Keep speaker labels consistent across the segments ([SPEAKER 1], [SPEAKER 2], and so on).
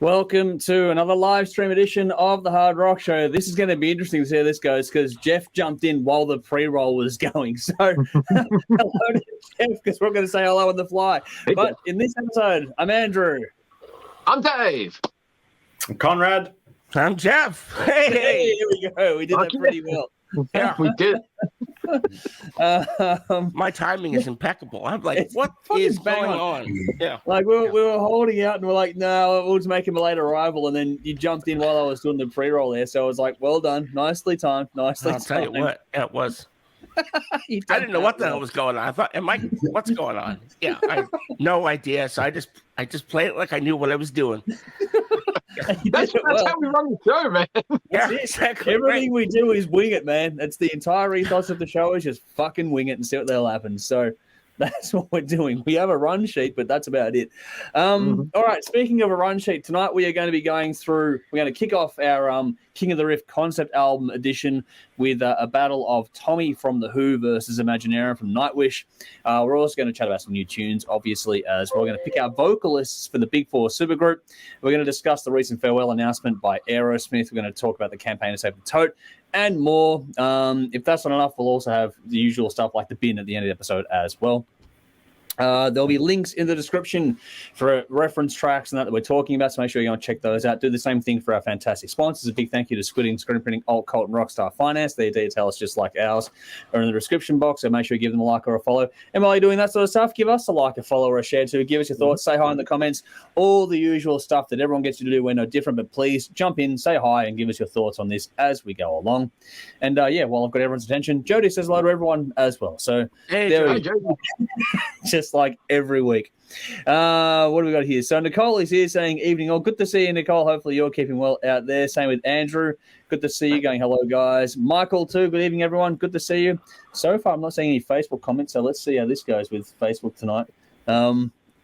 [SPEAKER 1] Welcome to another live stream edition of the Hard Rock Show. This is going to be interesting to see how this goes because Jeff jumped in while the pre-roll was going. So hello to Jeff because we're going to say hello on the fly.
[SPEAKER 2] Hey,
[SPEAKER 1] but
[SPEAKER 2] Jeff.
[SPEAKER 1] in this episode, I'm Andrew.
[SPEAKER 2] I'm Dave.
[SPEAKER 3] I'm Conrad.
[SPEAKER 4] I'm Jeff.
[SPEAKER 1] Hey, here we go. We did that pretty well.
[SPEAKER 2] Yeah, we did.
[SPEAKER 4] My timing is impeccable. I'm like,
[SPEAKER 1] It's
[SPEAKER 4] what
[SPEAKER 1] fucking
[SPEAKER 4] is
[SPEAKER 1] bang
[SPEAKER 4] going
[SPEAKER 1] on.
[SPEAKER 4] on? Yeah.
[SPEAKER 1] Like we were holding out and we're like, no, we'll just make him a late arrival. And then you jumped in while I was doing the pre-roll there. So I was like, well done. Nicely timed. Nicely
[SPEAKER 4] I'll tell you
[SPEAKER 1] timed.
[SPEAKER 4] what, it was.
[SPEAKER 1] You
[SPEAKER 4] I
[SPEAKER 1] done
[SPEAKER 4] didn't know
[SPEAKER 1] that
[SPEAKER 4] what the
[SPEAKER 1] well.
[SPEAKER 4] hell was going on. I thought, what's going on? Yeah, I had no idea. So I just played it like I knew what I was doing.
[SPEAKER 1] You
[SPEAKER 2] That's
[SPEAKER 1] did it well.
[SPEAKER 2] how we run the show, man.
[SPEAKER 4] Yeah,
[SPEAKER 1] That's it.
[SPEAKER 4] exactly.
[SPEAKER 1] Everything we do is wing it, man. That's the entire ethos of the show is just fucking wing it and see what the hell happens. So that's what we're doing. We have a run sheet, but that's about it. All right, speaking of a run sheet, tonight we are going to be going through, we're going to kick off our King of the Riff concept album edition with a battle of Tommy from The Who versus Imaginaerum from Nightwish. We're also going to chat about some new tunes, obviously, as we're going to pick our vocalists for the Big Four supergroup. We're going to discuss the recent farewell announcement by Aerosmith. We're going to talk about the campaign to save the tote and more. If that's not enough, we'll also have the usual stuff like the bin at the end of the episode as well. There'll be links in the description for reference tracks and that we're talking about, so make sure you go and check those out. Do the same thing for our fantastic sponsors. A big thank you to Squid Ink Screenprinting, Alt-Cvlt Rockstar Finance. Their details, just like ours, are in the description box, so make sure you give them a like or a follow. And while you're doing that sort of stuff, give us a like, a follow, or a share too. Give us your thoughts, say hi in the comments, all the usual stuff that everyone gets you to do. We're no different, but please jump in, say hi, and give us your thoughts on this as we go along. And yeah, while I've got everyone's attention, Jody says hello to everyone as well. So
[SPEAKER 4] Hey,
[SPEAKER 1] there we
[SPEAKER 4] Joe.
[SPEAKER 1] go. Just like every week. What do we got here? So Nicole is here saying evening all. Good to see you, Nicole. Hopefully you're keeping well out there. Same with Andrew. Good to see you. Going hello, guys. Michael too. Good evening, everyone. Good to see you. So far, I'm not seeing any Facebook comments, so let's see how this goes with Facebook tonight.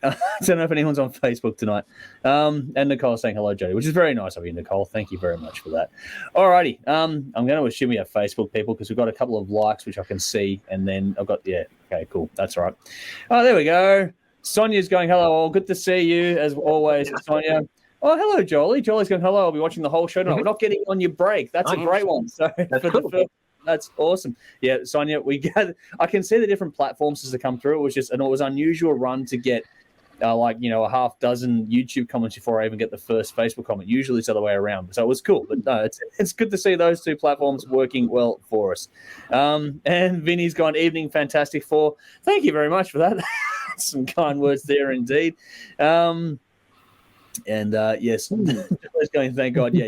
[SPEAKER 1] I don't know if anyone's on Facebook tonight. And Nicole saying hello, Jody, which is very nice of you, Nicole. Thank you very much for that. Alrighty. I'm going to assume we have Facebook people because we've got a couple of likes, which I can see. And then I've got, yeah, okay, cool. That's all right. Oh, there we go. Sonia's going hello, all. Good to see you, as always, Sonia. Oh, hello, Jolie. Jolie's going hello. I'll be watching the whole show tonight. We're not getting on your break. That's a great one. So that's awesome. Yeah, Sonia, I can see the different platforms as they come through. It was unusual run to get a half dozen YouTube comments before I even get the first Facebook comment. Usually it's the other way around. So it was cool. But no, it's good to see those two platforms working well for us. And Vinny's gone, evening, fantastic four. Thank you very much for that. Some kind words there indeed. Yes, going, thank God. Yeah,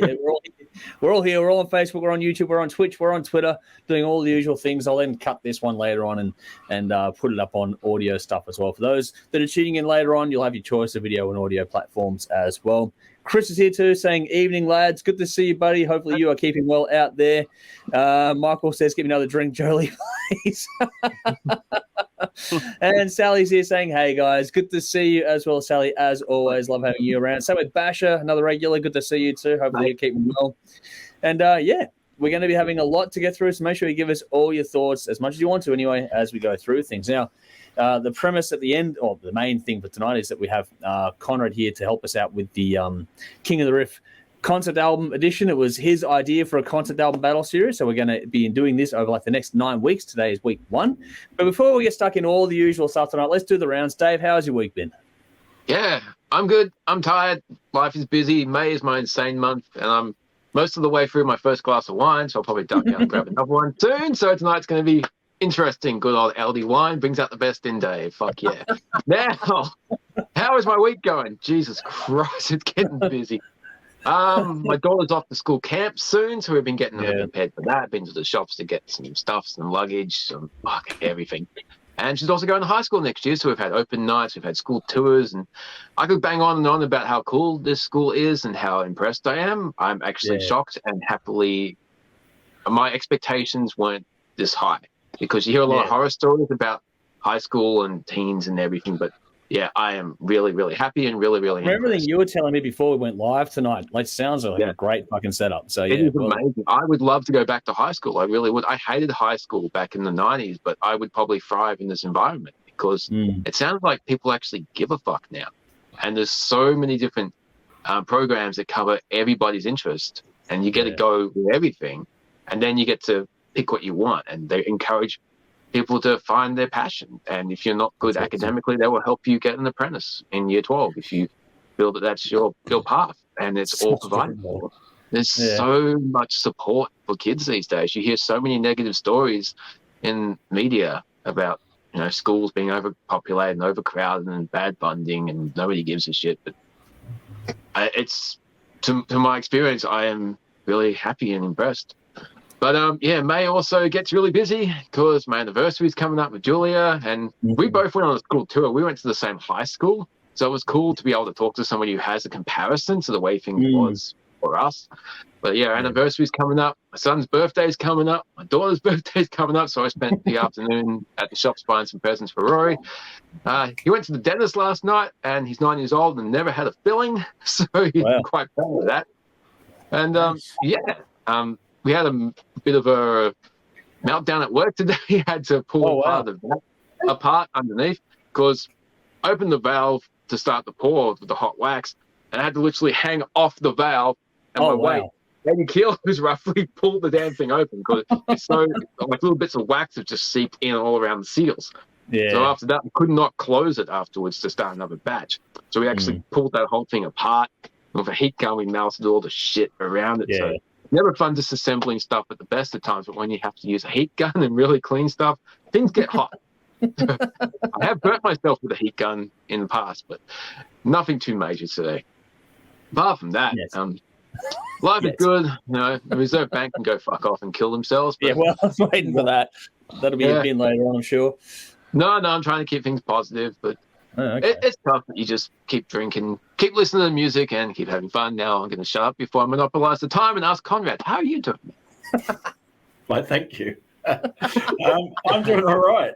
[SPEAKER 1] we're all here. We're all on Facebook. We're on YouTube. We're on Twitch. We're on Twitter, doing all the usual things. I'll then cut this one later on and put it up on audio stuff as well. For those that are tuning in later on, you'll have your choice of video and audio platforms as well. Chris is here too, saying, evening, lads. Good to see you, buddy. Hopefully you are keeping well out there. Michael says, give me another drink, Jolie, please. And Sally's here saying, hey, guys. Good to see you as well, Sally. As always, love having you around. Same with Basher, another regular. Good to see you too. Hopefully you're keeping well. And, yeah, we're going to be having a lot to get through, so make sure you give us all your thoughts, as much as you want to anyway, as we go through things. Now, the premise at the end, or the main thing for tonight, is that we have Conrad here to help us out with the King of the Riff concept album edition. It was his idea for a concept album battle series, so we're going to be doing this over like the next 9 weeks. Today is week 1. But before we get stuck in all the usual stuff tonight, let's do the rounds. Dave, how's your week been?
[SPEAKER 2] Yeah, I'm good. I'm tired. Life is busy. May is my insane month, and I'm most of the way through my first glass of wine, so I'll probably duck out and grab another one soon. So tonight's going to be interesting. Good old LD wine brings out the best in Dave. Fuck yeah. Now, how is my week going? Jesus Christ, it's getting busy. My daughter's off to school camp soon, so we've been getting her prepared for that. Been to the shops to get some stuff, some luggage, some everything. And she's also going to high school next year, so we've had open nights, we've had school tours, and I could bang on and on about how cool this school is and how impressed I am. I'm actually shocked and happily, my expectations weren't this high, because you hear a lot of horror stories about high school and teens and everything, but yeah, I am really, really happy and really, really impressed.
[SPEAKER 1] Everything you were telling me before we went live tonight, like, sounds like a great fucking setup. So
[SPEAKER 2] it is amazing. I would love to go back to high school. I really would. I hated high school back in the 90s, but I would probably thrive in this environment because it sounds like people actually give a fuck now. And there's so many different programs that cover everybody's interest, and you get to go with everything, and then you get to pick what you want, and they encourage people to find their passion. And if you're not good academically, they will help you get an apprentice in year 12 if you feel that that's your path, and it's all provided for. There's so much support for kids these days. You hear so many negative stories in media about schools being overpopulated and overcrowded and bad funding, and nobody gives a shit. But it's to my experience, I am really happy and impressed. But May also gets really busy because my anniversary is coming up with Julia, and we both went on a school tour. We went to the same high school, so it was cool to be able to talk to somebody who has a comparison to the way things was for us. But our anniversary is coming up. My son's birthday is coming up. My daughter's birthday is coming up. So I spent the afternoon at the shops buying some presents for Rory. He went to the dentist last night, and he's 9 years old and never had a filling, so he's quite proud of that. And we had a bit of a meltdown at work today. He had to pull part of that apart underneath because I opened the valve to start the pour with the hot wax, and I had to literally hang off the valve, and my weight, 80 kilos roughly, pulled the damn thing open because it's so like little bits of wax have just seeped in all around the seals. So after that, we could not close it afterwards to start another batch. So we actually pulled that whole thing apart. With a heat gun, we melted all the shit around it. So never fun disassembling stuff at the best of times, but when you have to use a heat gun and really clean stuff, things get hot. I have burnt myself with a heat gun in the past, but nothing too major today. Apart from that, life is good. The Reserve Bank can go fuck off and kill themselves. But,
[SPEAKER 1] I was waiting for that. That'll be a bit later on, I'm sure.
[SPEAKER 2] No, I'm trying to keep things positive, but it's tough. You just keep drinking, keep listening to music, and keep having fun. Now I'm going to shut up before I monopolize the time and ask Conrad, how are you doing?
[SPEAKER 3] Well, thank you. I'm doing all right.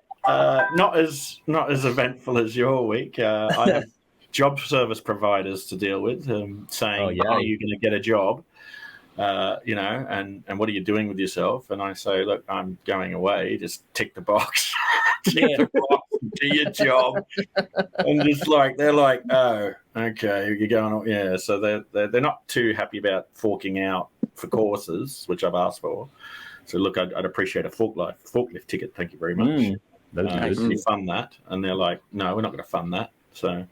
[SPEAKER 3] Not as eventful as your week. I have job service providers to deal with saying, are you going to get a job? And what are you doing with yourself? And I say, look, I'm going away. Just tick the box. Tick the box, do your job. And just they're like, oh, okay, you're going on. Yeah, so they're not too happy about forking out for courses, which I've asked for. So look, I'd appreciate a forklift ticket. Thank you very much. You fund that? And they're like, no, we're not going to fund that. So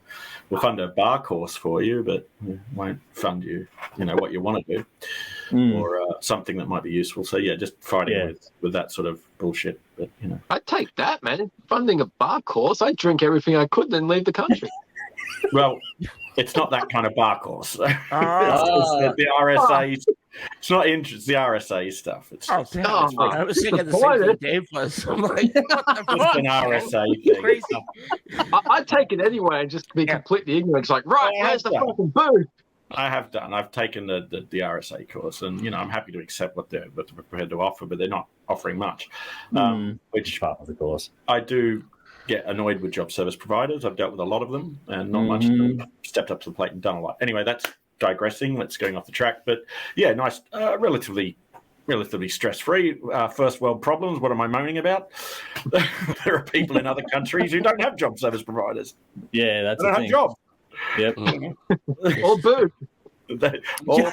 [SPEAKER 3] we'll fund a bar course for you, but we won't fund you, what you want to do or something that might be useful. So, just fighting with that sort of bullshit. But,
[SPEAKER 2] I'd take that, man. Funding a bar course, I'd drink everything I could, then leave the country.
[SPEAKER 3] Well, it's not that kind of bar course. It's the RSA. It's not interest. The RSA stuff. It's
[SPEAKER 4] I was thinking the same thing Dave was. I'm like, what the fuck?
[SPEAKER 3] It's an RSA thing.
[SPEAKER 2] Crazy. I'd take it anyway and just be completely ignorant. It's like, where's the fucking booth?
[SPEAKER 3] I have done. I've taken the RSA course, and I'm happy to accept what they're prepared to offer, but they're not offering much. Which
[SPEAKER 1] part of the course
[SPEAKER 3] I do get annoyed with job service providers. I've dealt with a lot of them, and not much of them stepped up to the plate and done a lot. Anyway, that's digressing. Let's going off the track. But nice, relatively stress-free. First world problems. What am I moaning about? There are people in other countries who don't have job service providers.
[SPEAKER 1] Yeah, that's
[SPEAKER 3] they don't have jobs.
[SPEAKER 1] Yep.
[SPEAKER 2] Or food.
[SPEAKER 3] Or food. Or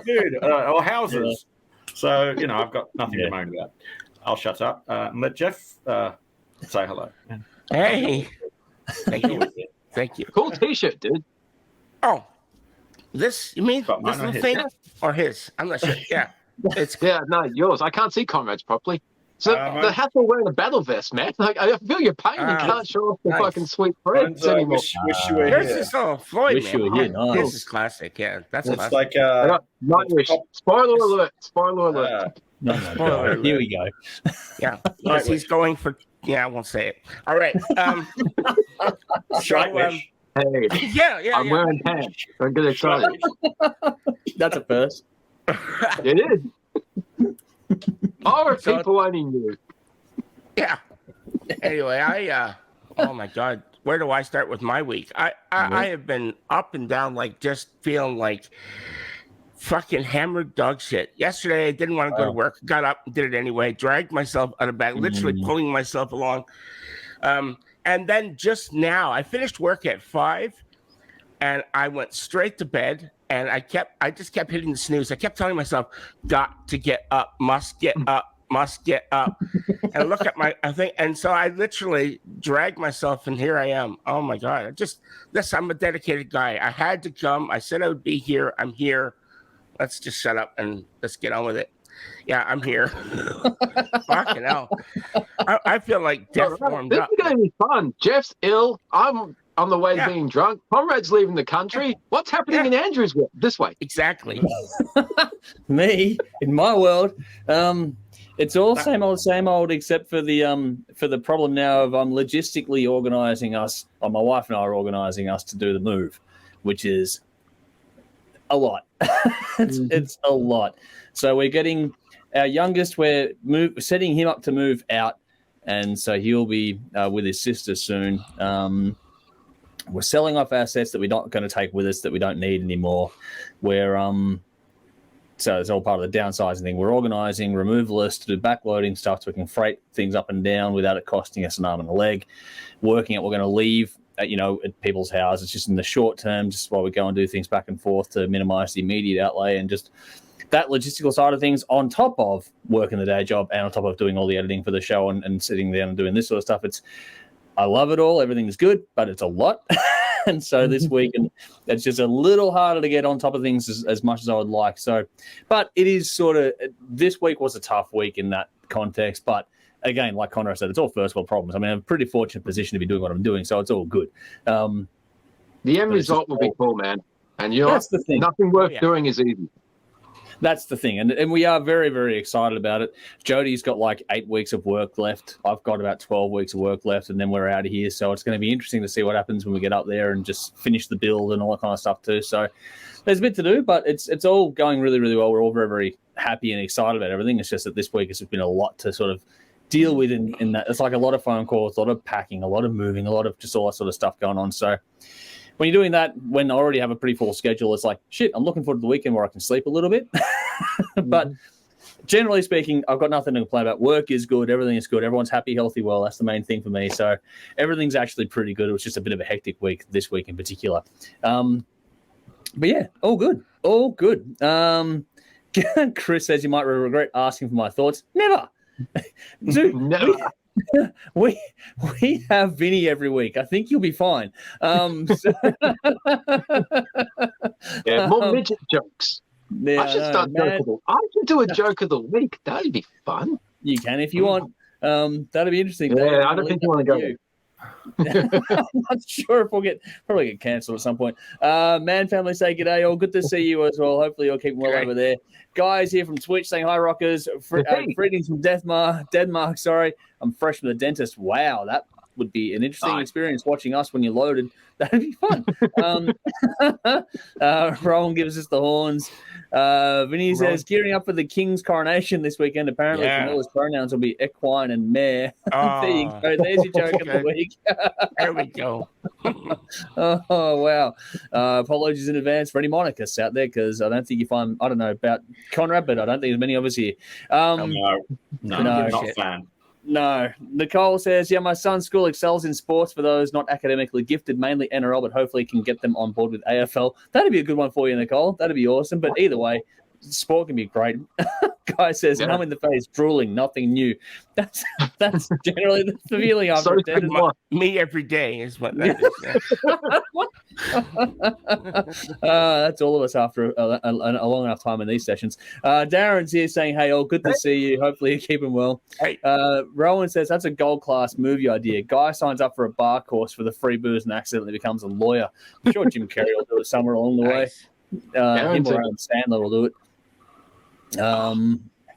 [SPEAKER 3] food. Or houses. Yeah. So, I've got nothing to moan about. I'll shut up and let Jeff say hello.
[SPEAKER 4] Hey. Thank you. Thank you.
[SPEAKER 2] Cool T-shirt, dude.
[SPEAKER 4] Oh. This, you mean this little thing? Or his? I'm not sure. Yeah.
[SPEAKER 2] Yours. I can't see Conrad's properly. So the hassle wearing a battle vest, man. Like, I feel your pain. You can't show off the fucking sweet threads anymore.
[SPEAKER 3] Wish you were
[SPEAKER 4] Yours
[SPEAKER 3] here.
[SPEAKER 4] is Floyd,
[SPEAKER 1] wish you were here. Nice.
[SPEAKER 4] This is classic. Yeah, that's
[SPEAKER 3] it's
[SPEAKER 4] classic.
[SPEAKER 3] like
[SPEAKER 2] Nightwish. Spoiler alert. Spoiler alert.
[SPEAKER 1] No, here we go.
[SPEAKER 4] Yeah, because he's going for. Yeah, I won't say it. All right.
[SPEAKER 3] Nightwish.
[SPEAKER 2] Hey, I'm wearing pants. Don't get excited.
[SPEAKER 1] That's a first.
[SPEAKER 2] It is. Our people owning you.
[SPEAKER 4] Yeah. Anyway, oh my God, where do I start with my week? I have been up and down, like just feeling like fucking hammered dog shit. Yesterday, I didn't want to go to work. Got up and did it anyway. Dragged myself out of bed, literally pulling myself along. And then just now, I finished work at 5. and I went straight to bed. And I just kept hitting the snooze. I kept telling myself, got to get up, must get up, must get up. And look at I think, and so I literally dragged myself, and here I am. Oh my God. I'm a dedicated guy. I had to come. I said I would be here. I'm here. Let's just shut up and let's get on with it. Yeah, I'm here. Fucking hell. I feel like death warmed up.
[SPEAKER 2] This is going to be fun. Jeff's ill. I'm on the way to being drunk. Conrad's leaving the country. What's happening in Andrew's world? This way.
[SPEAKER 4] Exactly.
[SPEAKER 1] Me, in my world, it's all same old, except for the problem now of I'm logistically organising us, or my wife and I are organising us to do the move, which is a lot. It's a lot. So we're getting our youngest, we're setting him up to move out, and so he'll be with his sister soon. We're selling off assets that we're not going to take with us that we don't need anymore. So it's all part of the downsizing thing. We're organising removalists to do backloading stuff so we can freight things up and down without it costing us an arm and a leg. Working out we're going to leave at people's houses just in the short term, just while we go and do things back and forth to minimise the immediate outlay, and just that logistical side of things on top of working the day job and on top of doing all the editing for the show and sitting down and doing this sort of stuff. I love it all. Everything's good, but it's a lot. And so this week, and it's just a little harder to get on top of things as much as I would like. So, but it is this week was a tough week in that context. But again, like Conrad said, it's all first world problems. I mean, I'm in a pretty fortunate position to be doing what I'm doing, so it's all good.
[SPEAKER 2] The end result will be cool, man. And
[SPEAKER 1] that's the thing.
[SPEAKER 2] Nothing worth doing is easy.
[SPEAKER 1] That's the thing. And we are very, very excited about it. Jody's got like 8 weeks of work left. I've got about 12 weeks of work left, and then we're out of here. So it's going to be interesting to see what happens when we get up there and just finish the build and all that kind of stuff too. So there's a bit to do, but it's all going really, really well. We're all very, very happy and excited about everything. It's just that this week has been a lot to sort of deal with in that. It's like a lot of phone calls, a lot of packing, a lot of moving, a lot of just all that sort of stuff going on. So when you're doing that, when I already have a pretty full schedule, it's like, shit, I'm looking forward to the weekend where I can sleep a little bit. But generally speaking, I've got nothing to complain about. Work is good. Everything is good. Everyone's happy, healthy, well. That's the main thing for me. So everything's actually pretty good. It was just a bit of a hectic week this week in particular. But yeah, all good. All good. Chris says you might regret asking for my thoughts. Never. Dude,
[SPEAKER 2] Never.
[SPEAKER 1] We have Vinny every week. I think you'll be fine.
[SPEAKER 2] Yeah, more midget jokes.
[SPEAKER 1] Yeah,
[SPEAKER 2] I should start joking. I should do a joke of the week. That'd be fun.
[SPEAKER 1] You can if you want. That'd be interesting.
[SPEAKER 2] Yeah, I don't think you want to go.
[SPEAKER 1] I'm not sure if we'll probably get cancelled at some point. Man family say g'day, all good to see you as well. Hopefully you're keeping well over there. Guys here from Twitch saying hi, rockers. Greetings from Denmark. Sorry, I'm fresh from the dentist. Wow, that would be an interesting experience watching us when you're loaded. That'd be fun. Rowan gives us the horns. Vinny says gearing up for the king's coronation this weekend. Apparently, Camilla's pronouns will be equine and mare. There you go. There's your joke of the week.
[SPEAKER 4] There we go.
[SPEAKER 1] Oh wow! Apologies in advance for any monarchists out there, because I don't think I don't know about Conrad, but I don't think there's many of us here.
[SPEAKER 3] No, not a fan.
[SPEAKER 1] No. Nicole says, yeah, my son's school excels in sports for those not academically gifted, mainly NRL, but hopefully can get them on board with AFL. That'd be a good one for you, Nicole. That'd be awesome. But either way, sport can be great. Guy says, I'm in the face, drooling, nothing new. That's generally the feeling I've pretended.
[SPEAKER 4] Me every day is what that is.
[SPEAKER 1] That's all of us after a long enough time in these sessions. Darren's here saying, hey, all good to see you. Hopefully you're keeping well.
[SPEAKER 4] Hey.
[SPEAKER 1] Rowan says, that's a gold class movie idea. Guy signs up for a bar course for the free booze and accidentally becomes a lawyer. I'm sure Jim Carrey will do it somewhere along the way. Him or Adam Sandler will do it.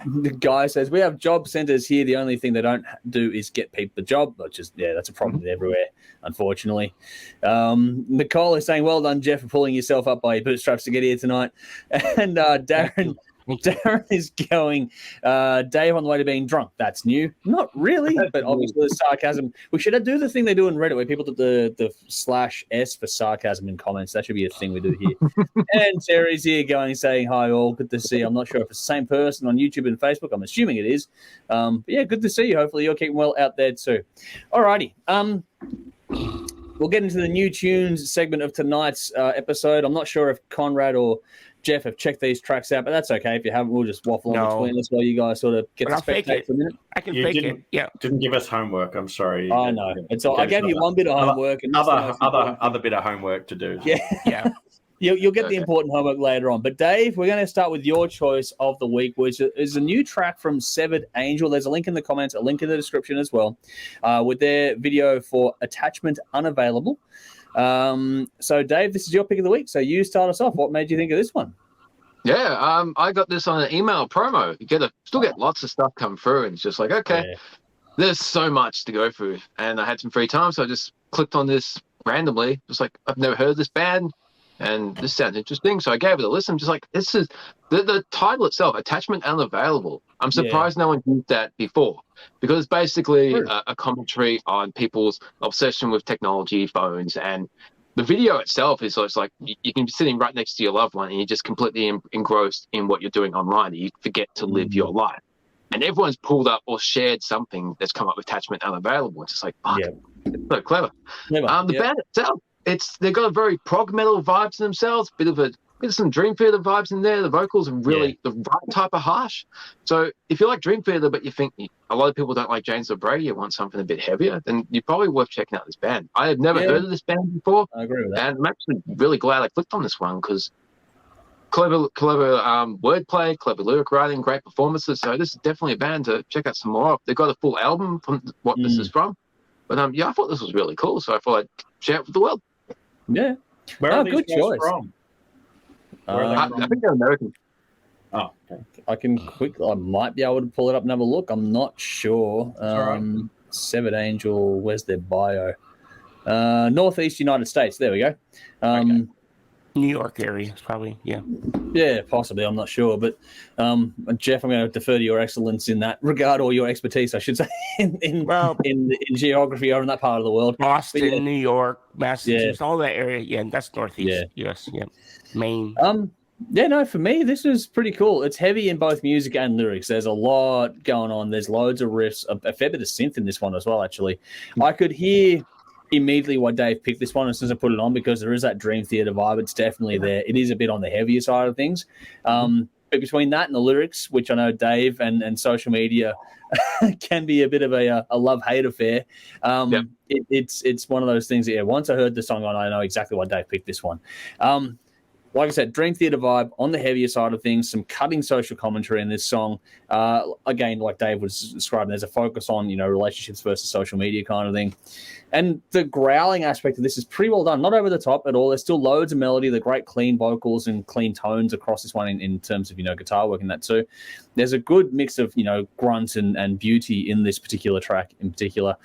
[SPEAKER 1] The guy says, we have job centers here. The only thing they don't do is get people the job, which is, that's a problem everywhere, unfortunately. Nicole is saying, well done, Jeff, for pulling yourself up by your bootstraps to get here tonight. And Darren is going, Dave on the way to being drunk. That's new. Not really, but obviously the sarcasm. We should do the thing they do in Reddit where people do the /S for sarcasm in comments. That should be a thing we do here. And Terry's here saying, hi all, good to see you. I'm not sure if it's the same person on YouTube and Facebook. I'm assuming it is. But yeah, good to see you. Hopefully you're keeping well out there too. All righty. we'll get into the new tunes segment of tonight's episode. I'm not sure if Conrad or Jeff have checked these tracks out, but that's okay. If you haven't, we'll just waffle on between us while you guys sort of get to spectate for a minute.
[SPEAKER 4] I can fake it. Yeah.
[SPEAKER 3] Didn't give us homework. I'm sorry.
[SPEAKER 1] I know. It's all, I gave you one bit of homework. And
[SPEAKER 3] other bit of homework to do.
[SPEAKER 1] Yeah. You'll get the important homework later on. But Dave, we're going to start with your choice of the week, which is a new track from Severed Angel. There's a link in the comments, a link in the description as well, with their video for Attachment Unavailable. So Dave, this is your pick of the week. So you start us off. What made you think of this one?
[SPEAKER 2] Yeah, I got this on an email promo. You still get lots of stuff come through, and it's just like, okay, there's so much to go through. And I had some free time, so I just clicked on this randomly. Just like, I've never heard of this band, and this sounds interesting. So I gave it a listen. Just like, this is the title itself, Attachment Unavailable. I'm surprised no one used that before, because it's basically a commentary on people's obsession with technology, phones, and the video itself is like you can be sitting right next to your loved one and you're just completely engrossed in what you're doing online. You forget to live your life. And everyone's pulled up or shared something that's come up with Attachment Unavailable. It's just like, fuck, it's so clever. The band itself, they've got a very prog metal vibe to themselves, bit of some Dream Theater vibes in there. The vocals are really the right type of harsh. So if you like Dream Theater, but you think a lot of people don't like James LaBrie, you want something a bit heavier, then you're probably worth checking out this band. I had never heard of this band before.
[SPEAKER 1] I agree with that.
[SPEAKER 2] And I'm actually really glad I clicked on this one because clever wordplay, clever lyric writing, great performances. So this is definitely a band to check out some more of. They've got a full album from what this is from. But I thought this was really cool. So I thought I'd share it with the world.
[SPEAKER 1] Yeah.
[SPEAKER 3] Where are these
[SPEAKER 1] good
[SPEAKER 3] guys
[SPEAKER 1] choice.
[SPEAKER 3] from?
[SPEAKER 2] I think they're American.
[SPEAKER 3] Oh, okay.
[SPEAKER 1] I might be able to pull it up and have a look. I'm not sure.
[SPEAKER 3] Right.
[SPEAKER 1] Severed Angel, where's their bio? Northeast United States. There we go.
[SPEAKER 4] New York area, probably.
[SPEAKER 1] Yeah, possibly. I'm not sure. But Jeff, I'm going to defer to your excellence in that regard, or your expertise, I should say, in geography over in that part of the world.
[SPEAKER 4] Boston, New York, Massachusetts, all that area. Yeah, that's Northeast. Yes. Yeah. Maine.
[SPEAKER 1] For me, this was pretty cool. It's heavy in both music and lyrics. There's a lot going on. There's loads of riffs, a fair bit of synth in this one as well, actually. I could hear immediately why Dave picked this one as soon as I put it on, because there is that Dream Theater vibe. It's definitely there. It is a bit on the heavier side of things. But between that and the lyrics, which I know Dave and social media can be a bit of a love-hate affair, it's one of those things that, once I heard the song on, I know exactly why Dave picked this one. Like I said, Dream Theater vibe on the heavier side of things, some cutting social commentary in this song. Again, like Dave was describing, there's a focus on, relationships versus social media kind of thing. And the growling aspect of this is pretty well done. Not over the top at all. There's still loads of melody, the great clean vocals and clean tones across this one in terms of, guitar work and that too. There's a good mix of, grunt and beauty in this particular track in particular.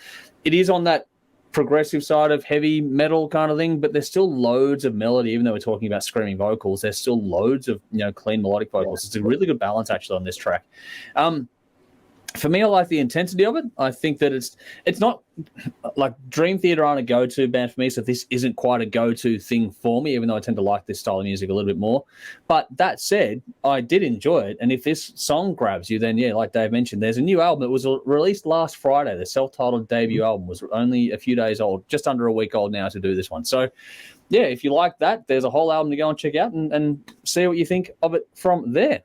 [SPEAKER 1] It is on that progressive side of heavy metal kind of thing, but there's still loads of melody. Even though we're talking about screaming vocals, there's still loads of clean melodic vocals. It's a really good balance actually on this track. For me, I like the intensity of it. I think that it's not like Dream Theater aren't a go-to band for me, so this isn't quite a go-to thing for me, even though I tend to like this style of music a little bit more. But that said, I did enjoy it, and if this song grabs you, then like Dave mentioned, there's a new album that was released last Friday. The self-titled debut album was only a few days old, just under a week old now to do this one. So if you like that, there's a whole album to go and check out and see what you think of it from there.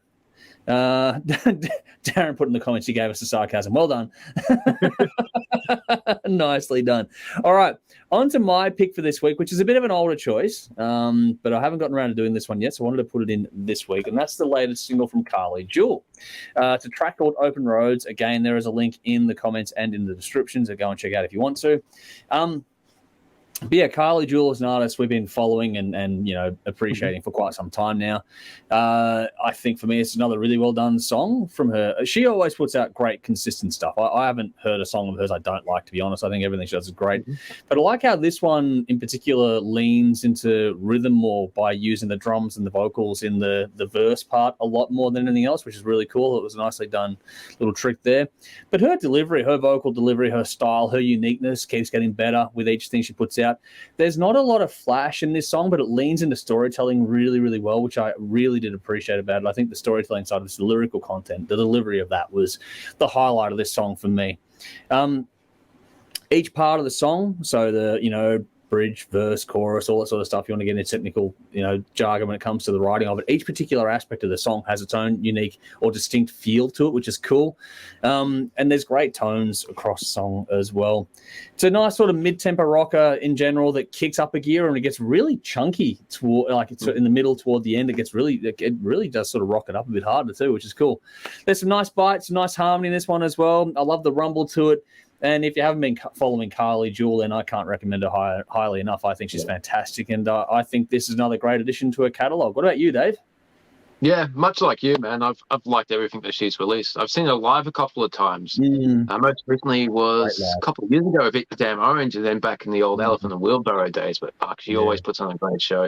[SPEAKER 1] Darren put in the comments, he gave us the sarcasm. Well done. Nicely done. All right, on to my pick for this week, which is a bit of an older choice, but I haven't gotten around to doing this one yet, so I wanted to put it in this week, and that's the latest single from Carly Jewel. It's a track called Open Roads. Again, there is a link in the comments and in the description, so go and check out if you want to. But Carly Jewel is an artist we've been following and appreciating for quite some time now. I think for me, it's another really well done song from her. She always puts out great, consistent stuff. I haven't heard a song of hers I don't like, to be honest. I think everything she does is great. But I like how this one in particular leans into rhythm more by using the drums and the vocals in the verse part a lot more than anything else, which is really cool. It was a nicely done little trick there. But her delivery, her vocal delivery, her style, her uniqueness keeps getting better with each thing she puts out. There's not a lot of flash in this song, but it leans into storytelling really, really well, which I really did appreciate about it. I think the storytelling side of this, the lyrical content, the delivery of that was the highlight of this song for me. Each part of the song, so the, bridge, verse, chorus, all that sort of stuff. You want to get into technical, jargon when it comes to the writing of it. Each particular aspect of the song has its own unique or distinct feel to it, which is cool. And there's great tones across the song as well. It's a nice sort of mid-tempo rocker in general that kicks up a gear, and it gets really chunky it's in the middle toward the end. It really does sort of rock it up a bit harder too, which is cool. There's some nice bites, some nice harmony in this one as well. I love the rumble to it. And if you haven't been following Carly Jewel, then I can't recommend her highly enough. I think she's fantastic, and I think this is another great addition to her catalogue. What about you, Dave?
[SPEAKER 2] Yeah, much like you, man. I've liked everything that she's released. I've seen her live a couple of times. Most recently was a couple of years ago with the Damn Orange, and then back in the old Elephant and Wheelbarrow days. But fuck, she always puts on a great show.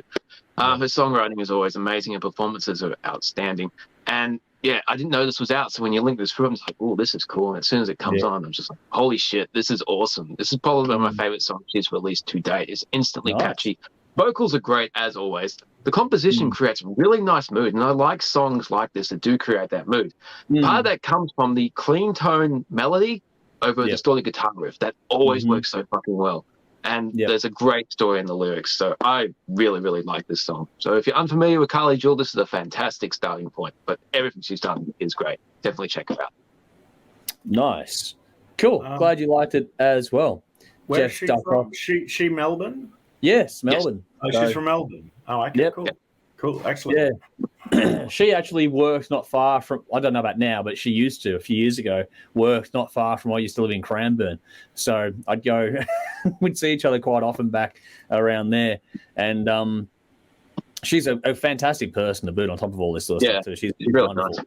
[SPEAKER 2] Her songwriting is always amazing, and performances are outstanding. And yeah, I didn't know this was out. So when you link this through, I'm just like, oh, this is cool. And as soon as it comes on, I'm just like, holy shit, this is awesome. This is probably one of my favorite songs she's released to date. It's instantly catchy. Vocals are great, as always. The composition creates really nice mood, and I like songs like this that do create that mood. Part of that comes from the clean tone melody over a distorted guitar riff. That always works so fucking well. And there's a great story in the lyrics. So I really, really like this song. So if you're unfamiliar with Carly Jewel, this is a fantastic starting point. But everything she's done is great. Definitely check her out.
[SPEAKER 1] Nice. Cool. Glad you liked it as well.
[SPEAKER 3] Where's she from? She Melbourne?
[SPEAKER 1] Yes, Melbourne.
[SPEAKER 3] Yes. Oh, she's from Melbourne. Oh, okay, cool. Yep. Cool, excellent.
[SPEAKER 1] Yeah. She actually works not far from, I don't know about now, but she used to, a few years ago, worked not far from where I used to live in Cranbourne. So I'd go, we'd see each other quite often back around there. And she's a fantastic person to boot on top of all this sort of stuff too. She's really wonderful.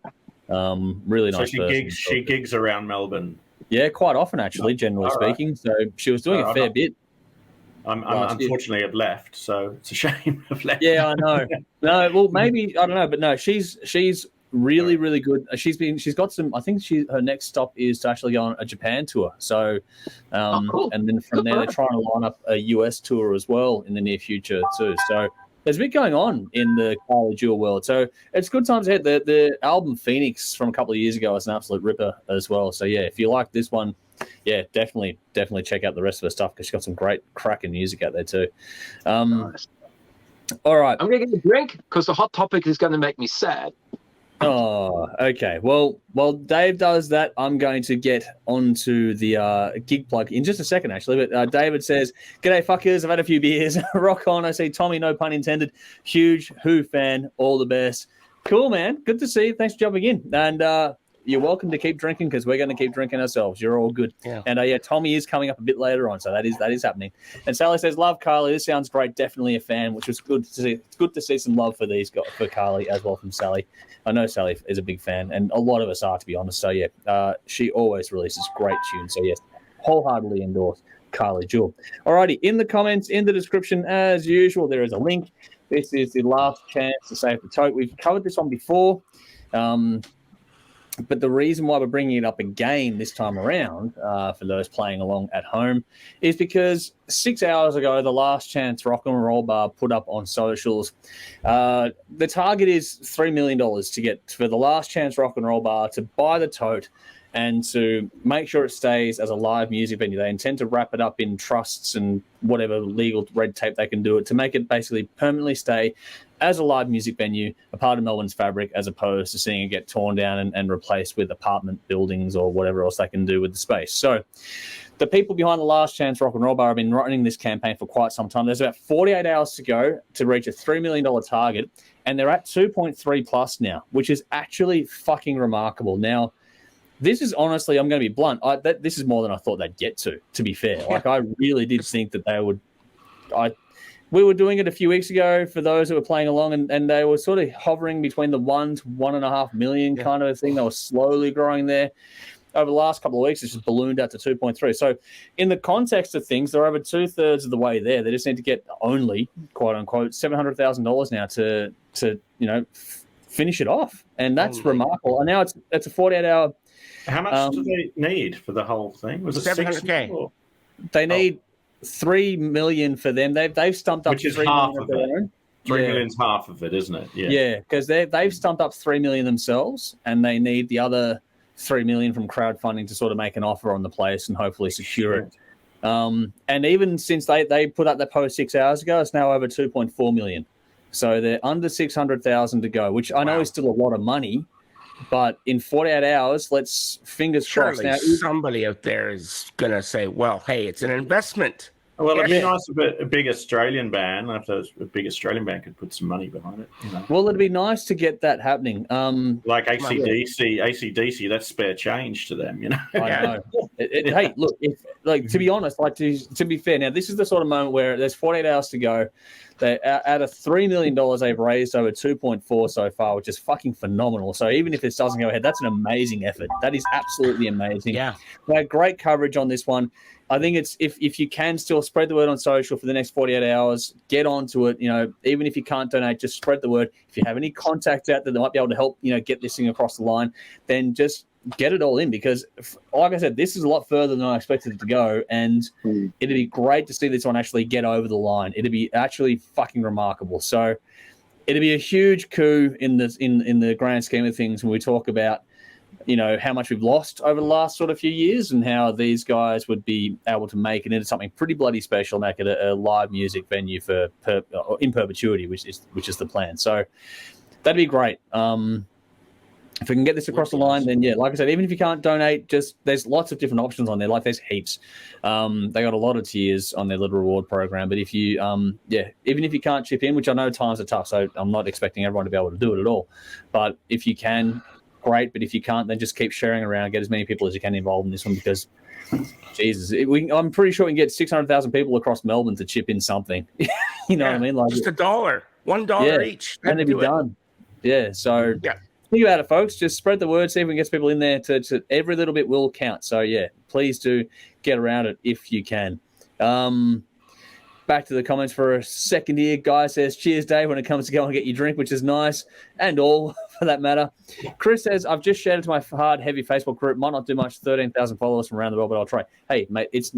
[SPEAKER 1] Nice. Really nice person.
[SPEAKER 3] She gigs around Melbourne.
[SPEAKER 1] Yeah, quite often actually, generally speaking. So she was doing a fair bit.
[SPEAKER 3] I'm unfortunately have left, so it's a shame I've left.
[SPEAKER 1] Yeah, I know. No, well, maybe I don't know, but no, she's really, really good. She's got some. I think her next stop is to actually go on a Japan tour. So,
[SPEAKER 2] cool.
[SPEAKER 1] And then from there they're trying to line up a US tour as well in the near future too. So there's a bit going on in the Carly Jewel world. So it's good times ahead. The album Phoenix from a couple of years ago is an absolute ripper as well. So yeah, if you like this one, yeah, definitely check out the rest of her stuff because she's got some great cracking music out there too.
[SPEAKER 2] Nice.
[SPEAKER 1] All right.
[SPEAKER 2] I'm going to get a drink because the hot topic is going to make me sad.
[SPEAKER 1] Oh, okay. Well, while Dave does that, I'm going to get onto the gig plug in just a second, actually. But David says, "G'day, fuckers. I've had a few beers. Rock on." I see Tommy, no pun intended. Huge Who fan. All the best. Cool, man. Good to see you. Thanks for jumping in. And you're welcome to keep drinking because we're going to keep drinking ourselves. You're all good. Yeah. And Tommy is coming up a bit later on, so that is happening. And Sally says, "Love Carly. This sounds great. Definitely a fan," which was good to see. It's good to see some love for these guys, for Carly as well from Sally. I know Sally is a big fan, and a lot of us are, to be honest. So yeah, she always releases great tunes. So yes, wholeheartedly endorse Carly Jewel. Alrighty, in the comments, in the description, as usual, there is a link. This is the last chance to save the tote. We've covered this one before. But the reason why we're bringing it up again this time around, for those playing along at home, is because 6 hours ago, the Last Chance Rock and Roll Bar put up on socials. The target is $3 million to get for the Last Chance Rock and Roll Bar to buy the tote and to make sure it stays as a live music venue. They intend to wrap it up in trusts and whatever legal red tape they can do it to make it basically permanently stay as a live music venue, a part of Melbourne's fabric, as opposed to seeing it get torn down and replaced with apartment buildings or whatever else they can do with the space. So the people behind the Last Chance Rock and Roll Bar have been running this campaign for quite some time. There's about 48 hours to go to reach a $3 million target, and they're at 2.3 plus now, which is actually fucking remarkable. Now, this is honestly, I'm going to be blunt, this is more than I thought they'd get to be fair. Like, I really did think that they would... We were doing it a few weeks ago for those who were playing along, and they were sort of hovering between the 1 to 1.5 million kind of a thing. They were slowly growing there. Over the last couple of weeks, it's just ballooned out to 2.3. So in the context of things, they're over 2/3 of the way there. They just need to get only, quote unquote, $700,000 now to finish it off. And that's remarkable. And now it's a 48-hour.
[SPEAKER 3] How much do they need for the whole thing? Was it
[SPEAKER 4] $700K?
[SPEAKER 1] They need 3 million for them. They've stumped up,
[SPEAKER 3] which is half of it. 3 million's half of it, isn't it?
[SPEAKER 1] Yeah, because they've stumped up 3 million themselves, and they need the other 3 million from crowdfunding to sort of make an offer on the place and hopefully secure it. And even since they put up that post 6 hours ago, it's now over 2.4 million. So they're under 600,000 to go, which I know is still a lot of money. But in 48 hours, let's fingers crossed.
[SPEAKER 4] Surely
[SPEAKER 1] Now,
[SPEAKER 4] somebody out there is going to say, well, hey, it's an investment.
[SPEAKER 3] Well, it'd be nice if a big Australian band, if a big Australian band could put some money behind it. You know?
[SPEAKER 1] Well, it'd be nice to get that happening.
[SPEAKER 3] Like AC/DC, that's spare change to them, you know.
[SPEAKER 1] I know. Hey, look, to be honest, to be fair, now this is the sort of moment where there's 48 hours to go. They out of $3 million they've raised over 2.4 so far, which is fucking phenomenal. So even if this doesn't go ahead, that's an amazing effort. That is absolutely amazing.
[SPEAKER 4] Yeah,
[SPEAKER 1] they had great coverage on this one. I think it's if you can still spread the word on social for the next 48 hours, get onto it. You know, even if you can't donate, just spread the word. If you have any contacts out there that might be able to help, get this thing across the line, then just get it all in, because like I said, this is a lot further than I expected it to go, and it'd be great to see this one actually get over the line. It'd be actually fucking remarkable. So it'd be a huge coup in the grand scheme of things when we talk about how much we've lost over the last sort of few years, and how these guys would be able to make it into something pretty bloody special, make it a live music venue in perpetuity, which is the plan. So that'd be great. If we can get this across the line, then like I said, even if you can't donate, just there's lots of different options on there. Like there's heaps. They got a lot of tiers on their little reward program. But if you, even if you can't chip in, which I know times are tough, so I'm not expecting everyone to be able to do it at all. But if you can, great. But if you can't, then just keep sharing around, get as many people as you can involved in this one, because Jesus, I'm pretty sure we can get 600,000 people across Melbourne to chip in something. What I mean? Like
[SPEAKER 4] just $1, $1 each,
[SPEAKER 1] and it'd be done. Yeah. So think about it, folks. Just spread the word. See if we can get people in there. To every little bit will count. So please do get around it if you can. Back to the comments for a second here. Guy says, cheers, Dave, when it comes to go and get your drink, which is nice, and all for that matter. Chris says, I've just shared it to my hard, heavy Facebook group. Might not do much, 13,000 followers from around the world, but I'll try. Hey, mate, it's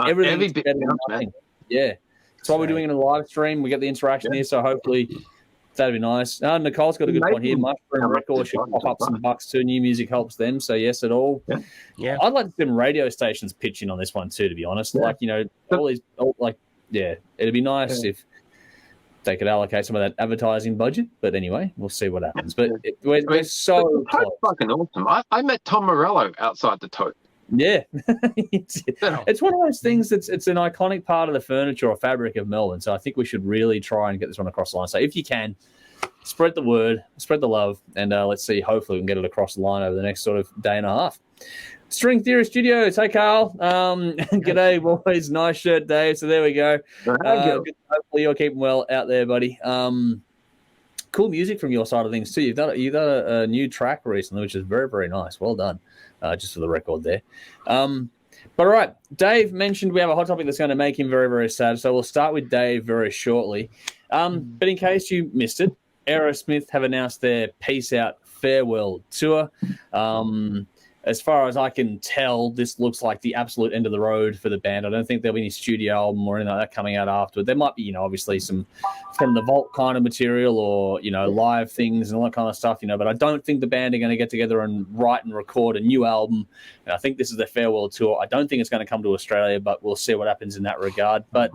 [SPEAKER 1] everything better than nothing. Yeah. That's why we're doing it in a live stream. We get the interaction here, so hopefully that'd be nice. Nicole's got a good point here. Mushroom Records should pop up some bucks too. New music helps them, so yes, at all. Yeah. I'd like to see some radio stations pitch in on this one too, to be honest. It'd be nice if they could allocate some of that advertising budget. But anyway, we'll see what happens. But we're so close.
[SPEAKER 2] Fucking awesome. I met Tom Morello outside the Torte.
[SPEAKER 1] Yeah. It's one of those things that's it's an iconic part of the furniture or fabric of Melbourne. So I think we should really try and get this one across the line. So if you can, spread the word, spread the love, and let's see, hopefully we can get it across the line over the next sort of day and a half. String Theory Studios. Hey, Carl. G'day, boys. Nice shirt, Dave. So there we go. Hopefully you're keeping well out there, buddy. Cool music from your side of things too. You've done a new track recently, which is very, very nice. Well done. Just for the record there. But all right, Dave mentioned we have a hot topic that's going to make him very, very sad. So we'll start with Dave very shortly. But in case you missed it, Aerosmith have announced their Peace Out Farewell Tour. As far as I can tell, this looks like the absolute end of the road for the band. I don't think there'll be any studio album or anything like that coming out afterward. There might be, obviously some from the vault kind of material or, live things and all that kind of stuff, but I don't think the band are going to get together and write and record a new album. And I think this is their farewell tour. I don't think it's going to come to Australia, but we'll see what happens in that regard. But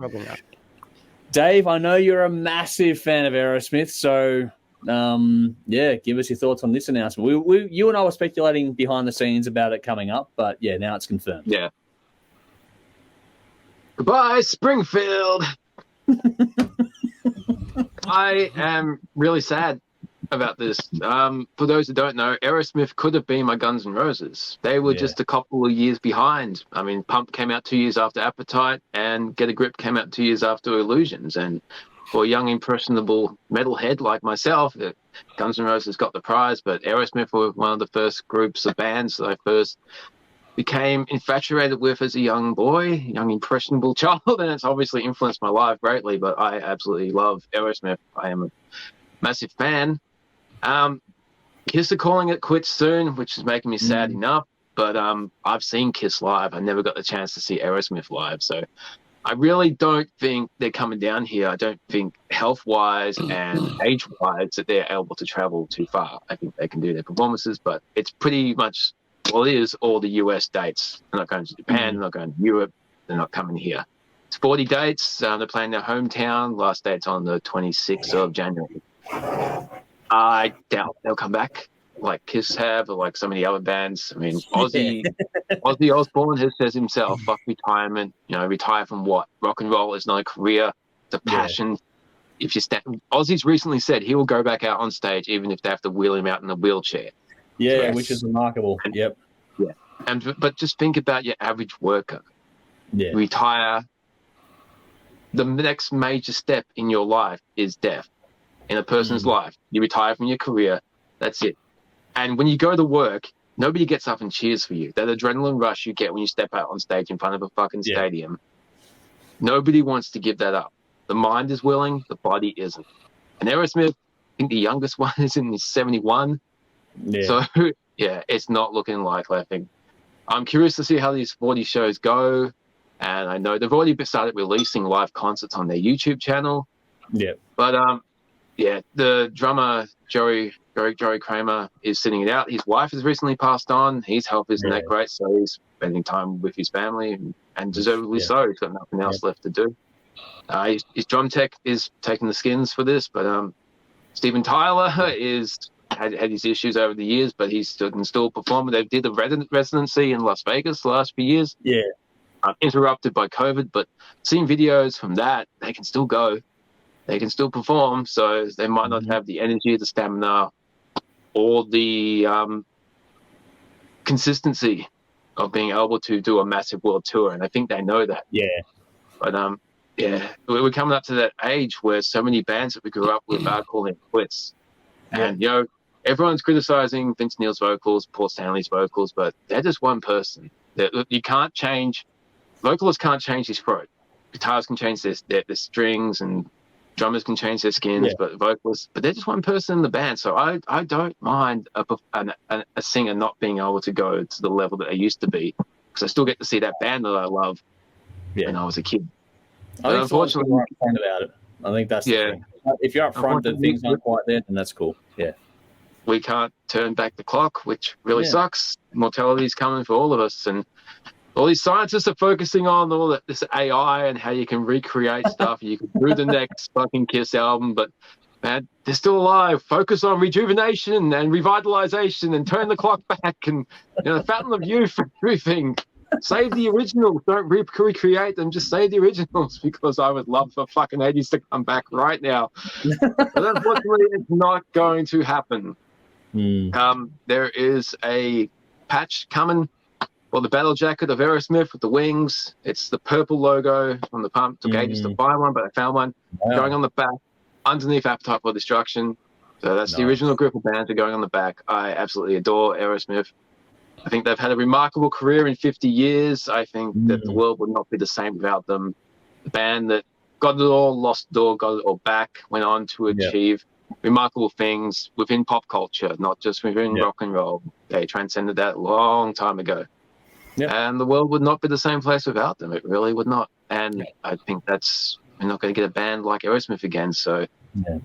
[SPEAKER 1] Dave, I know you're a massive fan of Aerosmith, so give us your thoughts on this announcement. You and I were speculating behind the scenes about it coming up, but now it's confirmed.
[SPEAKER 2] Yeah. Goodbye, Springfield. I am really sad about this. For those who don't know, Aerosmith could have been my Guns N' Roses. They were just a couple of years behind. I mean, Pump came out 2 years after Appetite, and Get a Grip came out 2 years after Illusions, and for a young, impressionable metalhead like myself, Guns N' Roses got the prize, but Aerosmith were one of the first groups of bands that I first became infatuated with as a young boy, young, impressionable child, and it's obviously influenced my life greatly, but I absolutely love Aerosmith. I am a massive fan. Kiss are calling it quits soon, which is making me sad enough, but I've seen Kiss live. I never got the chance to see Aerosmith live, so I really don't think they're coming down here. I don't think health-wise and age-wise that they're able to travel too far. I think they can do their performances, but it's pretty much, it is all the US dates. They're not going to Japan, they're not going to Europe. they're not coming here. It's 40 dates. They're playing their hometown. Last date's on the 26th of January. I doubt they'll come back like Kiss have, or like so many other bands. I mean, Ozzy Osbourne has says himself, fuck retirement. You know, retire from what? Rock and roll is not a career, it's a passion. If you Ozzy's recently said he will go back out on stage even if they have to wheel him out in a wheelchair.
[SPEAKER 1] Yeah, which is remarkable.
[SPEAKER 2] Yeah. But just think about your average worker. Yeah. Retire. The next major step in your life is death. In a person's life, you retire from your career. That's it. And when you go to work, nobody gets up and cheers for you. That adrenaline rush you get when you step out on stage in front of a fucking stadium. Nobody wants to give that up. The mind is willing, the body isn't. And Aerosmith, I think the youngest one is in 71. Yeah. So, yeah, it's not looking likely, I think. I'm curious to see how these 40 shows go. And I know they've already started releasing live concerts on their YouTube channel.
[SPEAKER 1] Yeah.
[SPEAKER 2] But, the drummer, Joey Kramer, is sitting it out. His wife has recently passed on. His health isn't that great, so he's spending time with his family, and deservedly so. He's got nothing else left to do. His drum tech is taking the skins for this, but Steven Tyler had his issues over the years, but he can still perform. They did a residency in Las Vegas the last few years.
[SPEAKER 1] Yeah.
[SPEAKER 2] Interrupted by COVID, but seeing videos from that, they can still go. They can still perform, so they might not have the energy, the stamina, or the consistency of being able to do a massive world tour, and I think they know that.
[SPEAKER 1] Yeah.
[SPEAKER 2] But we're coming up to that age where so many bands that we grew up with are calling quits. And, you know, everyone's criticizing Vince Neil's vocals, Paul Stanley's vocals, but they're just one person. You can't change, vocalists can't change his throat. Guitars can change their strings, and drummers can change their skins, but vocalists, but they're just one person in the band. So I don't mind a singer not being able to go to the level that they used to be, because I still get to see that band that I love when I was a kid.
[SPEAKER 1] I think unfortunately, we're upfront about it. I think that's the thing. If you're upfront that things aren't quite there, then that's cool. Yeah.
[SPEAKER 2] We can't turn back the clock, which really sucks. Mortality is coming for all of us, and all these scientists are focusing on all this AI and how you can recreate stuff. You can do the next fucking Kiss album, but man, they're still alive. Focus on rejuvenation and revitalization and turn the clock back, and the fountain of youth and everything. Save the originals. Don't recreate them. Just save the originals, because I would love for fucking 80s to come back right now. But unfortunately, it's not going to happen. There is a patch coming for the battle jacket of Aerosmith with the wings. It's the purple logo on the pump. Took ages to find one, but I found one. Going on the back, underneath Appetite for Destruction. So that's the original group of bands are going on the back. I absolutely adore Aerosmith. I think they've had a remarkable career in 50 years. I think that the world would not be the same without them. The band that got it all, lost it all, got it all back, went on to achieve remarkable things within pop culture, not just within rock and roll. They transcended that a long time ago. And the world would not be the same place without them. It really would not. And I think we're not going to get a band like Aerosmith again. So the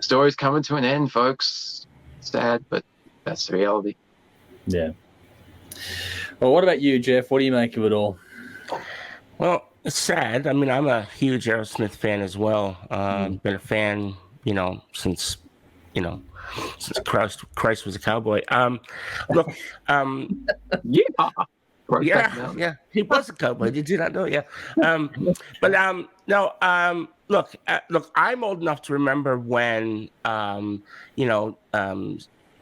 [SPEAKER 2] story's coming to an end, folks. Sad, but that's the reality.
[SPEAKER 1] Yeah. Well, what about you, Jeff? What do you make of it all?
[SPEAKER 4] Well, it's sad. I mean, I'm a huge Aerosmith fan as well. Been a fan, since Christ was a cowboy. Look, yeah, he was a cowboy. Did you not know? Yeah. Look, I'm old enough to remember when,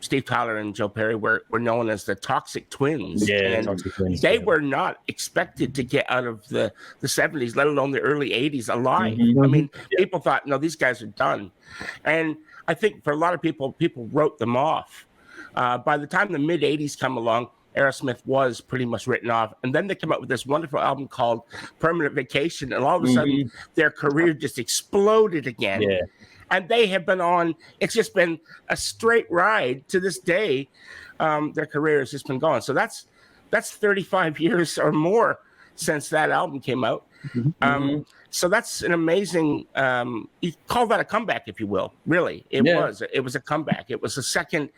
[SPEAKER 4] Steve Tyler and Joe Perry were known as the Toxic Twins.
[SPEAKER 1] Yeah,
[SPEAKER 4] and
[SPEAKER 1] Toxic Twins.
[SPEAKER 4] They were not expected to get out of the 70s, let alone the early 80s, alive. I mean, people thought, no, these guys are done. And I think for a lot of people wrote them off. By the time the mid-80s come along, Aerosmith was pretty much written off. And then they come up with this wonderful album called Permanent Vacation. And all of a sudden, their career just exploded again. Yeah. And they have been on, it's just been a straight ride to this day. Their career has just been going. So that's 35 years or more since that album came out. So that's an amazing. You call that a comeback, if you will. Really, it was. It was a comeback. It was a second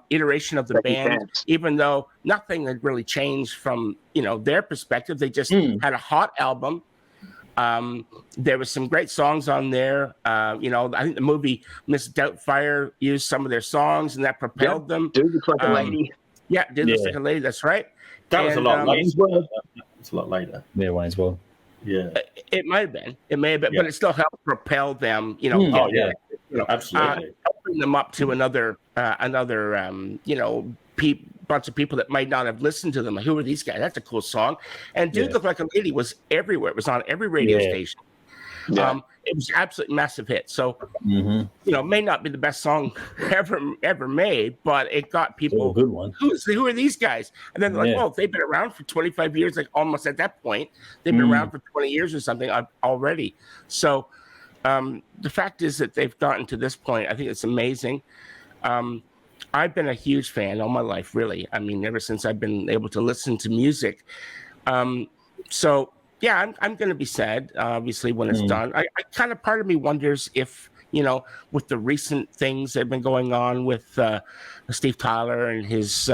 [SPEAKER 4] iteration of the band, even though nothing had really changed from their perspective. They just had a hot album. There was some great songs on there. I think the movie Miss Doubtfire used some of their songs, and that propelled them.
[SPEAKER 2] Dude looks like a lady.
[SPEAKER 4] Yeah, Dude looks like a lady. That's right.
[SPEAKER 3] That was a lot later. It's a lot later.
[SPEAKER 1] Yeah, Wayne's World.
[SPEAKER 3] Yeah,
[SPEAKER 4] it might have been. It may have been, but it still helped propel them.
[SPEAKER 3] Absolutely.
[SPEAKER 4] Helping them up to another bunch of people that might not have listened to them. Like, who are these guys? That's a cool song. And Dude Looked Like a Lady was everywhere. It was on every radio station. Yeah. It was an absolute massive hit. So, may not be the best song ever made, but it got people.
[SPEAKER 1] A good one.
[SPEAKER 4] Who are these guys? And then they're like, well, they've been around for 25 years. Like almost at that point, they've been around for 20 years or something already. So, the fact is that they've gotten to this point. I think it's amazing. I've been a huge fan all my life, really. I mean, ever since I've been able to listen to music. So. Yeah, I'm going to be sad, obviously, when it's done. I kind of, part of me wonders if, with the recent things that have been going on with Steve Tyler and his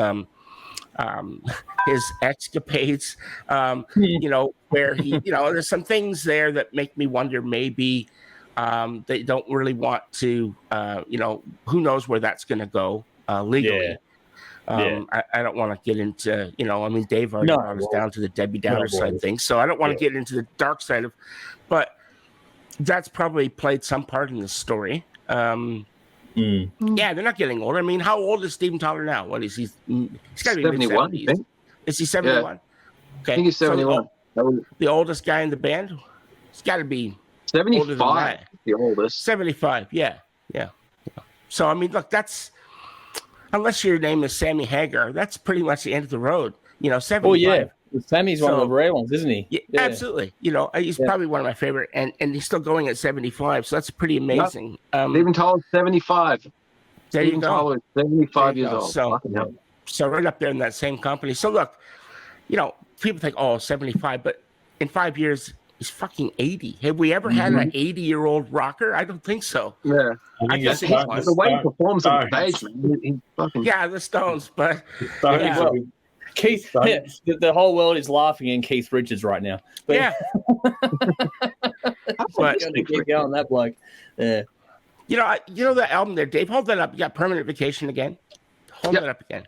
[SPEAKER 4] escapades, where he, there's some things there that make me wonder maybe they don't really want to, who knows where that's going to go legally. I don't want to get into, Dave already brought us down to the Debbie Downer side of things. So I don't want to get into the dark side but that's probably played some part in the story. Yeah, they're not getting older. I mean, how old is Steven Tyler now? What is he? He's got to be
[SPEAKER 2] 71.
[SPEAKER 4] Is he 71? Yeah. Okay.
[SPEAKER 2] I think he's 71.
[SPEAKER 4] So the oldest guy in the band? He's got to be
[SPEAKER 2] 75. The oldest.
[SPEAKER 4] 75. Yeah. So, I mean, look, that's, unless your name is Sammy Hagar, that's pretty much the end of the road. 75.
[SPEAKER 1] Oh, yeah. Sammy's one of the rare ones, isn't he?
[SPEAKER 4] Yeah, absolutely. He's probably one of my favorite, and he's still going at 75, so that's pretty amazing.
[SPEAKER 2] Steven Tyler's 75.
[SPEAKER 4] There you go.
[SPEAKER 2] Tyler is 75 years old.
[SPEAKER 4] So right up there in that same company. So look, people think, 75, but in 5 years, he's fucking 80. Have we ever had an 80-year-old rocker? I don't think so.
[SPEAKER 2] Yeah.
[SPEAKER 4] I guess
[SPEAKER 2] the way he performs on stage, he's fucking...
[SPEAKER 4] Yeah, the Stones, but...
[SPEAKER 1] Keith, the whole world is laughing in Keith Richards right now. But,
[SPEAKER 4] yeah.
[SPEAKER 1] But going to keep going, that bloke. Yeah.
[SPEAKER 4] That album there, Dave, hold that up. You got Permanent Vacation again? Hold that up again.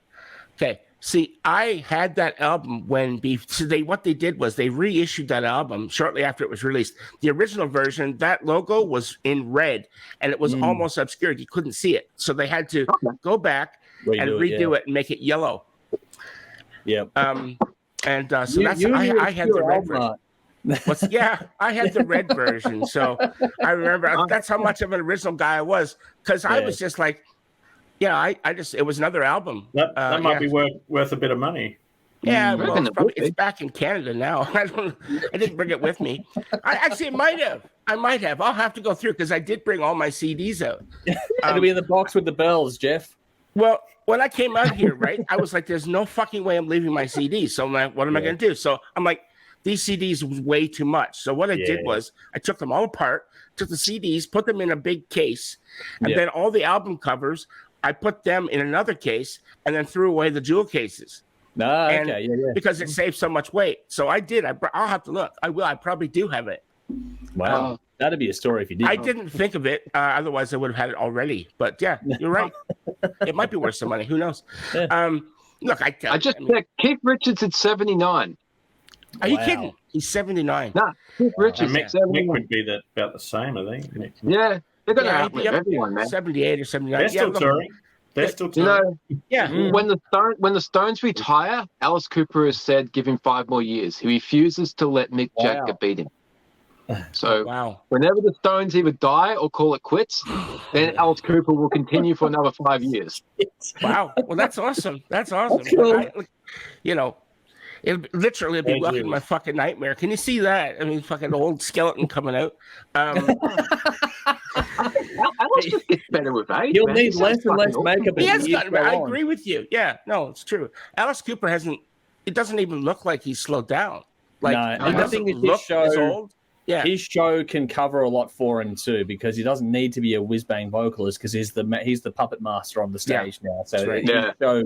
[SPEAKER 4] Okay. See, I had that album what they did was they reissued that album shortly after it was released. The original version, that logo was in red and it was almost obscured. You couldn't see it. So they had to go back and redo it and make it yellow.
[SPEAKER 1] Yeah.
[SPEAKER 4] So I had the red version. I had the red version. So I remember that's how much of an original guy I was, because I was just like, it was another album.
[SPEAKER 3] That might be worth a bit of money.
[SPEAKER 4] Yeah, it's back in Canada now. I didn't bring it with me. I might have. I'll have to go through, because I did bring all my CDs out.
[SPEAKER 1] It'll be in the box with the bells, Jeff.
[SPEAKER 4] Well, when I came out here, right, I was like, there's no fucking way I'm leaving my CDs. So I'm like, what am I going to do? So I'm like, these CDs was way too much. So what I did was I took them all apart, took the CDs, put them in a big case, and then all the album covers, I put them in another case and then threw away the jewel cases. Because it saves so much weight. So I did. I'll have to look. I will. I probably do have it.
[SPEAKER 1] Wow. That'd be a story if you did.
[SPEAKER 4] I didn't think of it. Otherwise, I would have had it already. But yeah, you're right. It might be worth some money. Who knows? Look, I just
[SPEAKER 2] checked. Keith Richards at 79.
[SPEAKER 4] Are you kidding? He's 79.
[SPEAKER 2] No, Keith Richards.
[SPEAKER 3] Mick would be about the same, I think. Mick.
[SPEAKER 2] Yeah, they're going to outlive everyone, man.
[SPEAKER 4] 78 or 79.
[SPEAKER 3] They're still touring. They're still touring.
[SPEAKER 2] When the Stones retire, Alice Cooper has said, give him 5 more years. He refuses to let Mick Jagger beat him. So whenever the Stones either die or call it quits, then Alice Cooper will continue for another 5 years.
[SPEAKER 4] Wow. Well, that's awesome. That's awesome. That's cool. It'll literally be welcome to my fucking nightmare. Can you see that? I mean, fucking old skeleton coming out.
[SPEAKER 2] Alice just gets better with age.
[SPEAKER 1] You'll need less and less makeup.
[SPEAKER 4] He has gotten better. I agree with you. Yeah, no, it's true. Alice Cooper hasn't. It doesn't even look like he's slowed down. Like,
[SPEAKER 1] no,
[SPEAKER 4] he doesn't look as old. Yeah.
[SPEAKER 1] his show can cover a lot for him too, because he doesn't need to be a whiz-bang vocalist because he's the puppet master on the stage now. So
[SPEAKER 4] right.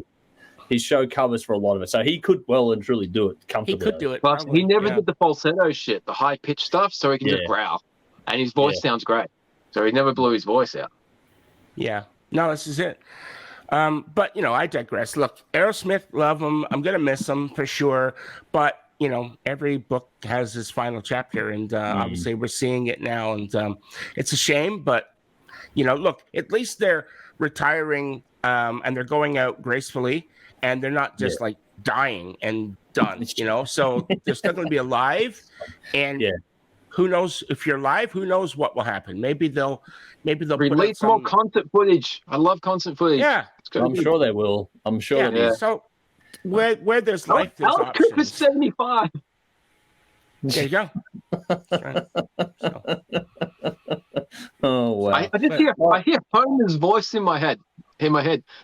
[SPEAKER 1] his show covers for a lot of it. So he could well and truly do it comfortably.
[SPEAKER 4] He could do it.
[SPEAKER 2] Plus, he never did the falsetto shit, the high-pitched stuff, so he can just growl. And his voice sounds great. So he never blew his voice out.
[SPEAKER 4] Yeah. No, this is it. But, I digress. Look, Aerosmith, love him. I'm going to miss him for sure. But, every book has its final chapter. And obviously we're seeing it now. And it's a shame. But, look, at least they're retiring and they're going out gracefully. And they're not just like dying and done, So they're still going to be alive. And who knows if you're live? Who knows what will happen? Maybe they'll
[SPEAKER 2] release more concert footage. I love concert footage.
[SPEAKER 4] Yeah,
[SPEAKER 1] I'm sure they will. I'm sure.
[SPEAKER 4] Yeah. So where there's life, there's
[SPEAKER 2] Alice Cooper's 75.
[SPEAKER 4] There you go. Right. So.
[SPEAKER 1] Oh wow!
[SPEAKER 2] I hear Homer's voice in my head.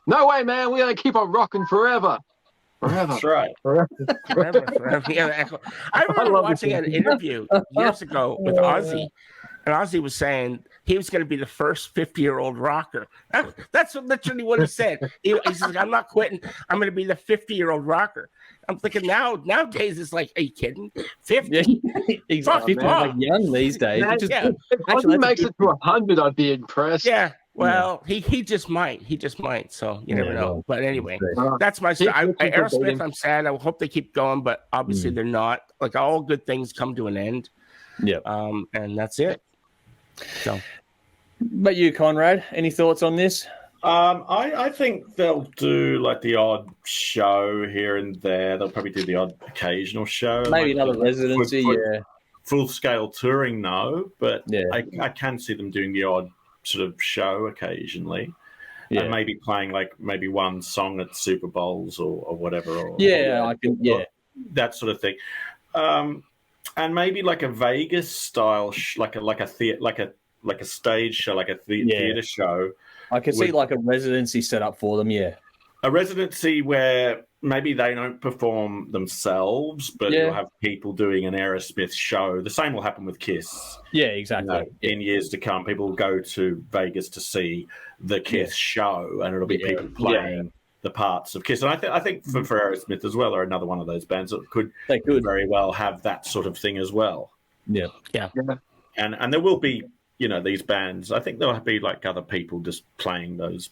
[SPEAKER 2] No way, man. We're gonna keep on rocking forever.
[SPEAKER 3] That's right.
[SPEAKER 4] Forever. Yeah, I remember watching an interview years ago with Ozzy, and Ozzy was saying he was going to be the first 50-year-old rocker. That's literally what he said. He says, "I'm not quitting. I'm going to be the 50-year-old rocker." I'm thinking nowadays it's like, are you kidding? 50?
[SPEAKER 1] Exactly. People are like young these days.
[SPEAKER 2] If Ozzy makes it to 100, I'd be impressed.
[SPEAKER 4] Yeah. Well, he just might. So you never know. But anyway, that's my story. Aerosmith, I'm sad. I hope they keep going, but obviously they're not. Like, all good things come to an end.
[SPEAKER 1] Yeah.
[SPEAKER 4] And that's it. So.
[SPEAKER 1] But you, Conrad, any thoughts on this?
[SPEAKER 3] I think they'll do like the odd show here and there. They'll probably do the odd occasional show.
[SPEAKER 1] Maybe another residency,
[SPEAKER 3] Full-scale touring, no. But I can see them doing the odd sort of show occasionally, and maybe playing like maybe one song at Super Bowls or whatever. That sort of thing, and maybe like a Vegas style, like a stage show, like a theater show.
[SPEAKER 1] I could see like a residency set up for them. Yeah,
[SPEAKER 3] a residency where maybe they don't perform themselves, but you'll have people doing an Aerosmith show. The same will happen with Kiss.
[SPEAKER 1] Yeah, exactly.
[SPEAKER 3] In years to come, people will go to Vegas to see the Kiss show, and it'll be people playing the parts of Kiss. And I think for Aerosmith as well, are another one of those bands that could very well have that sort of thing as well.
[SPEAKER 1] Yeah.
[SPEAKER 3] And there will be, these bands. I think there'll be like other people just playing those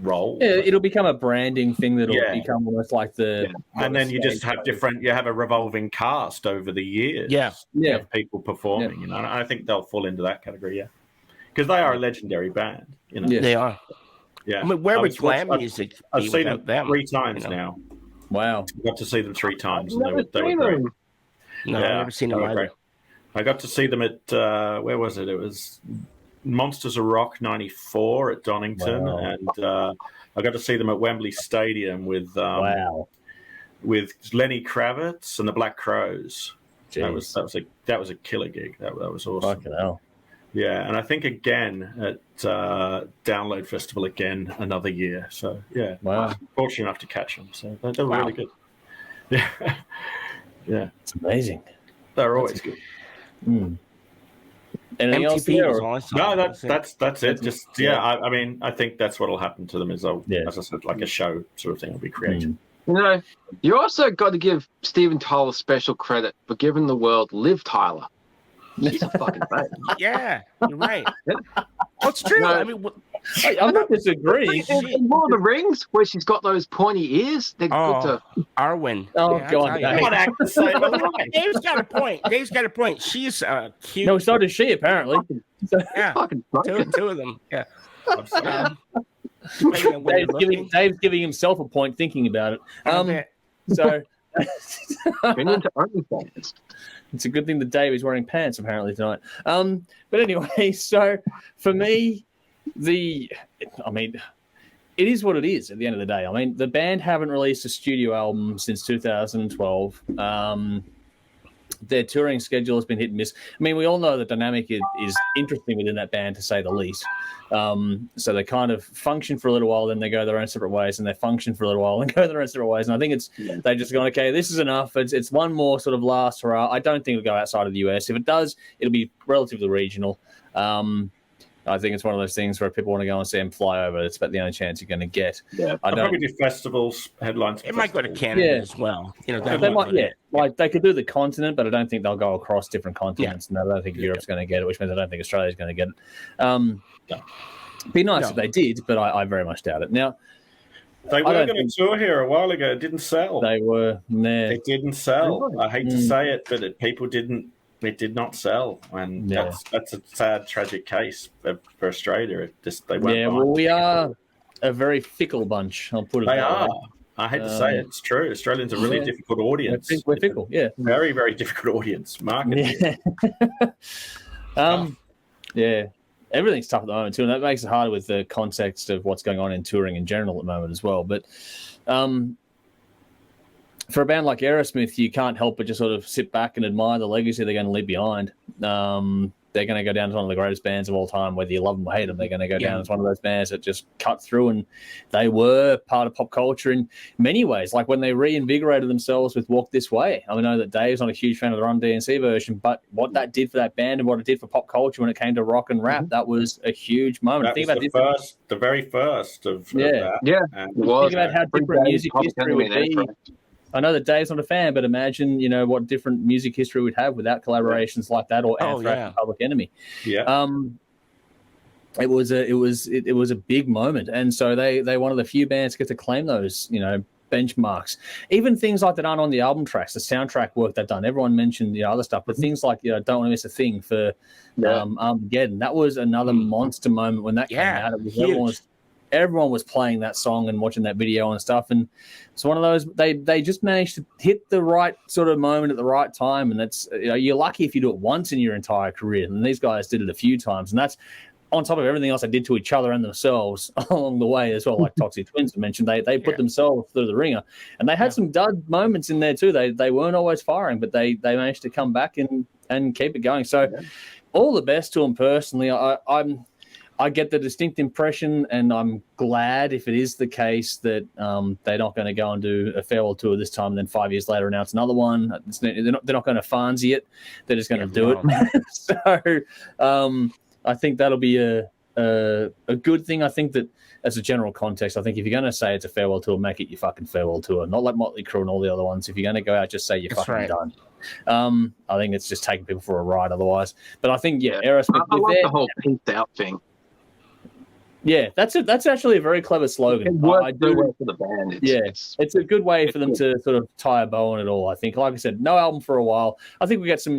[SPEAKER 3] roles.
[SPEAKER 1] Yeah, it'll become a branding thing that'll become almost like the.
[SPEAKER 3] And then you just have you have a revolving cast over the years. Of people performing. I think they'll fall into that category. Because they are a legendary band.
[SPEAKER 4] They are.
[SPEAKER 3] Yeah.
[SPEAKER 4] I mean, where would glam music be
[SPEAKER 3] I've seen
[SPEAKER 4] them
[SPEAKER 3] 3 times now.
[SPEAKER 1] Wow.
[SPEAKER 3] I got to see them 3 times. And they were great.
[SPEAKER 4] No, I've never seen them either.
[SPEAKER 3] I got to see them at, where was it? It was Monsters of Rock 94 at Donington. Wow. And I got to see them at Wembley Stadium with Lenny Kravitz and the Black Crows. That was a killer gig. That was awesome.
[SPEAKER 1] Fucking hell.
[SPEAKER 3] Yeah, and I think again at Download Festival again another year. So fortunate enough to catch them. So they're really good. Yeah,
[SPEAKER 1] it's amazing.
[SPEAKER 3] They're always good.
[SPEAKER 1] Anything else there?
[SPEAKER 3] No, that's it. Just I mean, I think that's what'll happen to them is as I said, like a show sort of thing will be created.
[SPEAKER 2] You also got to give Steven Tyler special credit for giving the world Liv Tyler. He's a fucking babe.
[SPEAKER 4] Yeah, you're right. Well, it's true. I mean,
[SPEAKER 1] I'm not disagreeing.
[SPEAKER 2] In Lord of the Rings, where she's got those pointy ears, they're good to.
[SPEAKER 4] Arwen.
[SPEAKER 1] Oh, God.
[SPEAKER 4] Dave's got a point. She's cute.
[SPEAKER 1] No, so does she, apparently.
[SPEAKER 4] Yeah. Two of them. Yeah.
[SPEAKER 1] Dave's giving himself a point thinking about it. So. It's a good thing that Dave is wearing pants apparently tonight. But anyway, so for me, it is what it is at the end of the day. I mean, the band haven't released a studio album since 2012. their touring schedule has been hit and miss. I mean, we all know the dynamic is interesting within that band, to say the least. So they kind of function for a little while, then they go their own separate ways, and they function for a little while and go their own separate ways. And I think they just gone, okay, this is enough. It's one more sort of last hurrah. I don't think it'll go outside of the US. If it does, it'll be relatively regional. I think it's one of those things where people want to go and see them fly over. It's about the only chance you're going to get.
[SPEAKER 3] Yeah, I'll probably do festivals, headlines.
[SPEAKER 4] It might go to Canada as well.
[SPEAKER 1] They might, like they could do the continent, but I don't think they'll go across different continents. And I don't think Europe's going to get it, which means I don't think Australia's going to get it. Be nice if they did, but I very much doubt it. Now,
[SPEAKER 3] they were going to tour here a while ago. It didn't sell.
[SPEAKER 1] They were. Nah.
[SPEAKER 3] It didn't sell. I hate to say it, but people didn't. It did not sell, and that's a sad, tragic case for Australia. They went
[SPEAKER 1] we are a very fickle bunch. I'll put it.
[SPEAKER 3] They are. I hate to say it, it's true. Australians are really difficult audience.
[SPEAKER 1] We're fickle,
[SPEAKER 3] very, very difficult audience. Marketing.
[SPEAKER 1] Everything's tough at the moment too, and that makes it harder with the context of what's going on in touring in general at the moment as well. But for a band like Aerosmith, you can't help but just sort of sit back and admire the legacy they're going to leave behind. They're going to go down as one of the greatest bands of all time, whether you love them or hate them. They're going to go down as one of those bands that just cut through, and they were part of pop culture in many ways. Like when they reinvigorated themselves with Walk This Way. I know that Dave's not a huge fan of the Run DMC version, but what that did for that band and what it did for pop culture when it came to rock and rap, that was a huge moment.
[SPEAKER 3] Think about the very first of that.
[SPEAKER 2] Yeah,
[SPEAKER 1] think about how different music history would be. I know that Dave's not a fan, but imagine, what different music history we'd have without collaborations like that, or Anthrax and Public Enemy.
[SPEAKER 3] Yeah.
[SPEAKER 1] It was a big moment, and so they one of the few bands get to claim those, benchmarks. Even things like that aren't on the album tracks, the soundtrack work they've done. Everyone mentioned other stuff, but things like Don't Want to Miss a Thing for Armageddon. That was another monster moment when that came out. It was everyone was playing that song and watching that video and stuff, and it's one of those they just managed to hit the right sort of moment at the right time, and that's you're lucky if you do it once in your entire career, and these guys did it a few times, and that's on top of everything else they did to each other and themselves along the way as well. Like Toxic Twins mentioned, they put themselves through the ringer, and they had some dud moments in there too. They weren't always firing, but they managed to come back and keep it going. So all the best to them personally. I get the distinct impression, and I'm glad if it is the case that they're not going to go and do a farewell tour this time and then 5 years later announce another one. They're not going to Fonzie it. They're just going to do it. So I think that'll be a good thing. I think that as a general context, I think if you're going to say it's a farewell tour, make it your fucking farewell tour, not like Motley Crue and all the other ones. If you're going to go out, just say you're done. I think it's just taking people for a ride otherwise. But I think, Aerosmith.
[SPEAKER 2] I like the whole pinked out thing.
[SPEAKER 1] Yeah, that's actually a very clever slogan.
[SPEAKER 2] I do work for the band.
[SPEAKER 1] It's a good way for them to sort of tie a bow on it all. I think, like I said, no album for a while. I think we got some,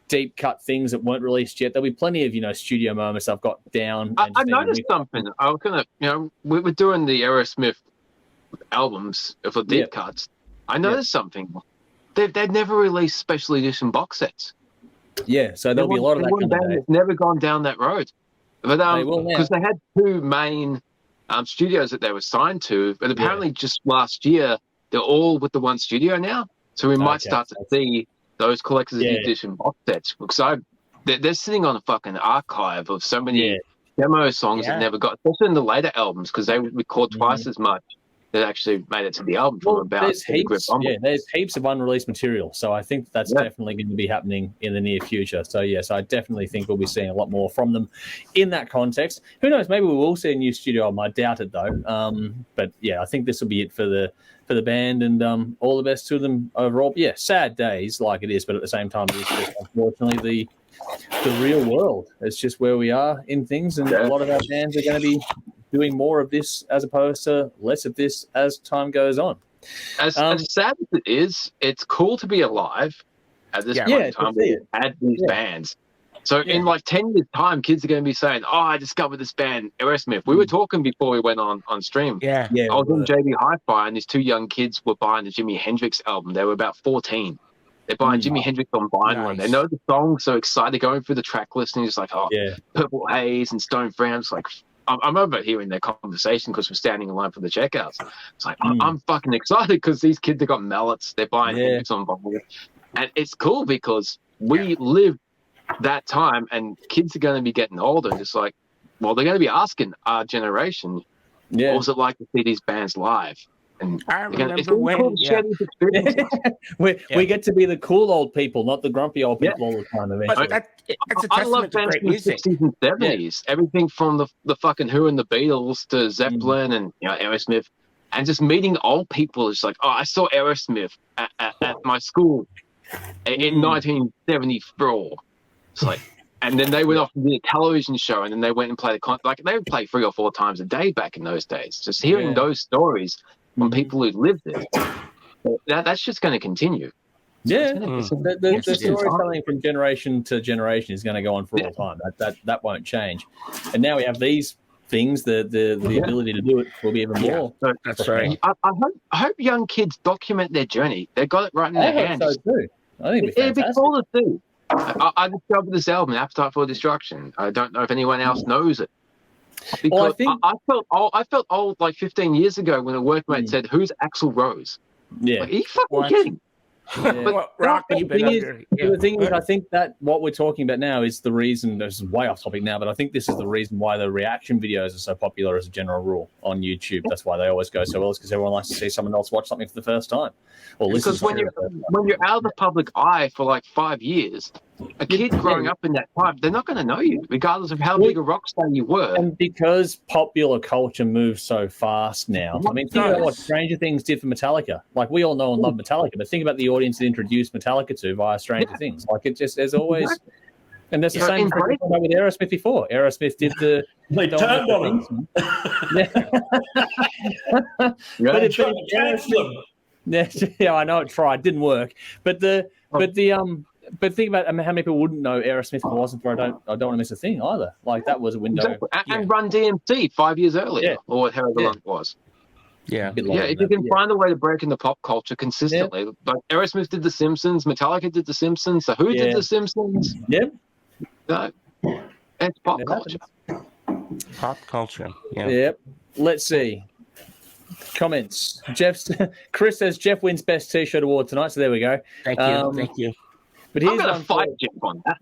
[SPEAKER 1] deep cut things that weren't released yet. There'll be plenty of, studio moments I've got down.
[SPEAKER 2] I noticed something. I was gonna, we were doing the Aerosmith albums for deep cuts. I noticed something. They'd never released special edition box sets.
[SPEAKER 1] Yeah, so there'll be a lot of that kind of
[SPEAKER 2] band that's never gone down that road. But because they had two main studios that they were signed to, but apparently just last year they're all with the one studio now. So we might start to see those collector's edition box sets, because they're sitting on a fucking archive of so many demo songs that never got, especially in the later albums, because they record twice as much that actually made it to the album from about
[SPEAKER 1] there's heaps of unreleased material, so I think that's definitely going to be happening in the near future. So yes, I definitely think we'll be seeing a lot more from them in that context. Who knows, maybe we will see a new studio album. I doubt it though. But I think this will be it for the band, and all the best to them overall. Sad days like it is, but at the same time it's just unfortunately the real world. It's just where we are in things, and a lot of our bands are going to be doing more of this as opposed to less of this as time goes on.
[SPEAKER 2] As sad as it is, it's cool to be alive at this point in time. We had these bands. So in like 10 years' time, kids are going to be saying, I discovered this band, Aerosmith. We were talking before we went on stream. I was in JB Hi-Fi, and these two young kids were buying the Jimi Hendrix album. They were about 14. They're buying Jimi Hendrix on vinyl, and they know the song, so excited, going through the track list, and just like, Purple Haze and Stone Friends, like, I'm overhearing their conversation because we're standing in line for the checkouts. It's like, I'm fucking excited because these kids have got mallets. They're buying Hendrix on vinyl. And it's cool because we live that time, and kids are going to be getting older, and it's like, well, they're going to be asking our generation, what was it like to see these bands live? And
[SPEAKER 4] I remember when
[SPEAKER 1] we get to be the cool old people, not the grumpy old people all the time.
[SPEAKER 4] But that's a testament to great music.
[SPEAKER 2] 60s and 70s, everything from the fucking Who and the Beatles to Zeppelin and Aerosmith, and just meeting old people is like, oh, I saw Aerosmith at my school in 1974. It's like, and then they went off and did a television show, and then they went and played they would play 3 or 4 times a day back in those days. Just hearing those stories from people who lived it, that's just going to continue.
[SPEAKER 1] Yeah, the storytelling from generation to generation is going to go on for all time. That won't change. And now we have these things. The ability to do it will be even more.
[SPEAKER 4] That's right.
[SPEAKER 2] I hope young kids document their journey. They got it right in their hands.
[SPEAKER 1] So too. I think it'd be
[SPEAKER 2] cool to see. I discovered this album, Appetite for Destruction. I don't know if anyone else knows it. Because I felt old like 15 years ago when a workmate said, "Who's Axl Rose?"
[SPEAKER 1] Yeah,
[SPEAKER 2] like, are you fucking kidding?
[SPEAKER 1] The thing is, I think that what we're talking about now is the reason. This is way off topic now, but I think this is the reason why the reaction videos are so popular as a general rule on YouTube. That's why they always go so well, is because everyone likes to see someone else watch something for the first time.
[SPEAKER 2] Because when you're out of the public eye for like 5 years, a kid growing up in that time, they're not going to know you, regardless of how big a rock star you were.
[SPEAKER 1] And because popular culture moves so fast now, I mean, think about what Stranger Things did for Metallica. Like, we all know and love Metallica, but think about the audience that introduced Metallica to via Stranger Things. Like, it just, there's always... And that's the same with Aerosmith before. Aerosmith did the...
[SPEAKER 3] They turned on him.
[SPEAKER 1] But it's trying to cancel him. Yeah, I know it tried, didn't work. But think about how many people wouldn't know Aerosmith if it wasn't for I don't want to miss a thing either. Like, that was a window.
[SPEAKER 2] Exactly. And Run DMC 5 years earlier, or however long it was.
[SPEAKER 1] Yeah,
[SPEAKER 2] if you can find a way to break into pop culture consistently, like Aerosmith did The Simpsons, Metallica did The Simpsons, The Who did The Simpsons.
[SPEAKER 1] Yep.
[SPEAKER 2] It's pop culture.
[SPEAKER 4] Pop culture. Yeah.
[SPEAKER 1] Yep. Let's see. Comments. Chris says Jeff wins best T-shirt award tonight, so there we go.
[SPEAKER 4] Thank you.
[SPEAKER 1] But here's
[SPEAKER 2] I'm going to fight Jeff on that.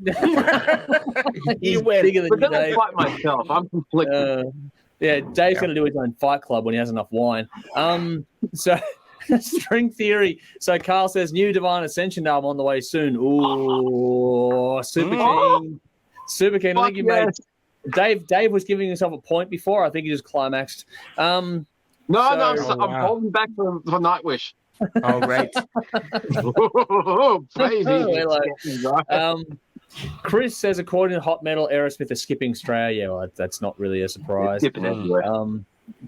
[SPEAKER 1] He's bigger than
[SPEAKER 2] But then
[SPEAKER 1] Dave.
[SPEAKER 2] I fight myself. I'm conflicted.
[SPEAKER 1] Dave's going to do his own fight club when he has enough wine. So, String Theory. So Carl says new Divine Ascension album on the way soon. Ooh, super keen. Super keen. I think you made Dave was giving himself a point before. I think he just climaxed.
[SPEAKER 2] I'm holding back for Nightwish.
[SPEAKER 4] Oh, right.
[SPEAKER 2] Oh, baby.
[SPEAKER 1] Chris says, according to Hot Metal, Aerosmith is skipping Australia. Well, that's not really a surprise.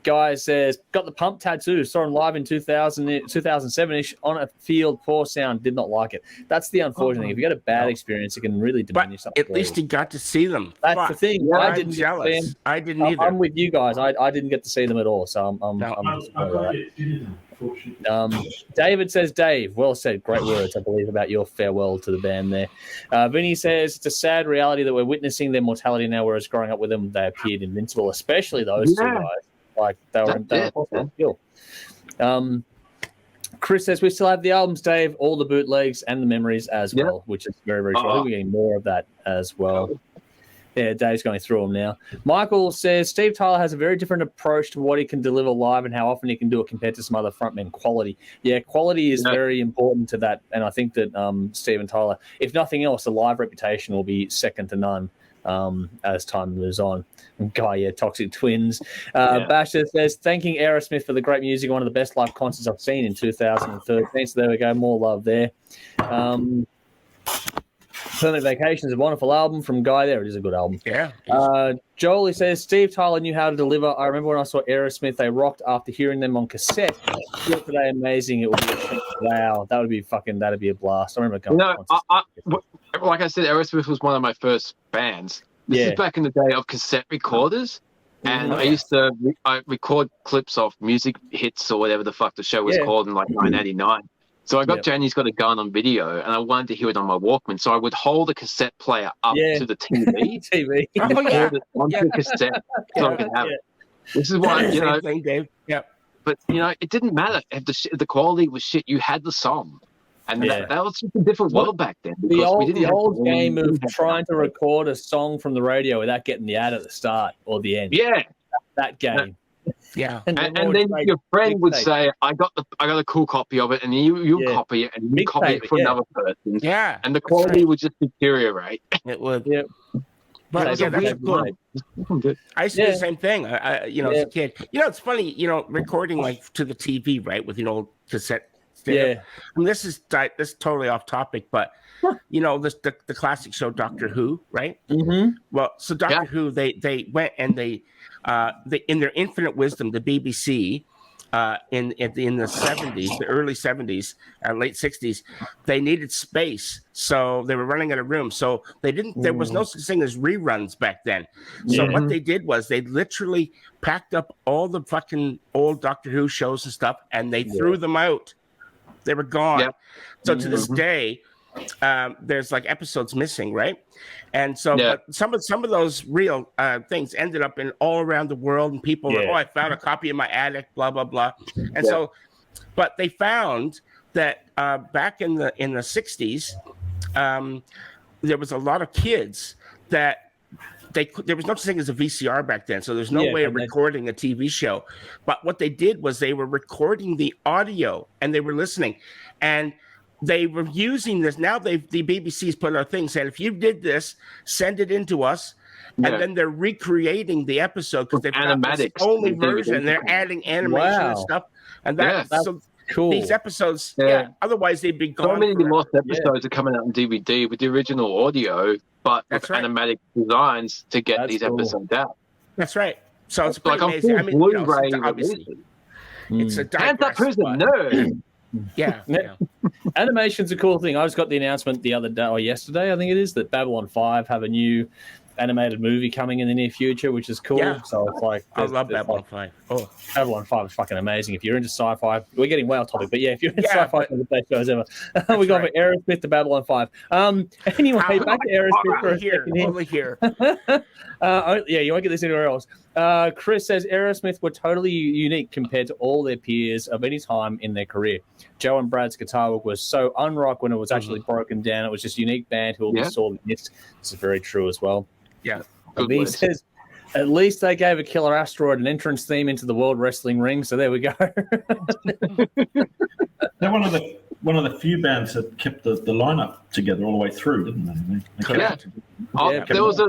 [SPEAKER 1] Guy says, got the Pump tattoo. Saw him live in 2007-ish on a field. Poor sound. Did not like it. That's the unfortunate thing. If you get a bad experience, it can really diminish something.
[SPEAKER 4] At least you got to see them.
[SPEAKER 1] That's the thing.
[SPEAKER 4] Yeah,
[SPEAKER 1] I didn't
[SPEAKER 4] jealous.
[SPEAKER 1] get to see them.
[SPEAKER 4] I didn't either.
[SPEAKER 1] I'm with you guys. I didn't get to see them at all. So I'm disappointed. David says, Dave, well said. Great words, I believe, about your farewell to the band there. Vinny says, it's a sad reality that we're witnessing their mortality now, whereas growing up with them, they appeared invincible, especially those two guys. Like, they were impossible to kill. Chris says, we still have the albums, Dave, all the bootlegs and the memories as well, which is very, very true. I think we're getting more of that as well. Yeah, Dave's going through them now. Michael says, Steve Tyler has a very different approach to what he can deliver live and how often he can do it compared to some other frontmen. Quality. Yeah, quality is very important to that. And I think that Steven Tyler, if nothing else, the live reputation will be second to none as time moves on. Toxic Twins. Basher says, thanking Aerosmith for the great music, one of the best live concerts I've seen in 2013. So there we go, more love there. Permanent Vacation is a wonderful album from Guy there. It is a good album.
[SPEAKER 4] Yeah.
[SPEAKER 1] Jolie says, Steve Tyler knew how to deliver. I remember when I saw Aerosmith, they rocked after hearing them on cassette. Still today, amazing. It would be wow. That'd be a blast. I remember going
[SPEAKER 2] like I said, Aerosmith was one of my first bands. This is back in the day of cassette recorders. And I used to record clips of music hits or whatever the fuck the show was called in like 1989. So I got Janie's Got a Gun on video, and I wanted to hear it on my Walkman. So I would hold the cassette player up to the TV, and hold it onto the cassette so I could have it. This is why,
[SPEAKER 4] Same thing, Dave. Yeah.
[SPEAKER 2] But, it didn't matter if the quality was shit. You had the song. And that was just a different world back then.
[SPEAKER 1] The old game of trying to record a song from the radio without getting the ad at the start or the end.
[SPEAKER 2] Yeah.
[SPEAKER 1] That game.
[SPEAKER 4] Yeah.
[SPEAKER 2] And then your friend would say, I got a cool copy of it, and you copy it, and you copy it for another person.
[SPEAKER 4] Yeah.
[SPEAKER 2] And the quality would just deteriorate.
[SPEAKER 4] It would.
[SPEAKER 1] Yeah.
[SPEAKER 4] But
[SPEAKER 2] that's
[SPEAKER 4] cool. I used to do the same thing. As a kid. It's funny, recording like to the TV, right, with cassette.
[SPEAKER 1] Yeah.
[SPEAKER 4] I mean, this is totally off topic, but the classic show Doctor Who, right?
[SPEAKER 1] Mm-hmm.
[SPEAKER 4] Well, so Doctor Who, they went and they in their infinite wisdom, the BBC in the 70s, the early 70s, late 60s, they needed space, so they were running out of room. So they didn't. There was no such thing as reruns back then. So what they did was they literally packed up all the fucking old Doctor Who shows and stuff, and they threw them out. They were gone. Yep. So to this day, there's like episodes missing, right? And so, but some of those real things ended up in all around the world, and people were, I found a copy in my attic, blah blah blah. And so, but they found that back in the 60s, there was a lot of kids that there was no such thing as a VCR back then, so there's no way of recording a TV show. But what they did was they were recording the audio and they were listening, and they were using this. Now the BBC's put out things saying, if you did this, send it in to us, and then they're recreating the episode because they've got this only version. They're adding animation and stuff, and that's so cool. These episodes, otherwise they'd be gone.
[SPEAKER 2] So many lost episodes are coming out on DVD with the original audio, but with animatic designs to get these episodes out.
[SPEAKER 4] That's right. So it's
[SPEAKER 2] like
[SPEAKER 4] amazing.
[SPEAKER 2] I mean, Blu-ray
[SPEAKER 4] obviously, it's a
[SPEAKER 2] hands up, who's a nerd?
[SPEAKER 4] Yeah.
[SPEAKER 1] Animation's a cool thing. I just got the announcement the other day or yesterday, I think it is, that Babylon 5 have a new animated movie coming in the near future, which is cool.
[SPEAKER 4] Yeah.
[SPEAKER 1] So it's like
[SPEAKER 4] I love Babylon 5. Oh,
[SPEAKER 1] Babylon 5 is fucking amazing. If you're into sci-fi, we're getting way off topic, but if you're into sci-fi, it's the best shows ever. We got from Aerosmith to Babylon 5. Anyway, back to Aerosmith for a second.
[SPEAKER 4] Only here.
[SPEAKER 1] You won't get this anywhere else. Chris says Aerosmith were totally unique compared to all their peers of any time in their career. Joe and Brad's guitar work was so unrock when it was actually broken down. It was just a unique band who always saw the mist. This is very true as well.
[SPEAKER 4] Yeah.
[SPEAKER 1] He says, at least they gave a killer asteroid an entrance theme into the World Wrestling Ring. So there we go.
[SPEAKER 3] They're one of the few bands that kept the lineup together all the way through, didn't they?
[SPEAKER 2] There was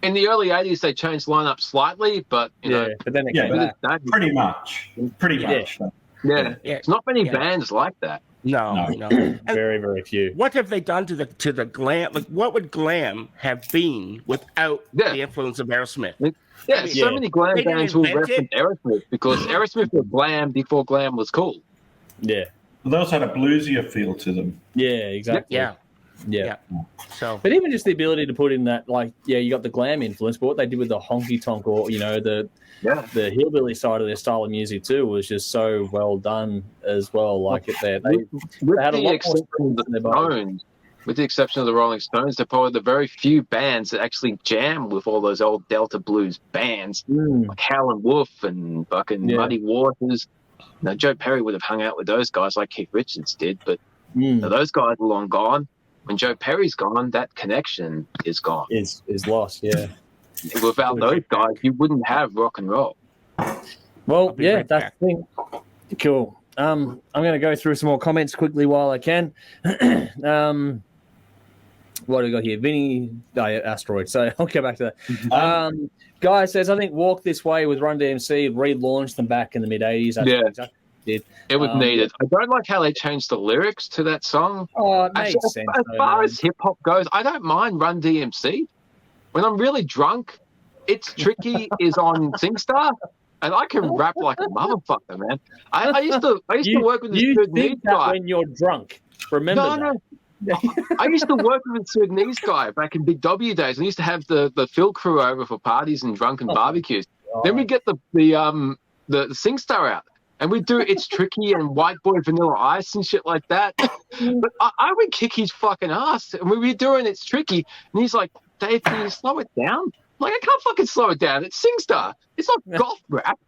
[SPEAKER 2] in the early 80s they changed lineup slightly, but
[SPEAKER 1] but then it came back.
[SPEAKER 3] Pretty much.
[SPEAKER 2] Yeah. It's not many bands like that.
[SPEAKER 4] No.
[SPEAKER 1] Very, very few.
[SPEAKER 4] What have they done to the glam? Like, what would glam have been without the influence of Aerosmith?
[SPEAKER 2] So many glam bands will reference Aerosmith because Aerosmith was glam before glam was cool.
[SPEAKER 1] Yeah.
[SPEAKER 3] Well, they also had a bluesier feel to them.
[SPEAKER 1] Yeah, exactly.
[SPEAKER 4] Yeah. So,
[SPEAKER 1] but even just the ability to put in that, you got the glam influence, but what they did with the honky tonk or the hillbilly side of their style of music too was just so well done as well. Like they had a lot more.
[SPEAKER 2] With the exception of the Rolling Stones, they're probably the very few bands that actually jam with all those old Delta blues bands, like Howlin' Wolf and fucking Muddy Waters. Now, Joe Perry would have hung out with those guys like Keith Richards did, but those guys are long gone. When Joe Perry's gone, that connection is gone.
[SPEAKER 1] Is lost, yeah.
[SPEAKER 2] Without those guys, you wouldn't have rock and roll.
[SPEAKER 1] Well, that's the thing. Cool. I'm going to go through some more comments quickly while I can. What do we got here? Vinny, Asteroid. So I'll go back to that. Guy says, I think Walk This Way with Run DMC relaunched them back in the mid-'80s.
[SPEAKER 2] Exactly did. It was needed. I don't like how they changed the lyrics to that song.
[SPEAKER 1] Oh, it makes sense.
[SPEAKER 2] As far as hip-hop goes, I don't mind Run DMC. When I'm really drunk, It's Tricky is on SingStar. And I can rap like a motherfucker, man. I used to work with this Sudanese guy.
[SPEAKER 1] When you're drunk, remember that.
[SPEAKER 2] I used to work with a Sudanese guy back in Big W days. I used to have the Phil crew over for parties and drunken barbecues. Then we get the SingStar out, and we do It's Tricky and White Boy Vanilla Ice and shit like that. But I would kick his fucking ass, and we were doing It's Tricky, and he's like, Dave, can you slow it down? I'm like, I can't fucking slow it down. It's SingStar. It's not goth rap.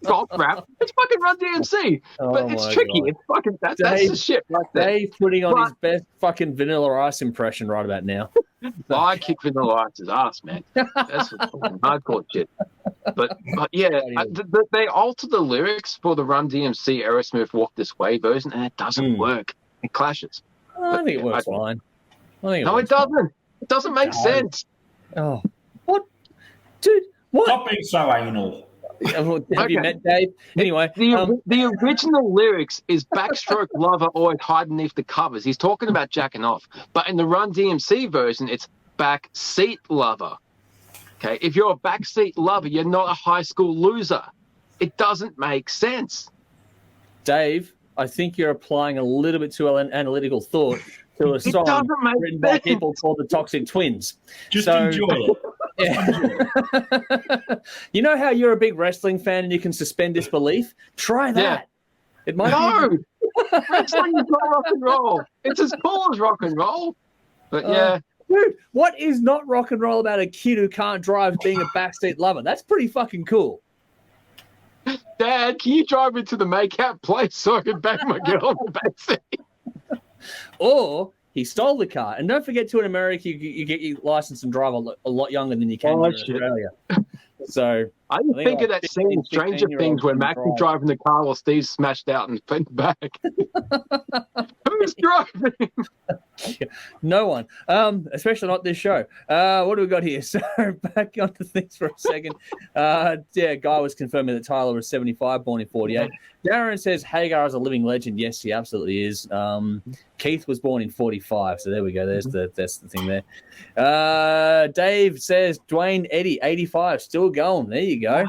[SPEAKER 2] Golf rap. It's fucking Run DMC. But it's tricky.
[SPEAKER 1] God.
[SPEAKER 2] It's fucking that's the shit right there.
[SPEAKER 1] Dave putting on his best fucking Vanilla Ice impression right about now.
[SPEAKER 2] I kick Vanilla Ice's ass, man. That's fucking hardcore shit. But yeah, they alter the lyrics for the Run DMC Aerosmith Walk This Way version, and it doesn't work. It clashes.
[SPEAKER 1] I think it works fine.
[SPEAKER 2] It doesn't. It doesn't make sense.
[SPEAKER 1] Oh, what, dude? What?
[SPEAKER 3] Stop being so anal.
[SPEAKER 1] Have you met Dave? Anyway,
[SPEAKER 2] the original lyrics is backstroke lover always hide beneath the covers. He's talking about jacking off, but in the Run DMC version, it's backseat lover. Okay, if you're a backseat lover, you're not a high school loser. It doesn't make sense.
[SPEAKER 1] Dave, I think you're applying a little bit too analytical thought to a song written by people called the Toxic Twins.
[SPEAKER 3] Just enjoy it.
[SPEAKER 1] Yeah. You know how you're a big wrestling fan and you can suspend disbelief? Try that. Yeah. It might be.
[SPEAKER 2] Wrestling is not rock and roll. It's as cool as rock and roll. But yeah.
[SPEAKER 1] Dude, what is not rock and roll about a kid who can't drive being a backseat lover? That's pretty fucking cool.
[SPEAKER 2] Dad, can you drive me to the make-out place so I can bang my girl in the backseat?
[SPEAKER 1] Or he stole the car. And don't forget, in America, you get your license and drive a lot younger than you can in Australia. So
[SPEAKER 2] I think of that scene in Stranger Things where Max is driving the car while Steve's smashed out and in the back. Who's driving?
[SPEAKER 1] No one. Especially not this show. What do we got here? So back onto things for a second. Guy was confirming that Tyler was 75, born in 48. Darren says Hagar is a living legend. Yes, he absolutely is. Keith was born in 45. So there we go. That's the thing there. Dave says Dwayne Eddy, 85, still going. There you go.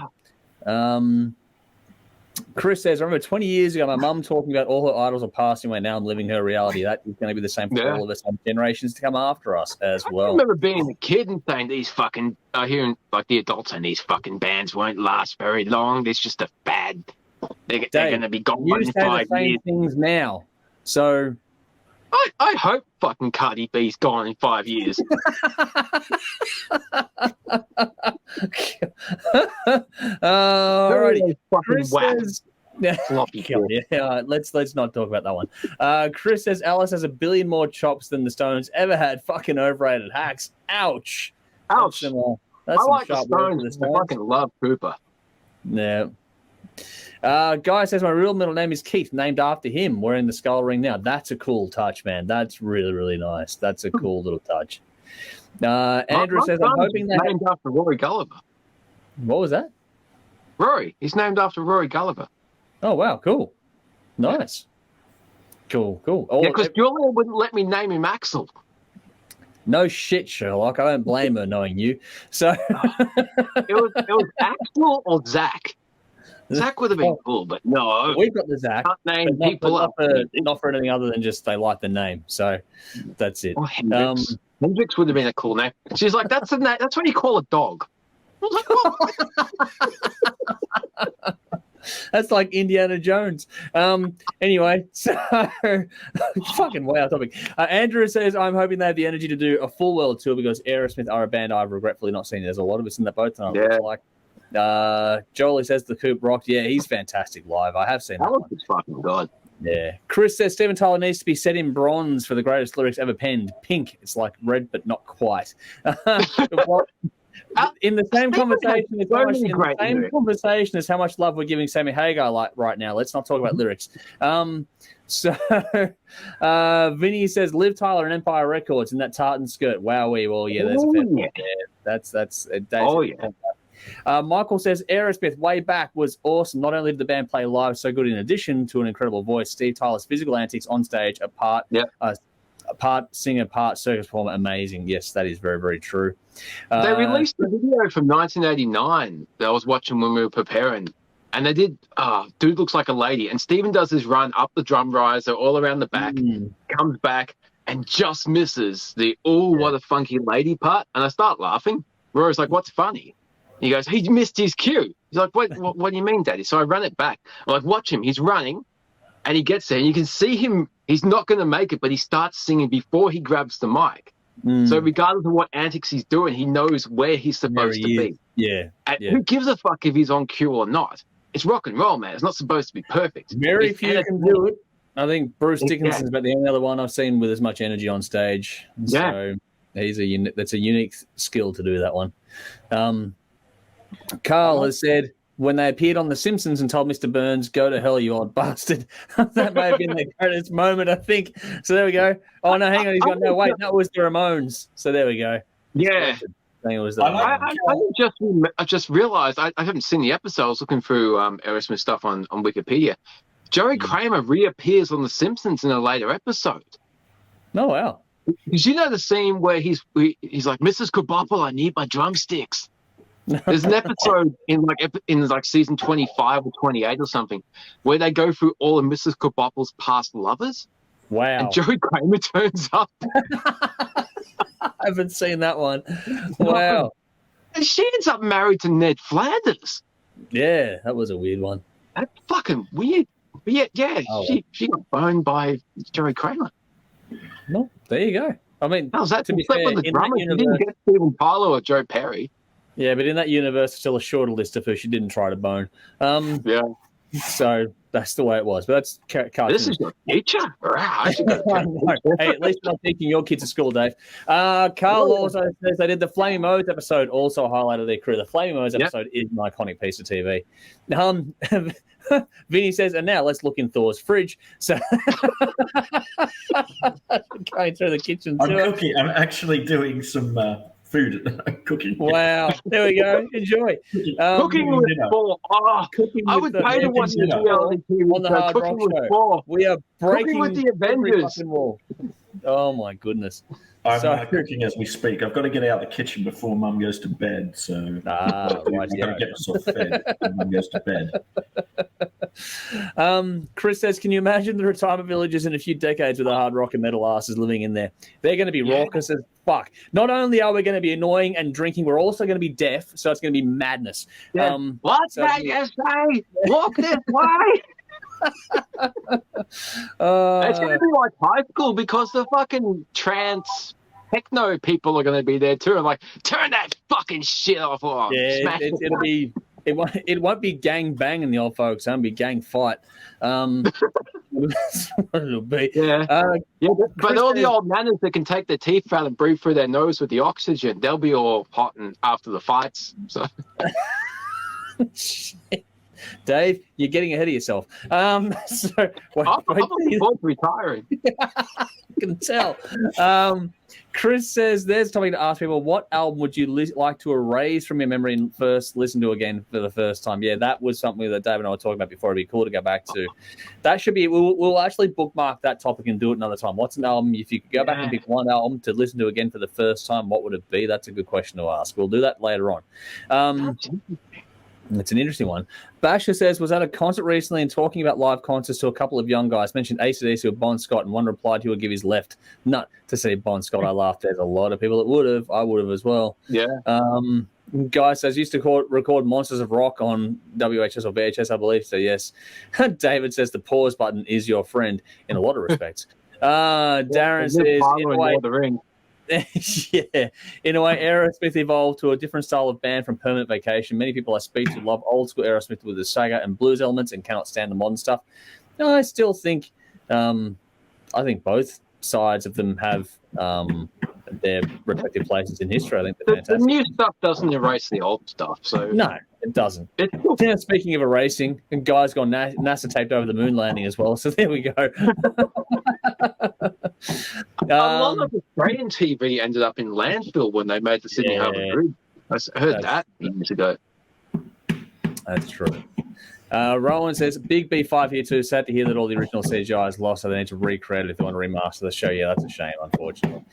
[SPEAKER 1] Chris says, I remember 20 years ago, my mum talking about all her idols are passing away. Now I'm living her reality. That is going to be the same for all of us and generations to come after us as well.
[SPEAKER 2] I remember being a kid and saying these fucking, hearing like the adults saying these fucking bands won't last very long. It's just a fad. They're going to be gone in 5 years.
[SPEAKER 1] Things now. So
[SPEAKER 2] I hope fucking Cardi B's gone in 5 years.
[SPEAKER 1] Alrighty.
[SPEAKER 2] Chris says,
[SPEAKER 1] let's not talk about that one. Chris says Alice has 1 billion more chops than the Stones ever had. Fucking overrated hacks. Ouch.
[SPEAKER 2] Ouch.
[SPEAKER 1] That's
[SPEAKER 2] I like the Stones. I fucking love Cooper.
[SPEAKER 1] Yeah. Guy says my real middle name is Keith, named after him. Wearing the skull ring now. That's a cool touch, man. That's really, really nice. That's a cool little touch. Andrew says I'm hoping that
[SPEAKER 2] named after Rory Gulliver.
[SPEAKER 1] What was that?
[SPEAKER 2] Rory. He's named after Rory Gulliver.
[SPEAKER 1] Oh wow, cool, nice, cool.
[SPEAKER 2] Because Julia wouldn't let me name him Axel.
[SPEAKER 1] No shit, Sherlock. I don't blame her knowing you. So
[SPEAKER 2] it was Axel or Zach. Zach would have been cool, but no.
[SPEAKER 1] We've got the Zach.
[SPEAKER 2] Name people up.
[SPEAKER 1] Not for anything other than just they like the name. So that's it.
[SPEAKER 2] Oh, Hendrix would have been a cool name. She's like, that's the name. That's what you call a dog. I was like, what?
[SPEAKER 1] That's like Indiana Jones. Anyway, so fucking way off topic. Andrew says, I'm hoping they have the energy to do a full world tour because Aerosmith are a band I've regretfully not seen. There's a lot of us in that boat tonight.
[SPEAKER 2] Yeah.
[SPEAKER 1] Jolie says the Coop rocked. Yeah, he's fantastic live. I have seen that one.
[SPEAKER 2] Fucking god.
[SPEAKER 1] Yeah. Chris says Steven Tyler needs to be set in bronze for the greatest lyrics ever penned. Pink. It's like red, but not quite. In the same conversation, as how much love we're giving Sammy Hagar right now. Let's not talk about lyrics. Vinny says Liv Tyler and Empire Records in that tartan skirt. Wowee. Well, yeah, that's a fair point. Yeah, Michael says Aerosmith way back was awesome. Not only did the band play live so good, in addition to an incredible voice, Steve Tyler's physical antics on stage, part singer, part circus performer, amazing. Yes, that is very, very true.
[SPEAKER 2] They released a video from 1989 that I was watching when we were preparing, and they did Dude Looks Like a Lady, and Steven does his run up the drum riser all around the back, comes back and just misses the what a funky lady part, and I start laughing. Rory's like, what's funny? He goes, he missed his cue. He's like, what do you mean, Daddy? So I run it back. I'm like, watch him. He's running, and he gets there, and you can see him. He's not going to make it, but he starts singing before he grabs the mic. So regardless of what antics he's doing, he knows where he's supposed to be.
[SPEAKER 1] Yeah.
[SPEAKER 2] And who gives a fuck if he's on cue or not? It's rock and roll, man. It's not supposed to be perfect.
[SPEAKER 1] Very few can do it. I think Bruce Dickinson's about the only other one I've seen with as much energy on stage. So he's that's a unique skill to do that one. Carl has said, when they appeared on The Simpsons and told Mr. Burns, "Go to hell, you old bastard." That may have been the greatest moment, I think. So there we go. Oh, no, hang on. He's got, no, wait, that was the Ramones. So there we go.
[SPEAKER 2] Yeah.
[SPEAKER 1] I think it was the
[SPEAKER 2] I just realized, I haven't seen the episode. I was looking through Aerosmith stuff on Wikipedia. Joey Kramer reappears on The Simpsons in a later episode.
[SPEAKER 1] Oh, wow.
[SPEAKER 2] Did you know the scene where he's like, "Mrs. Krabappel, I need my drumsticks." There's an episode in season 25 or 28 or something where they go through all of Mrs. Krabappel's past lovers.
[SPEAKER 1] Wow.
[SPEAKER 2] And Joey Kramer turns up.
[SPEAKER 1] I haven't seen that one. Wow.
[SPEAKER 2] And she ends up married to Ned Flanders.
[SPEAKER 1] Yeah, that was a weird one.
[SPEAKER 2] That's fucking weird. But yeah, she got boned by Joey Kramer.
[SPEAKER 1] No, there you go. I mean,
[SPEAKER 2] how's that?
[SPEAKER 1] To be fair,
[SPEAKER 2] with the drummer, she didn't get Steven Tyler or Joe Perry.
[SPEAKER 1] Yeah, but in that universe, it's still a shorter list of who she didn't try to bone.
[SPEAKER 2] Yeah.
[SPEAKER 1] So that's the way it was. But that's cartoon.
[SPEAKER 2] This is your future.
[SPEAKER 1] Hey, at least I'm not taking your kids to school, Dave. Carl also says they did the Flaming Modes episode, also highlighted their career. The Flaming Modes episode is an iconic piece of TV. Vinny says, and now let's look in Thor's fridge. So going through the kitchen.
[SPEAKER 3] I'm cooking. I'm actually doing some food cooking.
[SPEAKER 1] Wow. There we go. Enjoy.
[SPEAKER 2] Cooking with Thor. Oh, I would pay to watch this reality TV
[SPEAKER 1] on the Hard Rock Show. We are breaking
[SPEAKER 2] with the Avengers.
[SPEAKER 1] Wall. Oh my goodness.
[SPEAKER 3] I'm cooking as we speak. I've got to get out of the kitchen before Mum goes to bed. So
[SPEAKER 1] right,
[SPEAKER 3] I've got to get myself fed when Mum goes to bed.
[SPEAKER 1] Chris says, can you imagine the retirement villages in a few decades with the hard rock and metal asses living in there? They're going to be raucous as fuck. Not only are we going to be annoying and drinking, we're also going to be deaf, so it's going to be madness.
[SPEAKER 2] Yeah. What's that you say? Walk this way. It's going to be like high school because the fucking trance techno people are going to be there too. I'm like, turn that fucking shit off. Or
[SPEAKER 1] yeah, it'll be. It won't be gang bang in the old folks. It'll be gang fight. That's what it'll be.
[SPEAKER 2] Yeah. But all the old manners that can take their teeth out and breathe through their nose with the oxygen, they'll be all hot and after the fights. So.
[SPEAKER 1] Dave, you're getting ahead of yourself.
[SPEAKER 2] I'm looking forward to retiring.
[SPEAKER 1] I can tell. Chris says there's something to ask people. What album would you like to erase from your memory and first listen to again for the first time? Yeah, that was something that Dave and I were talking about before. It'd be cool to go back to. That should be. We'll actually bookmark that topic and do it another time. What's an album? If you could go back and pick one album to listen to again for the first time, what would it be? That's a good question to ask. We'll do that later on. It's an interesting one. Basher says, was at a concert recently and talking about live concerts to a couple of young guys. Mentioned AC/DC or Bon Scott, and one replied he would give his left nut to see Bon Scott. I laughed. There's a lot of people that would have. I would have as well.
[SPEAKER 2] Yeah.
[SPEAKER 1] Guy says, used to record Monsters of Rock on WHS or VHS, I believe. So, yes. David says the pause button is your friend in a lot of respects. Darren says, in a way,
[SPEAKER 2] the ring.
[SPEAKER 1] Yeah, in a way, Aerosmith evolved to a different style of band from Permanent Vacation. Many people I speak to love old school Aerosmith with the Sega and blues elements and cannot stand the modern stuff. No, I still think, I think both sides of them have their respective places in history. I think they're fantastic.
[SPEAKER 2] The new stuff doesn't erase the old stuff, so
[SPEAKER 1] no, it doesn't. Speaking of erasing, a guy's gone NASA taped over the moon landing as well. So there we go.
[SPEAKER 2] A lot of Australian TV ended up in landfill when they made the Sydney Harbour Bridge. I heard that years ago.
[SPEAKER 1] That's true. Rowan says, Big B5 here too. Sad to hear that all the original CGI is lost, so they need to recreate it if they want to remaster the show. Yeah, that's a shame, unfortunately.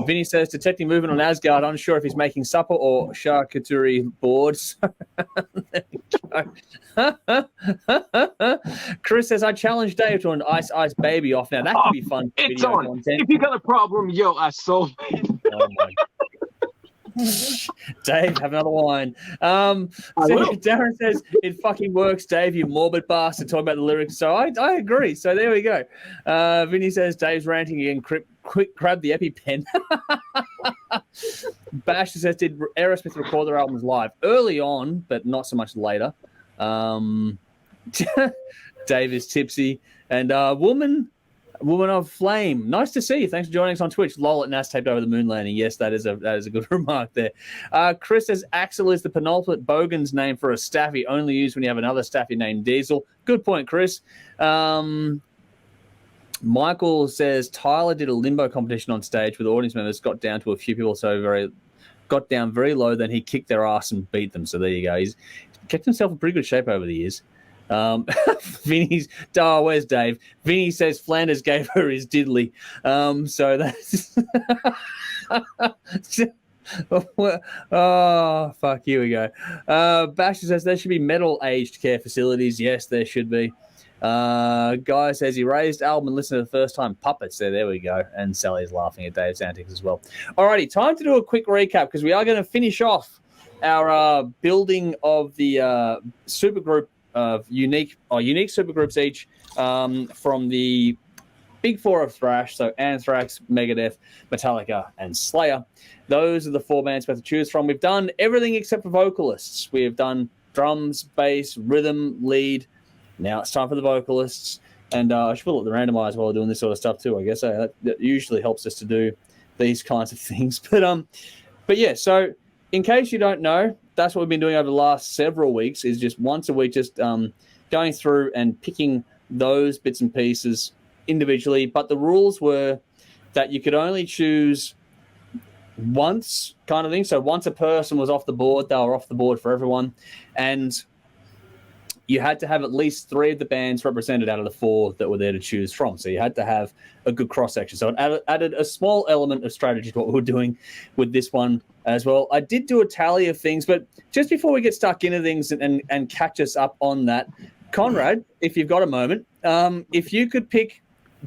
[SPEAKER 1] Vinny says, detecting movement on Asgard. Unsure if he's making supper or charcuterie boards. Chris says, I challenge Dave to an Ice Ice Baby off. Now, that could be fun.
[SPEAKER 2] It's on. Content. If you got a problem, I solve it.
[SPEAKER 1] Oh, my God. Dave, have another wine. Darren says it fucking works, Dave, you morbid bastard, talking about the lyrics. So I agree. So there we go. Vinny says Dave's ranting again. Quick, grab the EpiPen. Bash says, did Aerosmith record their albums live? Early on, but not so much later. Dave is tipsy. And Woman of Flame. Nice to see you. Thanks for joining us on Twitch. Lol at NAS taped over the moon landing. Yes, that is a good remark there. Chris says Axel is the penultimate bogan's name for a staffy, only used when you have another staffy named Diesel. Good point, Chris. Michael says Tyler did a limbo competition on stage with audience members, got down to a few people, got down very low, then he kicked their ass and beat them. So there you go. He's kept himself in pretty good shape over the years. Vinny's where's Dave? Vinny says Flanders gave her his diddly. So that's oh fuck, here we go. Basher says there should be metal aged care facilities. Yes, there should be. Guy says he raised album and listened to the first time Puppets. There we go. And Sally's laughing at Dave's antics as well. Alrighty, time to do a quick recap because we are going to finish off our building of the supergroup of unique supergroups each from the big four of thrash, so Anthrax, Megadeth, Metallica, and Slayer. Those are the four bands we have to choose from. We've done everything except for vocalists. We have done drums, bass, rhythm, lead. Now it's time for the vocalists. And I should put the randomizer while doing this sort of stuff too, I guess. That usually helps us to do these kinds of things. But yeah, so in case you don't know, that's what we've been doing over the last several weeks, is just once a week just going through and picking those bits and pieces individually. But the rules were that you could only choose once kind of thing. So once a person was off the board, they were off the board for everyone. And you had to have at least 3 of the bands represented out of the 4 that were there to choose from. So you had to have a good cross-section. So it added a small element of strategy to what we were doing with this one as well. I did do a tally of things, but just before we get stuck into things and catch us up on that, Conrad, if you've got a moment, if you could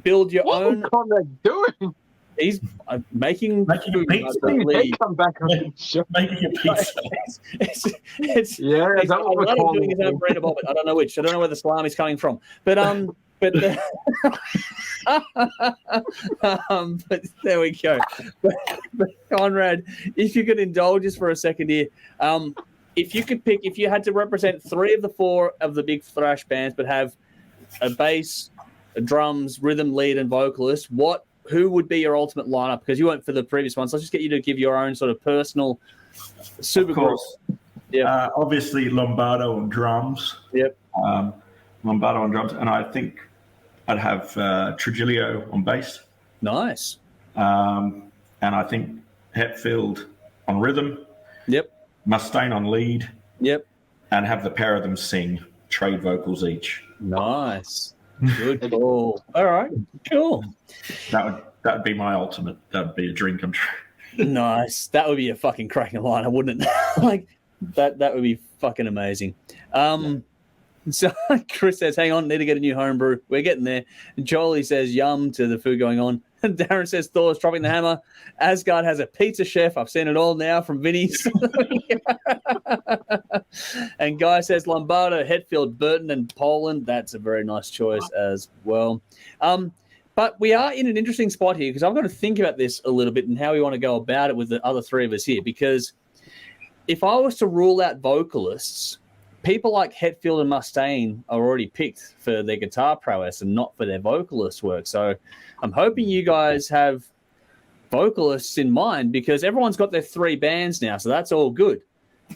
[SPEAKER 1] build your own...
[SPEAKER 2] What's Conrad doing?
[SPEAKER 1] He's making
[SPEAKER 3] a pizza.
[SPEAKER 2] Come back on the show.
[SPEAKER 3] Making a pizza.
[SPEAKER 1] It's
[SPEAKER 2] yeah,
[SPEAKER 1] it's,
[SPEAKER 2] that was
[SPEAKER 1] doing his own brand of omelette. I don't know which. I don't know where the salami's coming from. But but there we go. But Conrad, if you could indulge us for a second here, if you had to represent 3 of the 4 of the big thrash bands, but have a bass, a drums, rhythm, lead, and vocalist, who would be your ultimate lineup? Because you went for the previous ones. So let's just get you to give your own sort of personal super group.
[SPEAKER 3] Yeah. Obviously Lombardo on drums.
[SPEAKER 1] Yep.
[SPEAKER 3] Lombardo on drums, and I think I'd have Trujillo on bass.
[SPEAKER 1] Nice.
[SPEAKER 3] And I think Hetfield on rhythm.
[SPEAKER 1] Yep.
[SPEAKER 3] Mustaine on lead.
[SPEAKER 1] Yep.
[SPEAKER 3] And have the pair of them sing trade vocals each.
[SPEAKER 1] Nice. Good call. All right. Cool.
[SPEAKER 3] That would be my ultimate. That would be a dream come true.
[SPEAKER 1] Nice. That would be a fucking cracking lineup, wouldn't it? Like that would be fucking amazing. So Chris says, hang on, need to get a new homebrew. We're getting there. Jolie says, yum to the food going on. And Darren says, Thor's dropping the hammer. Asgard has a pizza chef. I've seen it all now from Vinny's. And Guy says, Lombardo, Hetfield, Burton, and Poland. That's a very nice choice as well. But we are in an interesting spot here because I've got to think about this a little bit and how we want to go about it with the other 3 of us here. Because if I was to rule out vocalists, people like Hetfield and Mustaine are already picked for their guitar prowess and not for their vocalist work. So I'm hoping you guys have vocalists in mind because everyone's got their 3 bands now, so that's all good.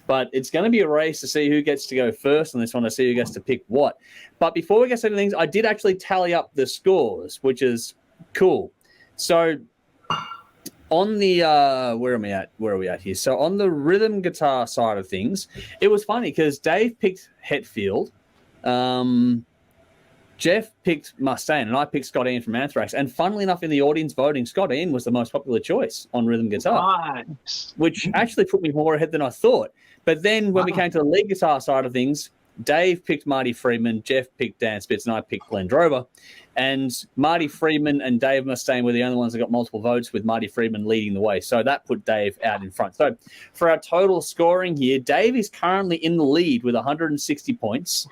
[SPEAKER 1] But it's going to be a race to see who gets to go first on this one, to see who gets to pick what. But before we get to things, I did actually tally up the scores, which is cool. So on the where are we at here? So on the rhythm guitar side of things, it was funny because Dave picked Hetfield, Jeff picked Mustaine, and I picked Scott Ian from Anthrax. And funnily enough, in the audience voting, Scott Ian was the most popular choice on rhythm guitar,
[SPEAKER 2] nice.
[SPEAKER 1] Which actually put me more ahead than I thought. But then when we came to the lead guitar side of things, Dave picked Marty Friedman, Jeff picked Dan Spitz, and I picked Glenn Drover. And Marty Friedman and Dave Mustaine were the only ones that got multiple votes, with Marty Friedman leading the way. So that put Dave out in front. So for our total scoring here, Dave is currently in the lead with 160 points.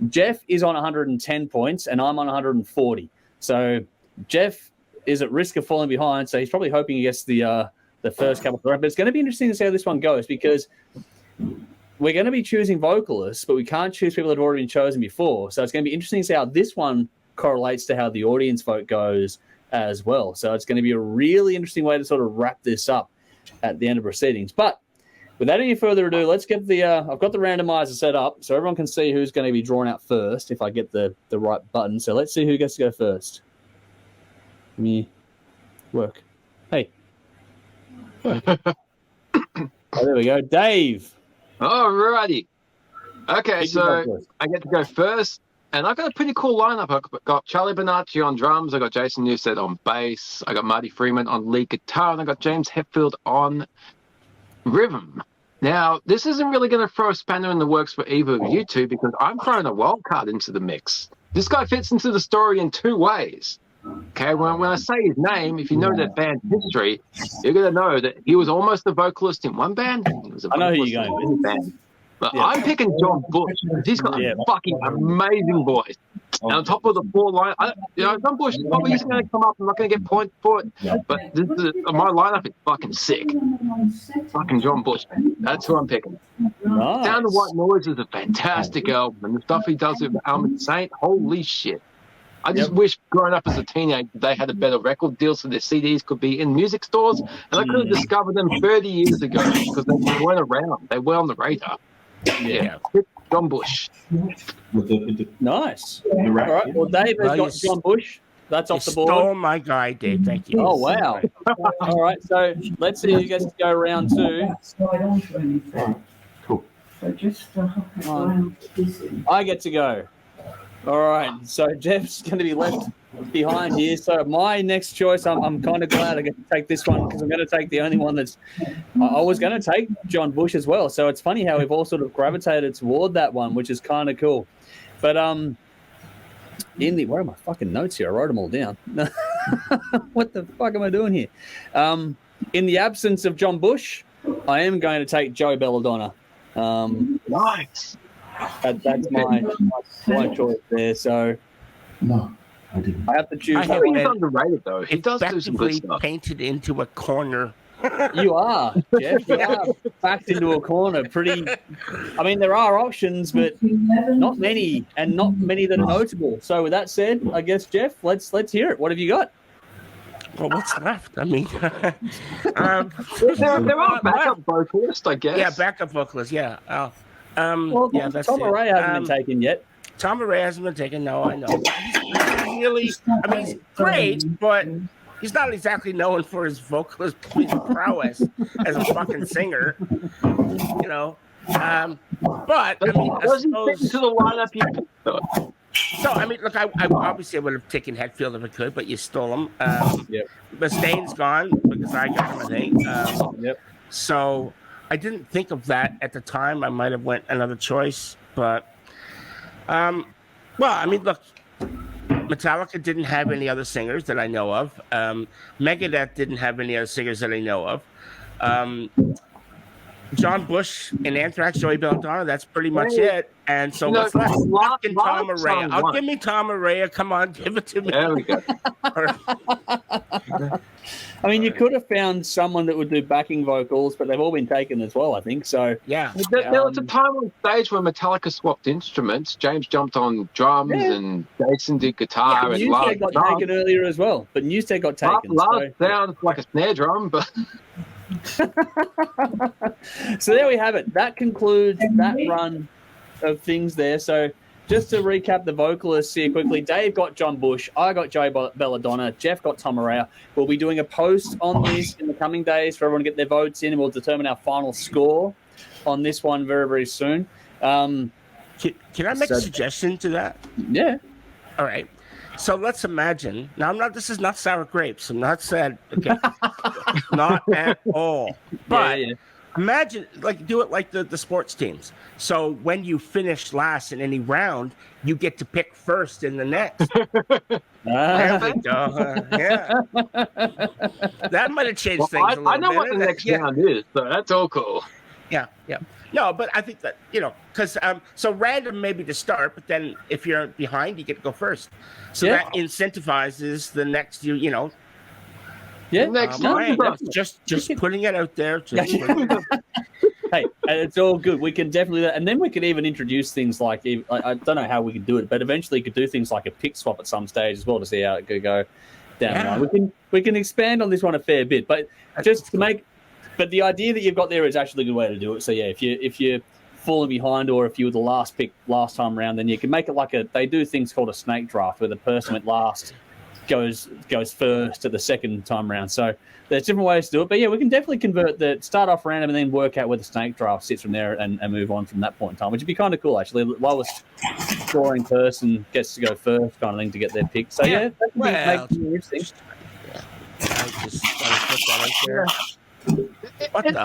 [SPEAKER 1] Jeff is on 110 points, and I'm on 140. So Jeff is at risk of falling behind, so he's probably hoping he gets the the first couple of rounds. But it's going to be interesting to see how this one goes because we're going to be choosing vocalists, but we can't choose people that have already been chosen before. So it's going to be interesting to see how this one correlates to how the audience vote goes as well. So it's going to be a really interesting way to sort of wrap this up at the end of proceedings. But without any further ado, let's get the I've got the randomizer set up so everyone can see who's going to be drawn out first if I get the right button. So let's see who gets to go first. Let me work. Hey. Oh, there we go. Dave.
[SPEAKER 2] Alrighty. Okay, so I get to go first. And I've got a pretty cool lineup. I've got Charlie Bonacci on drums. I got Jason Newsted on bass. I got Marty Freeman on lead guitar. And I got James Hetfield on rhythm. Now, this isn't really going to throw a spanner in the works for either of you two because I'm throwing a wild card into the mix. This guy fits into the story in two ways. Okay, when I say his name, if you know that band's history, you're going to know that he was almost a vocalist in one band. He was a
[SPEAKER 1] I know who you're
[SPEAKER 2] vocalist
[SPEAKER 1] going
[SPEAKER 2] in
[SPEAKER 1] with.
[SPEAKER 2] another band. But I'm picking John Bush. He's got a fucking amazing voice. And on top of the four line, John Bush is probably going to come up. I'm not going to get points for it. But my lineup is fucking sick. Fucking John Bush. Man. That's who I'm picking.
[SPEAKER 1] Nice.
[SPEAKER 2] Down to White Noise is a fantastic album. And the stuff he does with Almond Saint, holy shit. I just wish growing up as a teenager they had a better record deal so their CDs could be in music stores. And I could have discovered them 30 years ago because they weren't around. They were on the radar. Yeah. John Bush.
[SPEAKER 1] Nice. All right. Well, Dave has got John Bush. That's off the board.
[SPEAKER 4] Stole my guy, Dave. Thank you.
[SPEAKER 1] Oh, wow. All right. So let's see who gets to go round two.
[SPEAKER 3] Cool.
[SPEAKER 5] So just around this.
[SPEAKER 1] I get to go. All right. So Jeff's going to be left behind here. So my next choice, I'm kind of glad I get to take this one because I'm going to take the only one that's. I was going to take John Bush as well. So it's funny how we've all sort of gravitated toward that one, which is kind of cool. But where are my fucking notes here? I wrote them all down. What the fuck am I doing here? In the absence of John Bush, I am going to take Joe Belladonna.
[SPEAKER 2] Nice.
[SPEAKER 1] That's my choice there. So
[SPEAKER 3] No, I didn't.
[SPEAKER 1] I have to choose.
[SPEAKER 2] I think he's underrated though. He does do some good
[SPEAKER 4] Effectively
[SPEAKER 2] stuff.
[SPEAKER 4] painted into a corner.
[SPEAKER 1] You are, Jeff. You are backed into a corner. I mean, there are options, but not many, and not many that are notable. So with that said, I guess Jeff, let's hear it. What have you got?
[SPEAKER 4] Well, what's left? I mean,
[SPEAKER 2] There are backup vocalists, I guess.
[SPEAKER 4] yeah, backup vocalist. Yeah.
[SPEAKER 1] Well,
[SPEAKER 4] Yeah, that's
[SPEAKER 1] Tom
[SPEAKER 4] it.
[SPEAKER 1] Array hasn't been taken yet.
[SPEAKER 4] Tom Array hasn't been taken. No, I know. He's he's great, but he's not exactly known for his vocalist prowess as a fucking singer. You know. But I mean, I
[SPEAKER 2] Does he fit
[SPEAKER 4] suppose.
[SPEAKER 2] into the lineup you picked, though?
[SPEAKER 4] So I mean, look, I obviously would have taken Hetfield if I could, but you stole him.
[SPEAKER 1] Yep.
[SPEAKER 4] Mustaine's gone because I got him, I think.
[SPEAKER 1] Yep.
[SPEAKER 4] So I didn't think of that at the time. I might have went another choice, but well, I mean, look, Metallica didn't have any other singers that I know of. Megadeth didn't have any other singers that I know of. John Bush and Anthrax, Joey Belladonna, that's pretty much it. And so what's left? Fucking Tom Araya. I'll give me Tom Araya. Come on, give it to me.
[SPEAKER 2] There we go.
[SPEAKER 1] I mean, you could have found someone that would do backing vocals, but they've all been taken as well, I think. So
[SPEAKER 4] Yeah.
[SPEAKER 2] There was a time on stage where Metallica swapped instruments. James jumped on drums and Jason did guitar. and
[SPEAKER 1] Newstead got
[SPEAKER 2] Lars
[SPEAKER 1] taken earlier as well, but Newstead got taken.
[SPEAKER 2] Lars sounds like a snare drum, but
[SPEAKER 1] So there we have it. That concludes that run of things there. So just to recap the vocalists here quickly, Dave got John Bush, I got Joe Belladonna, Jeff got Tom Araya. We'll be doing a post on this in the coming days for everyone to get their votes in, and we'll determine our final score on this one very, very soon.
[SPEAKER 4] Can I make a suggestion to that?
[SPEAKER 1] Yeah.
[SPEAKER 4] All right. So let's imagine. Now, this is not sour grapes. I'm not saying, okay. Not at all. But imagine, do it like the sports teams. So when you finish last in any round, you get to pick first in the next. There we go. Yeah. That might have changed things a little bit.
[SPEAKER 2] I know what the next round is, so that's all cool.
[SPEAKER 4] Yeah. No, but I think that, because so random maybe to start, but then if you're behind, you get to go first. So that incentivizes the next,
[SPEAKER 1] Yeah.
[SPEAKER 2] Next
[SPEAKER 4] Right,
[SPEAKER 2] month.
[SPEAKER 4] that's just putting it out there. Just putting it
[SPEAKER 1] Hey, and it's all good. We can definitely do that. And then we could even introduce things like, I don't know how we could do it, but eventually you could do things like a pick swap at some stage as well to see how it could go down the line. We can expand on this one a fair bit, but just to make, but the idea that you've got there is actually a good way to do it. So yeah, if you're falling behind, or if you were the last pick last time around, then you can make it like they do things called a snake draft, where the person went last goes first at the second time around. So there's different ways to do it, but yeah, we can definitely convert start off random and then work out where the snake draft sits from there and move on from that point in time, which would be kind of cool actually. Lowest scoring person gets to go first, kind of thing, to get their pick. So yeah, that would make it interesting.
[SPEAKER 4] I just gotta put that out there.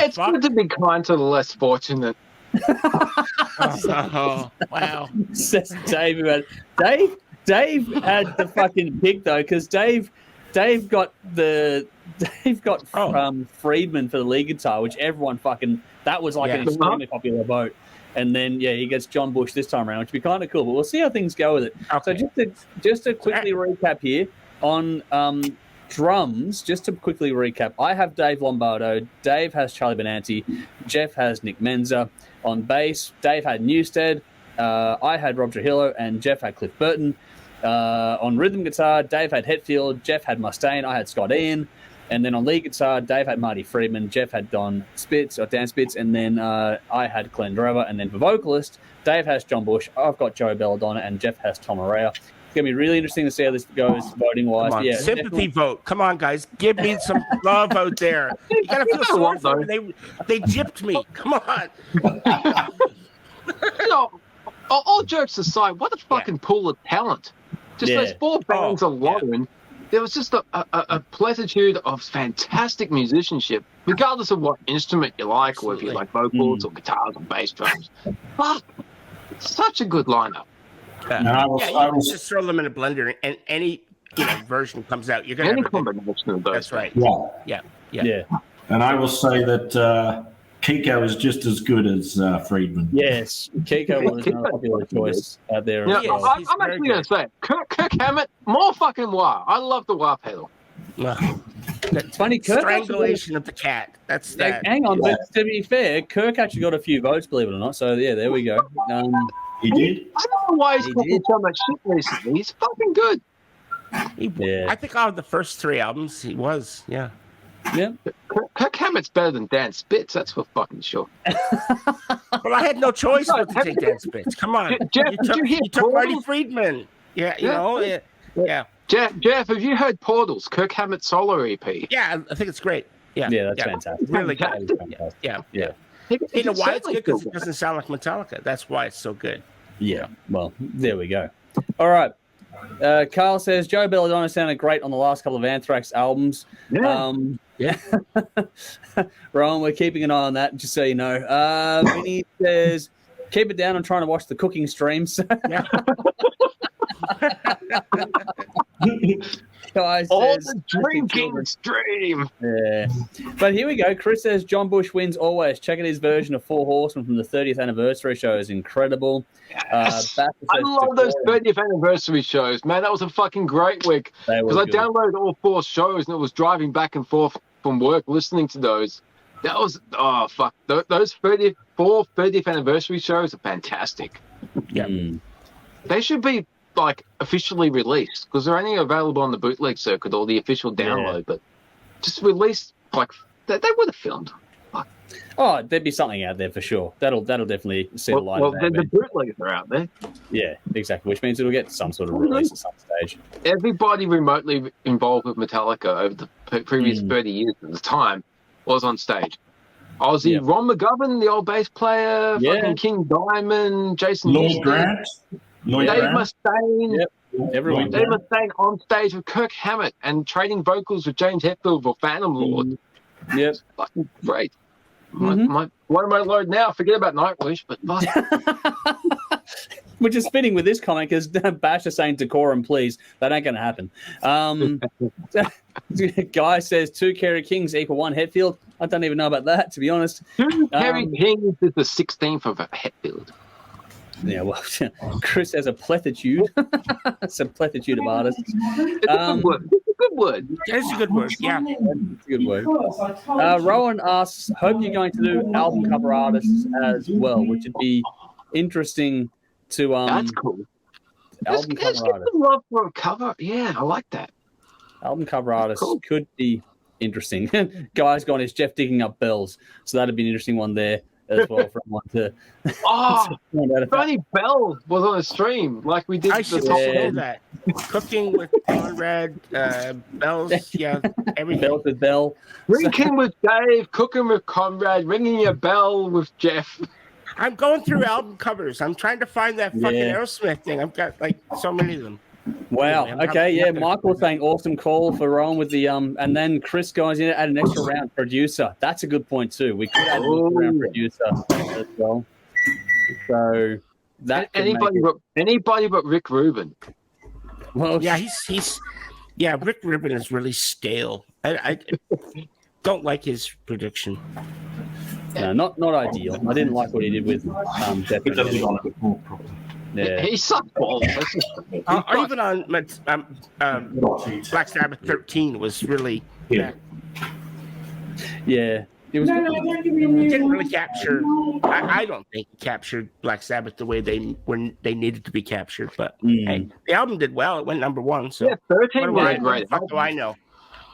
[SPEAKER 2] It's good to be kind to the less fortunate.
[SPEAKER 4] Oh, wow.
[SPEAKER 1] Says Dave about it. Dave had the fucking pick though, because Dave got Friedman for the lead guitar, which everyone that was like an extremely popular vote. And then he gets John Bush this time around, which would be kind of cool. But we'll see how things go with it. Okay. So just to quickly recap here on drums, just to quickly recap, I have Dave Lombardo, Dave has Charlie Benanti, Jeff has Nick Menza. On bass, Dave had Newstead, I had Rob Trujillo, and Jeff had Cliff Burton. On rhythm guitar, Dave had Hetfield, Jeff had Mustaine, I had Scott Ian. And then on lead guitar, Dave had Marty Friedman, Jeff had Dan Spitz, and then I had Glenn Drover. And then for vocalist, Dave has John Bush, I've got Joe Belladonna, and Jeff has Tom Araya. It's going to be really interesting to see how this goes voting-wise.
[SPEAKER 4] Yeah, sympathy vote. Come on, guys. Give me some love out there. You got to feel sorry for me. They gypped me. Come on.
[SPEAKER 2] All jokes aside, what a fucking pool of talent. Just those 4 bands alone. There was just a plenitude of fantastic musicianship, regardless of what instrument you like,
[SPEAKER 4] Absolutely.
[SPEAKER 2] or if you like vocals or guitars or bass drums. Fuck. It's such a good lineup.
[SPEAKER 4] You can just throw them in a blender, and any version comes out. You're gonna
[SPEAKER 2] Any
[SPEAKER 4] have
[SPEAKER 2] combination of those.
[SPEAKER 4] That's right.
[SPEAKER 3] Yeah.
[SPEAKER 4] Yeah.
[SPEAKER 3] And I will say that Kiko is just as good as Friedman.
[SPEAKER 1] Yes, Kiko was another popular choice out there.
[SPEAKER 2] Yeah,
[SPEAKER 1] Well.
[SPEAKER 2] I'm actually going to say, Kirk Hammett, more fucking wah. I love the wah pedal.
[SPEAKER 1] It's funny, Kirk
[SPEAKER 4] Strangulation of the cat. That's that.
[SPEAKER 1] Hang on, but to be fair, Kirk actually got a few votes, believe it or not. So yeah, there we go.
[SPEAKER 3] He did?
[SPEAKER 2] I don't know why he's talking so much shit recently. He's fucking good.
[SPEAKER 4] I think out of the first 3 albums, he was. Yeah.
[SPEAKER 1] Yeah.
[SPEAKER 2] Kirk Hammett's better than Dan Spitz, that's for fucking sure.
[SPEAKER 4] Well, I had no choice but to take Dan Spitz. Come on.
[SPEAKER 2] Jeff,
[SPEAKER 4] you took Marty Friedman. Yeah, Yeah.
[SPEAKER 2] Jeff, have you heard Portals, Kirk Hammett solo EP?
[SPEAKER 4] Yeah, I think it's great. Yeah.
[SPEAKER 1] Yeah, that's fantastic.
[SPEAKER 4] Really
[SPEAKER 2] Fantastic.
[SPEAKER 4] good. Yeah.
[SPEAKER 2] You
[SPEAKER 4] know why it's good? Because it doesn't sound like Metallica. That's why it's so good.
[SPEAKER 1] Yeah. Well, there we go. All right. Carl says Joe Belladonna sounded great on the last couple of Anthrax albums.
[SPEAKER 2] Yeah.
[SPEAKER 1] Rowan, we're keeping an eye on that, just so you know. Vinny says, keep it down. I'm trying to watch the cooking streams. Guys,
[SPEAKER 2] all the drinking stream.
[SPEAKER 1] Yeah. But here we go. Chris says John Bush wins always. Check out his version of Four Horsemen from the 30th anniversary show is incredible.
[SPEAKER 2] Yes. I love those 30th anniversary shows, man. That was a fucking great week because I downloaded all 4 shows and it was driving back and forth from work listening to those. That was those 30th anniversary shows are fantastic.
[SPEAKER 4] Yeah,
[SPEAKER 2] they should be like officially released because they're only available on the bootleg circuit or the official download. But just release like they would have filmed.
[SPEAKER 1] Oh, there'd be something out there for sure. That'll definitely see the light.
[SPEAKER 2] Well, the bootlegs are out there.
[SPEAKER 1] Yeah, exactly. Which means it'll get some sort of release at some stage.
[SPEAKER 2] Everybody remotely involved with Metallica over the previous 30 years at the time was on stage. Ozzy, Ron McGovern, the old bass player, fucking King Diamond, Jason
[SPEAKER 3] Lloyd Grant,
[SPEAKER 2] Dave Mustaine.
[SPEAKER 1] Everyone.
[SPEAKER 2] Dave Mustaine on stage with Kirk Hammett and trading vocals with James Hetfield for Phantom Lord.
[SPEAKER 1] Yep.
[SPEAKER 2] It's fucking great. What am I load now? Forget about Nightwish, but
[SPEAKER 1] which is fitting with this comment because Bash is saying decorum, please. That ain't going to happen. Guy says 2 Kerry Kings equal 1 Hetfield. I don't even know about that, to be honest.
[SPEAKER 2] 2 Kerry Kings is the 16th of a Hetfield.
[SPEAKER 1] Yeah, well, Chris has a plethitude. It's a plethitude of artists.
[SPEAKER 2] It's a good good word.
[SPEAKER 4] That's a good word. Yeah.
[SPEAKER 1] It's a good word. Rowan asks, hope you're going to do album cover artists as well, which would be interesting to
[SPEAKER 2] That's cool.
[SPEAKER 1] album
[SPEAKER 2] Let's
[SPEAKER 1] cover
[SPEAKER 2] get
[SPEAKER 1] artists.
[SPEAKER 2] some love for a cover. Yeah, I like that.
[SPEAKER 1] Album cover artists
[SPEAKER 2] cool.
[SPEAKER 1] could be interesting. Guy's gone, is Jeff digging up bells? So that'd be an interesting one there as well for everyone to.
[SPEAKER 2] Oh,
[SPEAKER 1] find out about.
[SPEAKER 2] Tony Bell was on a stream like we did
[SPEAKER 4] I
[SPEAKER 2] the
[SPEAKER 4] should
[SPEAKER 2] top
[SPEAKER 4] know
[SPEAKER 2] 10.
[SPEAKER 4] that. Cooking with Conrad, bells, yeah, everything.
[SPEAKER 1] Bells with Bell.
[SPEAKER 2] Drinking with Dave, cooking with Conrad, ringing your bell with Jeff.
[SPEAKER 4] I'm going through album covers. I'm trying to find that fucking
[SPEAKER 1] Yeah.
[SPEAKER 4] Aerosmith thing. I've got like so many of them.
[SPEAKER 1] Wow.
[SPEAKER 4] Anyway, I'm
[SPEAKER 1] Okay.
[SPEAKER 4] not
[SPEAKER 1] Yeah.
[SPEAKER 4] gonna-
[SPEAKER 1] Michael saying awesome call for Rowan with the and then Chris goes in at an extra round producer. That's a good point too. We could add an extra round producer as well. So that could
[SPEAKER 2] Anybody but Rick Rubin.
[SPEAKER 1] well,
[SPEAKER 4] Yeah, he's Rick Rubin is really stale. I don't like his prediction.
[SPEAKER 1] no, not ideal. I didn't like what he did with Death
[SPEAKER 3] It doesn't
[SPEAKER 1] Magnetic.
[SPEAKER 3] on a bit more problem.
[SPEAKER 1] Yeah.
[SPEAKER 2] He sucked balls.
[SPEAKER 4] Or even on Black Sabbath 13 was really
[SPEAKER 3] Yeah.
[SPEAKER 1] Yeah. It was.
[SPEAKER 5] don't give me a new
[SPEAKER 4] didn't
[SPEAKER 5] one.
[SPEAKER 4] really capture. I don't think it captured Black Sabbath the way they needed to be captured. But hey, the album did well. It went '1. So
[SPEAKER 2] Yeah, 13
[SPEAKER 4] what
[SPEAKER 2] was
[SPEAKER 4] do
[SPEAKER 2] great.
[SPEAKER 4] fuck do I know?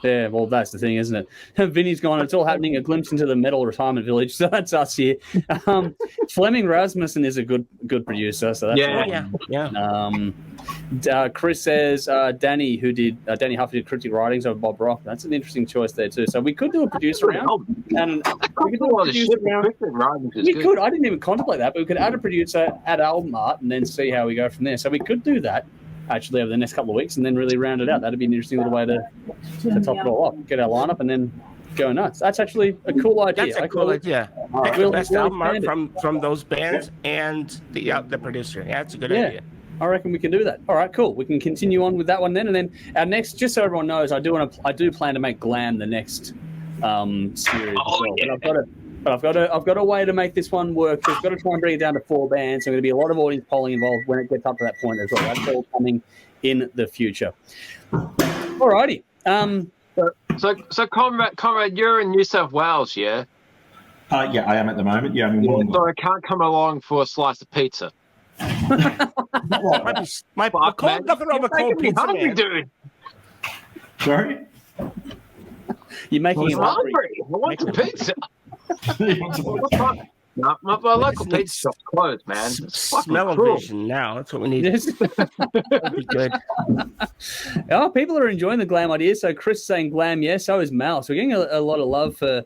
[SPEAKER 1] Yeah, well, that's the thing, isn't it? Vinny's gone. It's all happening. A glimpse into the metal retirement village. So that's us here. Fleming Rasmussen is a good producer. So that's
[SPEAKER 2] Yeah.
[SPEAKER 1] Chris says Danny Huff did cryptic writings of Bob Rock. That's an interesting choice there too. So we could do a producer round, and we could do a producer round. We could. I didn't even contemplate that, but we could add a producer, add album art, and then see how we go from there. So we could do that actually over the next couple of weeks, and then really round it out. That'd be an interesting little way to top it all up, get our lineup, and then go nuts. That's actually a cool idea.
[SPEAKER 4] That's a cool idea. Pick the
[SPEAKER 1] We'll
[SPEAKER 4] best album art
[SPEAKER 1] expand
[SPEAKER 4] from those bands and the producer. Yeah, that's a good idea.
[SPEAKER 1] I reckon we can do that. All right, cool. We can continue on with that one then, and then our next. Just so everyone knows, I do plan to make Glam the next series.
[SPEAKER 2] Yeah.
[SPEAKER 1] But I've got a way to make this one work. I've got to try and bring it down to 4 bands. So there's going to be a lot of audience polling involved when it gets up to that point as well. That's all coming in the future. All righty.
[SPEAKER 2] So Conrad, you're in New South Wales, yeah?
[SPEAKER 3] Yeah, I am at the moment. Yeah, I'm in Wollongong.
[SPEAKER 2] So I can't come along for a slice of pizza.
[SPEAKER 4] My
[SPEAKER 2] Fuck, man.
[SPEAKER 4] nothing wrong with
[SPEAKER 2] You're
[SPEAKER 4] cold
[SPEAKER 2] making me
[SPEAKER 4] pizza,
[SPEAKER 2] hungry,
[SPEAKER 4] man.
[SPEAKER 2] dude.
[SPEAKER 3] Sorry?
[SPEAKER 1] You're making
[SPEAKER 2] I'm
[SPEAKER 1] it hungry.
[SPEAKER 2] hungry. I want some pizza. No, my local pizza shop's closed, man. It's fucking cruel.
[SPEAKER 4] Smell-o-vision now. That's what we need.
[SPEAKER 1] Yes.
[SPEAKER 4] That'd be good.
[SPEAKER 1] Oh, people are enjoying the Glam idea. So Chris saying Glam, yeah. So is Mal. So we're getting a lot of love for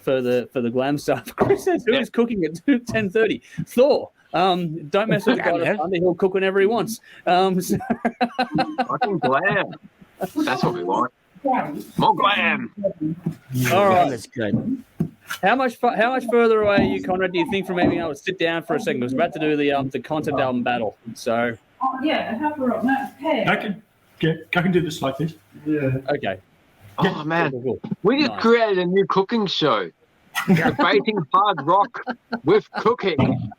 [SPEAKER 1] the Glam stuff. Chris says, who is cooking at 10:30? Thor. Don't mess with the God of Thunder. He'll cook whenever he wants.
[SPEAKER 2] Fucking Glam. That's what we want. More Glam.
[SPEAKER 1] All right.
[SPEAKER 4] That's good.
[SPEAKER 1] How much further away are you, Conrad? Do you think from being able to sit down for a second? I was about to do the concept album battle. So
[SPEAKER 5] Oh, yeah, have her up next. Hey.
[SPEAKER 3] I can do this like this.
[SPEAKER 5] Yeah.
[SPEAKER 1] okay.
[SPEAKER 2] Oh, man.
[SPEAKER 1] Cool.
[SPEAKER 2] We just
[SPEAKER 1] Nice.
[SPEAKER 2] created a new cooking show. Debating hard rock with cooking.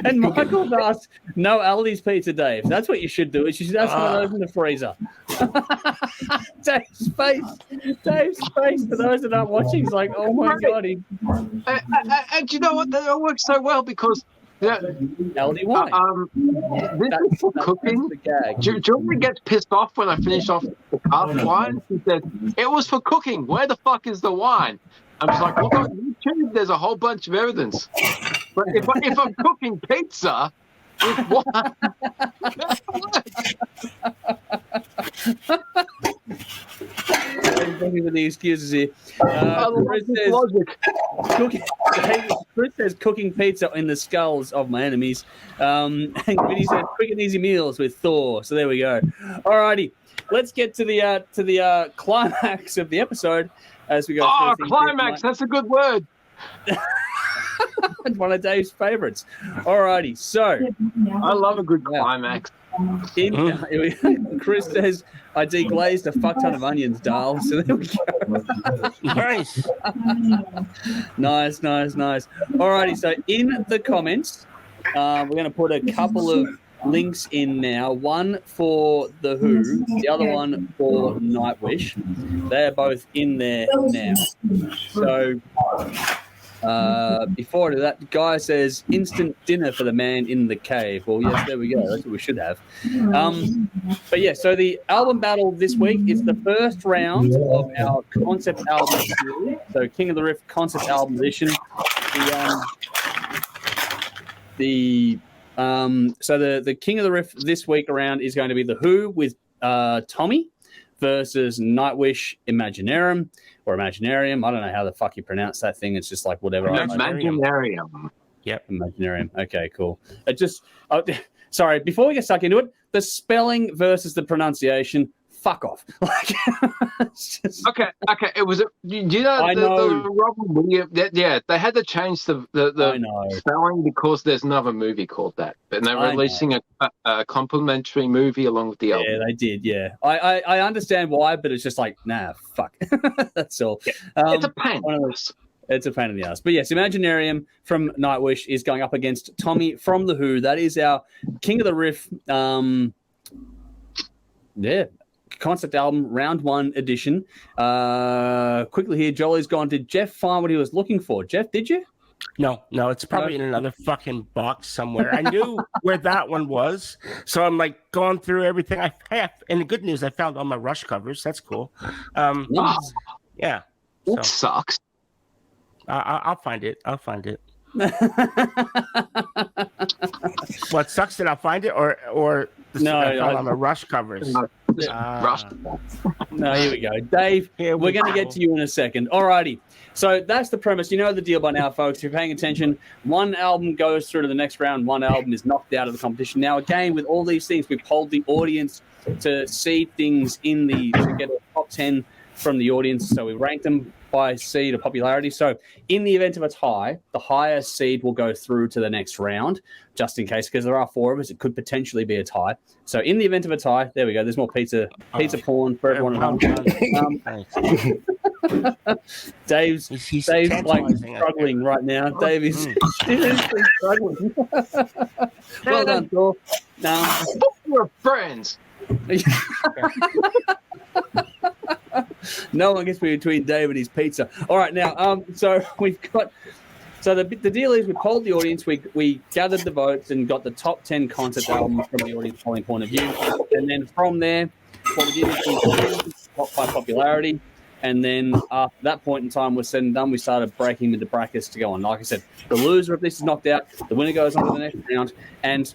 [SPEAKER 1] And Michael asked, no Aldi's pizza, Dave. That's what you should do. You should have some of those in the freezer. Dave's face for those that aren't watching is like, oh my God.
[SPEAKER 2] And you know what? That works so well because
[SPEAKER 1] Aldi wine.
[SPEAKER 2] this is for cooking.
[SPEAKER 1] The gag.
[SPEAKER 2] Julie gets pissed off when I finish off the cask wine. She says, it was for cooking. Where the fuck is the wine? I'm just like, look on YouTube, there's a whole bunch of evidence. But if I'm cooking pizza with wine,
[SPEAKER 1] Looking for the excuses here. Chris says cooking pizza in the skulls of my enemies. And Vinny says quick and easy meals with Thor. So there we go. Alrighty, let's get to the climax of the episode as we go.
[SPEAKER 2] oh,
[SPEAKER 1] through things
[SPEAKER 2] climax, that's a good word.
[SPEAKER 1] It's one of Dave's favorites. Alrighty, so
[SPEAKER 2] I love a good climax.
[SPEAKER 1] Chris says I deglazed a fuck ton of onions, Dale. So there we go.
[SPEAKER 4] Nice.
[SPEAKER 1] Nice. Alrighty, so in the comments, we're going to put a couple of links in now. One for the Who, the other one for Nightwish. They're both in there now. So before that, the guy says instant dinner for the man in the cave. Well, yes, there we go. That's what we should have. But yeah, so the album battle this week is the first round of our concept album series. So King of the Riff concept album edition. The King of the Riff this week around is going to be the Who with Tommy versus Nightwish Imaginaerum or Imaginarium. I don't know how the fuck you pronounce that thing. It's just like whatever.
[SPEAKER 2] Imaginarium.
[SPEAKER 4] Yep.
[SPEAKER 1] Imaginarium. Okay, cool. Sorry, before we get stuck into it, the spelling versus the pronunciation, fuck off.
[SPEAKER 2] Okay. It was the Robin Williams. Yeah, they had to change the spelling because there's another movie called that, and they're releasing a complimentary movie along with the album.
[SPEAKER 1] Yeah, they did. Yeah, I understand why, but it's just like, nah, fuck. That's all.
[SPEAKER 2] Yeah. It's a pain.
[SPEAKER 1] It's a pain in the ass. But yes, Imaginarium from Nightwish is going up against Tommy from The Who. That is our King of the Riff. Concept album, round 1 edition. Quickly here, Jolly's gone. Did Jeff find what he was looking for? Jeff, did you?
[SPEAKER 4] No, it's probably in another fucking box somewhere. I knew where that one was, so I'm like going through everything I have. And the good news, I found all my Rush covers. That's cool. Yeah.
[SPEAKER 2] That sucks.
[SPEAKER 4] I'll find it. What sucks that I'll find it, or on the Rush covers.
[SPEAKER 2] Rush.
[SPEAKER 1] No, here we go, Dave. We're going to get to you in a second. Alrighty. So that's the premise. You know the deal by now, folks. If you're paying attention, one album goes through to the next round. One album is knocked out of the competition. Now, again, with all these things, we polled the audience to seed things to get a top 10 from the audience. So we ranked them by seed of popularity. So in the event of a tie, the highest seed will go through to the next round, just in case, because there are 4 of us. It could potentially be a tie. So in the event of a tie, there we go. There's more pizza porn for everyone at home. Dave's like struggling right now. Dave is seriously struggling. Well done, Thor.
[SPEAKER 2] We're friends.
[SPEAKER 1] No one gets between Dave and his pizza. All right, now, so we've got. So the deal is we polled the audience. We gathered the votes and got the top 10 concept albums from the audience polling point of view. And then from there, what we did is we top by popularity. And then after that point in time was said and done, we started breaking into brackets to go on. Like I said, the loser of this is knocked out. The winner goes on to the next round. And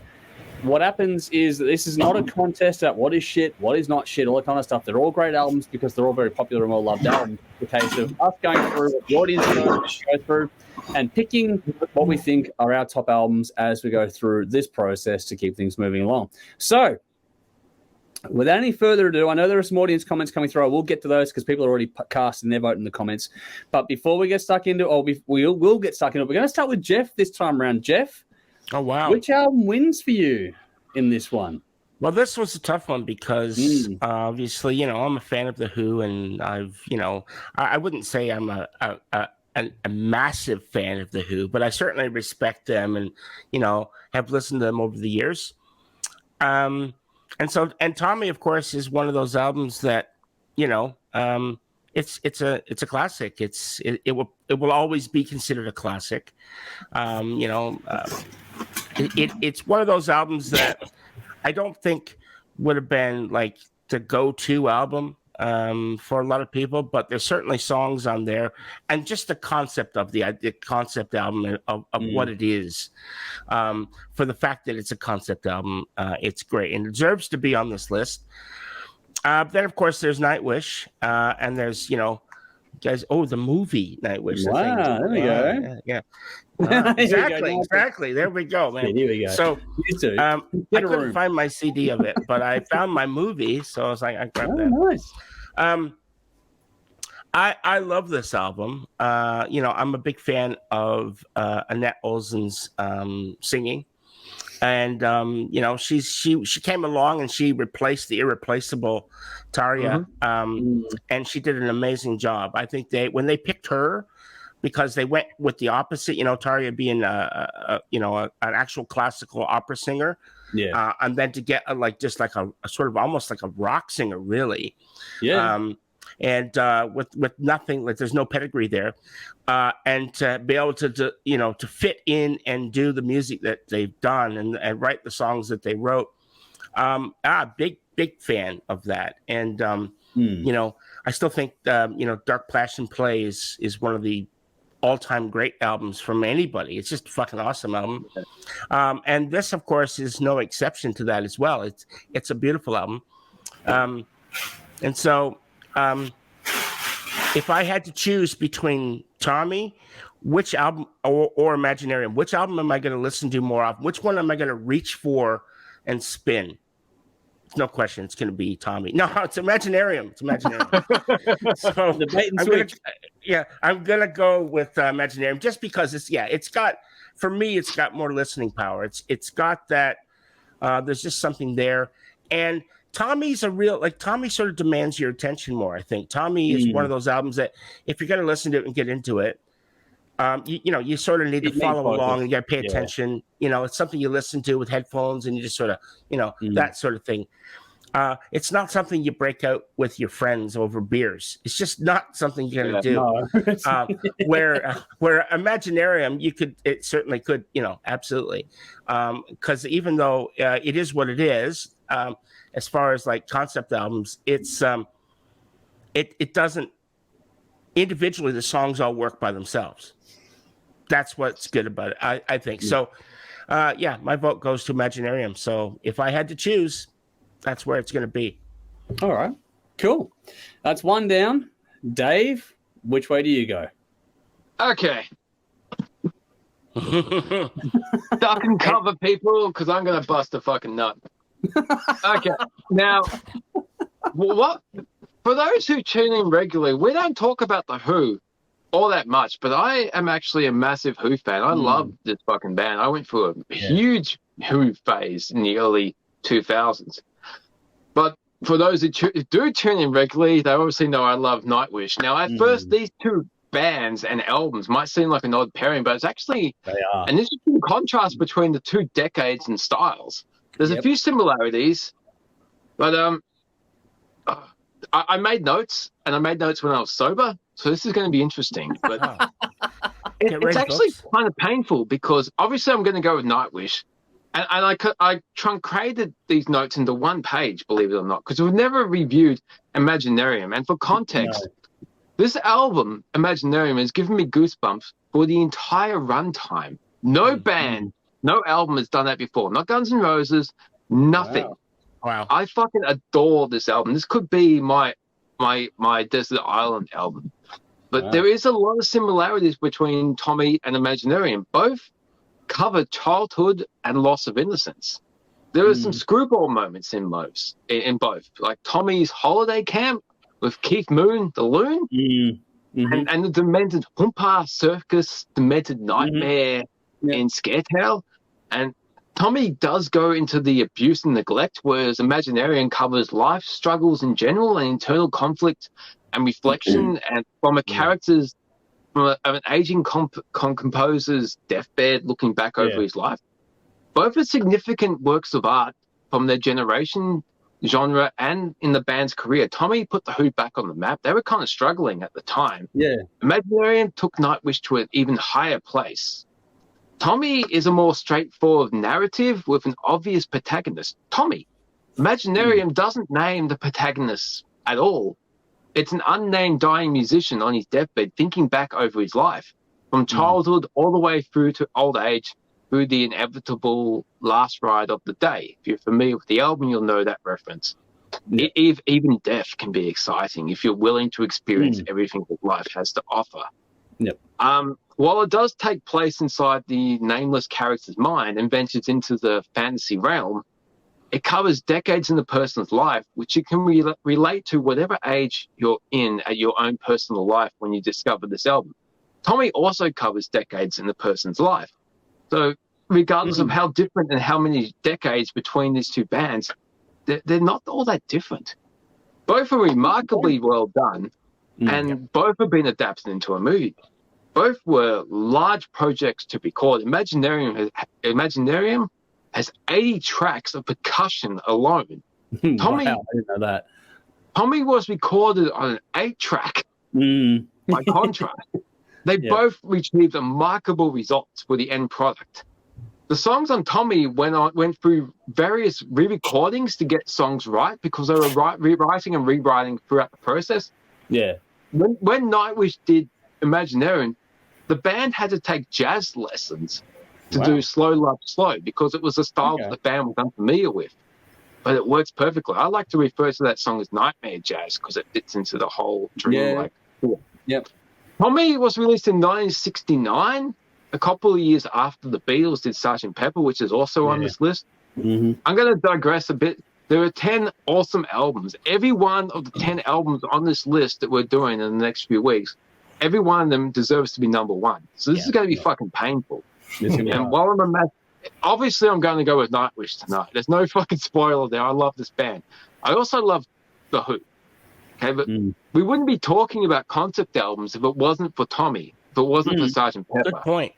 [SPEAKER 1] what happens is that this is not a contest at what is shit, what is not shit, all that kind of stuff. They're all great albums because they're all very popular and well-loved albums. It's a case of us going through what the audience go through and picking what we think are our top albums as we go through this process to keep things moving along. So, without any further ado, I know there are some audience comments coming through. I will get to those because people are already casting their vote in the comments. But before we get stuck into it, we'll get stuck into it. We're going to start with Jeff this time around. Jeff? Oh, wow. Which album wins for you in this one?
[SPEAKER 4] Well, this was a tough one because obviously, I'm a fan of The Who, and I wouldn't say I'm a massive fan of The Who, but I certainly respect them and, have listened to them over the years. And Tommy, of course, is one of those albums that, it's a classic. It will always be considered a classic. It's one of those albums that I don't think would have been like the go-to album for a lot of people, but there's certainly songs on there, and just the concept of the concept album of what it is. For the fact that it's a concept album, it's great and it deserves to be on this list. Then, of course, there's Nightwish, and there's, guys, the movie Nightwish.
[SPEAKER 1] Wow, there we go.
[SPEAKER 4] Yeah. Exactly. There we go, man.
[SPEAKER 1] Here we go.
[SPEAKER 4] So, I couldn't find my CD of it, but I found my movie, so I was like, I grabbed that.
[SPEAKER 1] Nice.
[SPEAKER 4] I love this album. I'm a big fan of Annette Olsen's singing. And she came along and she replaced the irreplaceable Tarja, and she did an amazing job. I think when they picked her, because they went with the opposite, Tarja being an actual classical opera singer,
[SPEAKER 1] Yeah.
[SPEAKER 4] And then to get just like a sort of almost like a rock singer, really.
[SPEAKER 1] Yeah.
[SPEAKER 4] And with nothing, like there's no pedigree there, and to be able to to fit in and do the music that they've done and write the songs that they wrote. Big fan of that. And I still think Dark Passion Play is one of the all-time great albums from anybody. It's just a fucking awesome album. And this, of course, is no exception to that as well. It's a beautiful album. And so if I had to choose between Tommy, which album, or Imaginarium, which album am I going to listen to more of? Which one am I going to reach for and spin? No question, it's going to be Tommy. No, it's Imaginarium. It's Imaginarium. So
[SPEAKER 1] The bait and switch.
[SPEAKER 4] I'm gonna go with Imaginarium just because it's got more listening power. It's got that. There's just something there, and Tommy's Tommy sort of demands your attention more. I think Tommy is one of those albums that if you're gonna listen to it and get into it, you sort of need to follow along and you got to pay attention. It's something you listen to with headphones and you just sort of, that sort of thing. It's not something you break out with your friends over beers. It's just not something you're going to do.
[SPEAKER 1] No.
[SPEAKER 4] Where Imaginarium, it certainly could, absolutely. Because even though it is what it is, as far as like concept albums, it's it doesn't individually. The songs all work by themselves. That's what's good about it, I think. So, my vote goes to Imaginarium. So if I had to choose, that's where it's going to be.
[SPEAKER 1] All right, cool. That's one down. Dave, which way do you go?
[SPEAKER 2] Okay. Duck and cover, people, because I'm going to bust a fucking nut. Okay. Now, what? For those who tune in regularly, we don't talk about the Who all that much, but I am actually a massive Who fan. I love this fucking band. I went through a huge Who phase in the early 2000s. But for those who do tune in regularly, they obviously know I love Nightwish. Now, at first, these two bands and albums might seem like an odd pairing, but it's actually an interesting contrast between the two decades and styles. There's a few similarities, but I made notes, and I made notes when I was sober, so this is going to be interesting. But it's actually kind of painful because obviously I'm going to go with Nightwish, and I truncated these notes into one page, believe it or not, because we've never reviewed Imaginarium. And for context, this album, Imaginarium, has given me goosebumps for the entire runtime. No band, no album has done that before. Not Guns N' Roses, nothing.
[SPEAKER 4] Wow.
[SPEAKER 2] I fucking adore this album. This could be my Desert Island album. But there is a lot of similarities between Tommy and Imaginarium. Both cover childhood and loss of innocence. There are some screwball moments in both. Like Tommy's holiday camp with Keith Moon, the Loon, and the demented Humpa Circus, demented nightmare in Scaretale. And Tommy does go into the abuse and neglect, whereas Imaginarium covers life struggles in general and internal conflict and reflection, and from a character's, from an aging composer's deathbed, looking back over his life. Both are significant works of art from their generation, genre, and in the band's career. Tommy put the Who back on the map. They were kind of struggling at the time. Imaginarium took Nightwish to an even higher place. Tommy is a more straightforward narrative with an obvious protagonist. Tommy. Imaginarium doesn't name the protagonist at all. It's an unnamed dying musician on his deathbed thinking back over his life, from childhood all the way through to old age, through the inevitable last ride of the day. If you're familiar with the album, you'll know that reference. Even death can be exciting if you're willing to experience everything that life has to offer. While it does take place inside the nameless character's mind and ventures into the fantasy realm, it covers decades in the person's life, which you can relate to whatever age you're in at your own personal life when you discover this album. Tommy also covers decades in the person's life. So regardless of how different and how many decades between these two bands, they're not all that different. Both are remarkably well done, and both have been adapted into a movie. Both were large projects to record. Imaginarium has 80 tracks of percussion alone. Tommy,
[SPEAKER 1] wow, I didn't know that.
[SPEAKER 2] Tommy was recorded on an 8-track by contrast. They both achieved remarkable results for the end product. The songs on Tommy went through various re-recordings to get songs right because they were rewriting and rewriting throughout the process.
[SPEAKER 1] Yeah.
[SPEAKER 2] When Nightwish did Imaginaerum, the band had to take jazz lessons to do Slow Love Slow because it was a style that the band was unfamiliar with. But it works perfectly. I like to refer to that song as nightmare jazz because it fits into the whole dream-like.
[SPEAKER 1] Yep.
[SPEAKER 2] Tommy was released in 1969, a couple of years after the Beatles did Sgt. Pepper, which is also on this list. I'm going to digress a bit. There are 10 awesome albums. Every one of the 10 albums on this list that we're doing in the next few weeks, every one of them deserves to be number one. So this is going to be fucking painful. And while I'm obviously I'm going to go with Nightwish tonight. There's no fucking spoiler there. I love this band. I also love The Who. Okay, but we wouldn't be talking about concept albums if it wasn't for Tommy, if it wasn't for Sgt. Pepper.
[SPEAKER 4] Good point.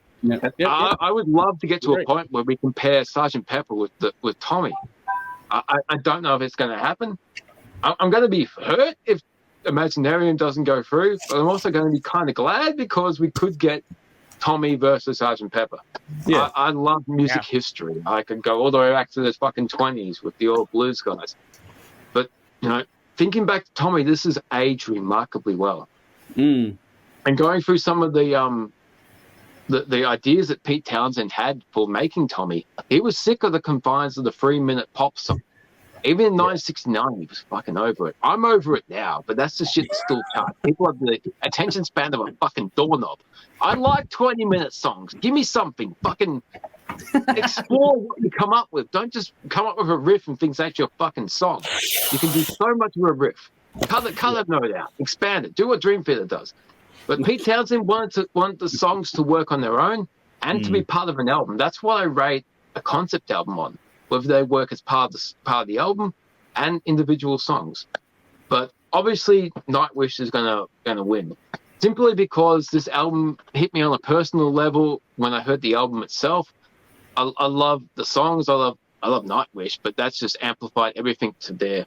[SPEAKER 2] I would love to get to a point where we compare Sgt. Pepper with Tommy. I don't know if it's going to happen. I'm going to be hurt if Imaginaerum doesn't go through, but I'm also going to be kind of glad because we could get Tommy versus Sgt. Pepper. Yeah. I love music history. I could go all the way back to the fucking 20s with the old blues guys. But, thinking back to Tommy, this has aged remarkably well. And going through some of the ideas that Pete Townsend had for making Tommy, he was sick of the confines of the 3-minute pop song. Even in 1969, he was fucking over it. I'm over it now, but that's the shit that still counts. People have the attention span of a fucking doorknob. I like 20-minute songs. Give me something. Fucking explore what you come up with. Don't just come up with a riff and think that's your fucking song. You can do so much with a riff. Cut the note out. Expand it. Do what Dream Theater does. But Pete Townsend wanted the songs to work on their own and to be part of an album. That's what I rate a concept album on, whether they work as part of the album and individual songs. But obviously, Nightwish is gonna win, simply because this album hit me on a personal level when I heard the album itself. I love the songs. I love Nightwish, but that's just amplified everything to their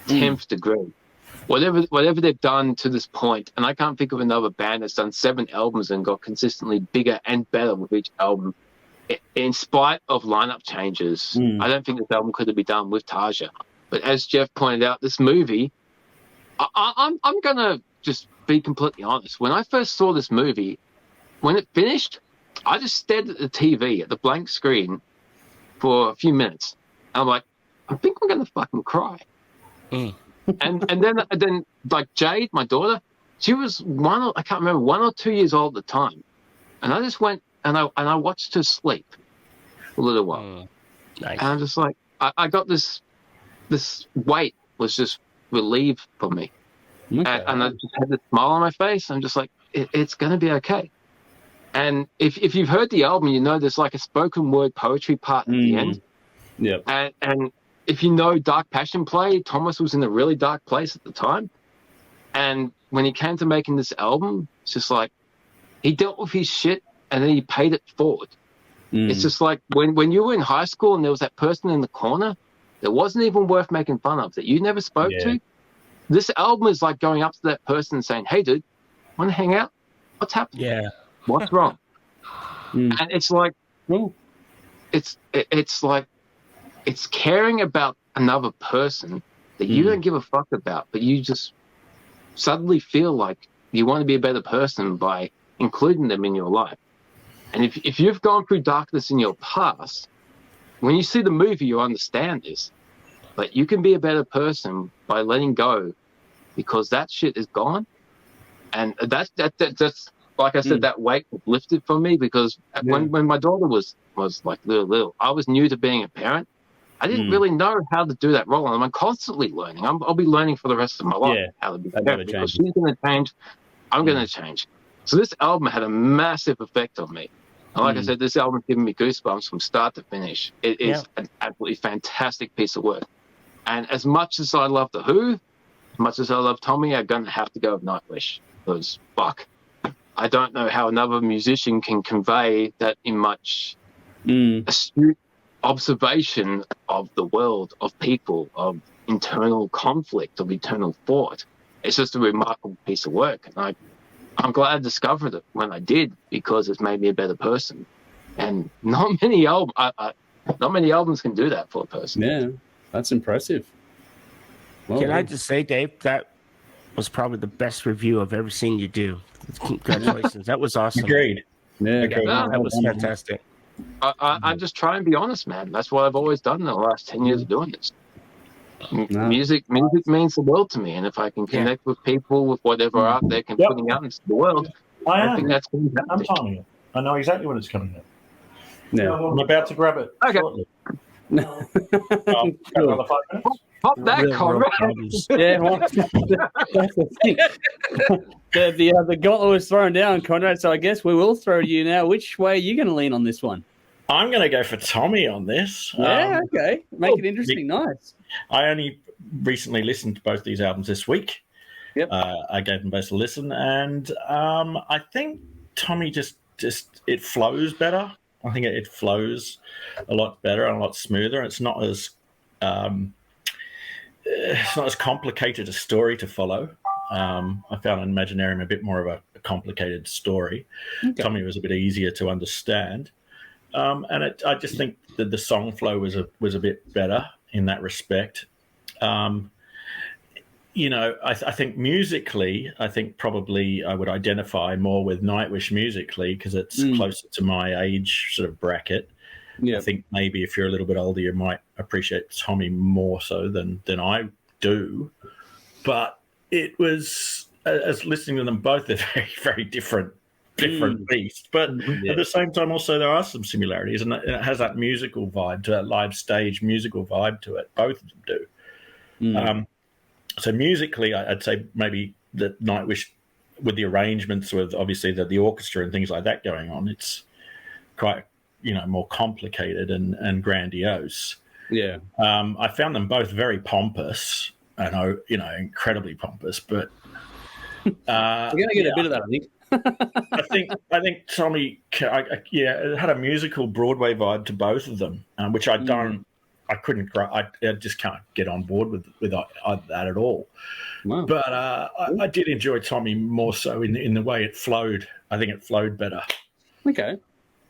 [SPEAKER 2] 10th degree. Whatever they've done to this point, and I can't think of another band that's done 7 albums and got consistently bigger and better with each album. In spite of lineup changes, I don't think this album could have been done with Tarja. But as Jeff pointed out, this movie, I'm gonna just be completely honest. When I first saw this movie, when it finished, I just stared at the TV, at the blank screen, for a few minutes. I'm like, I think I'm gonna fucking cry. and then like Jade, my daughter, she was 1 or 2 years old at the time, and I just went and I watched her sleep for a little while. Nice. And I'm just like, I got this weight was just relieved from me, and I just had this smile on my face. I'm just like, it's gonna be okay. And if you've heard the album, there's like a spoken word poetry part at the end. Yeah. And if you know Dark Passion Play, Thomas was in a really dark place at the time. And when he came to making this album, it's just like he dealt with his shit and then he paid it forward. It's just like when you were in high school and there was that person in the corner that wasn't even worth making fun of, that you never spoke to. This album is like going up to that person and saying, hey, dude, want to hang out? What's happening? Yeah. What's wrong? And it's like, it's like, it's caring about another person that you don't give a fuck about, but you just suddenly feel like you want to be a better person by including them in your life. And if you've gone through darkness in your past, when you see the movie, you understand this. But you can be a better person by letting go, because that shit is gone. And that's like I said, that weight was lifted from me, because when my daughter was like little, I was new to being a parent. I didn't really know how to do that role, and I'm constantly learning. I'll be learning for the rest of my life how to be a parent, because she's going to change. I'm going to change. So this album had a massive effect on me. And like I said, this album's given me goosebumps from start to finish. It is an absolutely fantastic piece of work. And as much as I love The Who, as much as I love Tommy, I'm going to have to go with Nightwish, because fuck, I don't know how another musician can convey that in much astute observation of the world, of people, of internal conflict, of internal thought. It's just a remarkable piece of work. And I'm glad I discovered it when I did, because it's made me a better person. And not many albums can do that for a person.
[SPEAKER 1] Yeah, that's impressive. Well,
[SPEAKER 4] Can I just say, Dave, that was probably the best review I've ever seen you do. Congratulations. That was awesome.
[SPEAKER 3] Agreed.
[SPEAKER 1] Yeah,
[SPEAKER 3] Agreed.
[SPEAKER 4] That was fantastic.
[SPEAKER 2] I just try and be honest, man. That's what I've always done in the last 10 years of doing this.
[SPEAKER 1] No.
[SPEAKER 2] Music means the world to me, and if I can connect with people with whatever art they're putting out into the world, I think that's fantastic.
[SPEAKER 6] I'm timing it. I know exactly when it's coming out.
[SPEAKER 1] Yeah.
[SPEAKER 6] I'm about to grab it.
[SPEAKER 2] Okay.
[SPEAKER 6] Shortly. Got another 5 minutes.
[SPEAKER 2] Pop that, Conrad.
[SPEAKER 1] Yeah, well, that's the thing. The gauntlet was thrown down, Conrad, so I guess we will throw to you now. Which way are you going to lean on this one?
[SPEAKER 3] I'm going to go for Tommy on this.
[SPEAKER 1] Yeah, okay. Make it interesting. Nice.
[SPEAKER 3] I only recently listened to both these albums this week.
[SPEAKER 1] Yep.
[SPEAKER 3] I gave them both a listen, and I think Tommy just it flows better. I think it flows a lot better and a lot smoother. It's not as complicated a story to follow. I found Imaginarium a bit more of a complicated story.
[SPEAKER 1] Okay.
[SPEAKER 3] Tommy was a bit easier to understand, and I just think that the song flow was a bit better in that respect. I think musically, probably I would identify more with Nightwish musically, because it's closer to my age sort of bracket.
[SPEAKER 1] Yeah.
[SPEAKER 3] I think maybe if you're a little bit older, you might appreciate Tommy more so than I do. But it was, as listening to them both, they're very, very different beasts. But at the same time, also there are some similarities, and it has that musical vibe to that live stage musical vibe to it. Both of them do. So musically, I'd say maybe that Nightwish, with the arrangements, with obviously the orchestra and things like that going on, it's quite more complicated and grandiose.
[SPEAKER 1] Yeah.
[SPEAKER 3] I found them both very pompous, and incredibly pompous. But
[SPEAKER 1] we're going to get a bit of that, I think.
[SPEAKER 3] I think Tommy, it had a musical Broadway vibe to both of them, which I don't. I just can't get on board with that at all.
[SPEAKER 1] Wow.
[SPEAKER 3] But I did enjoy Tommy more so in the way it flowed. I think it flowed better.
[SPEAKER 1] Okay.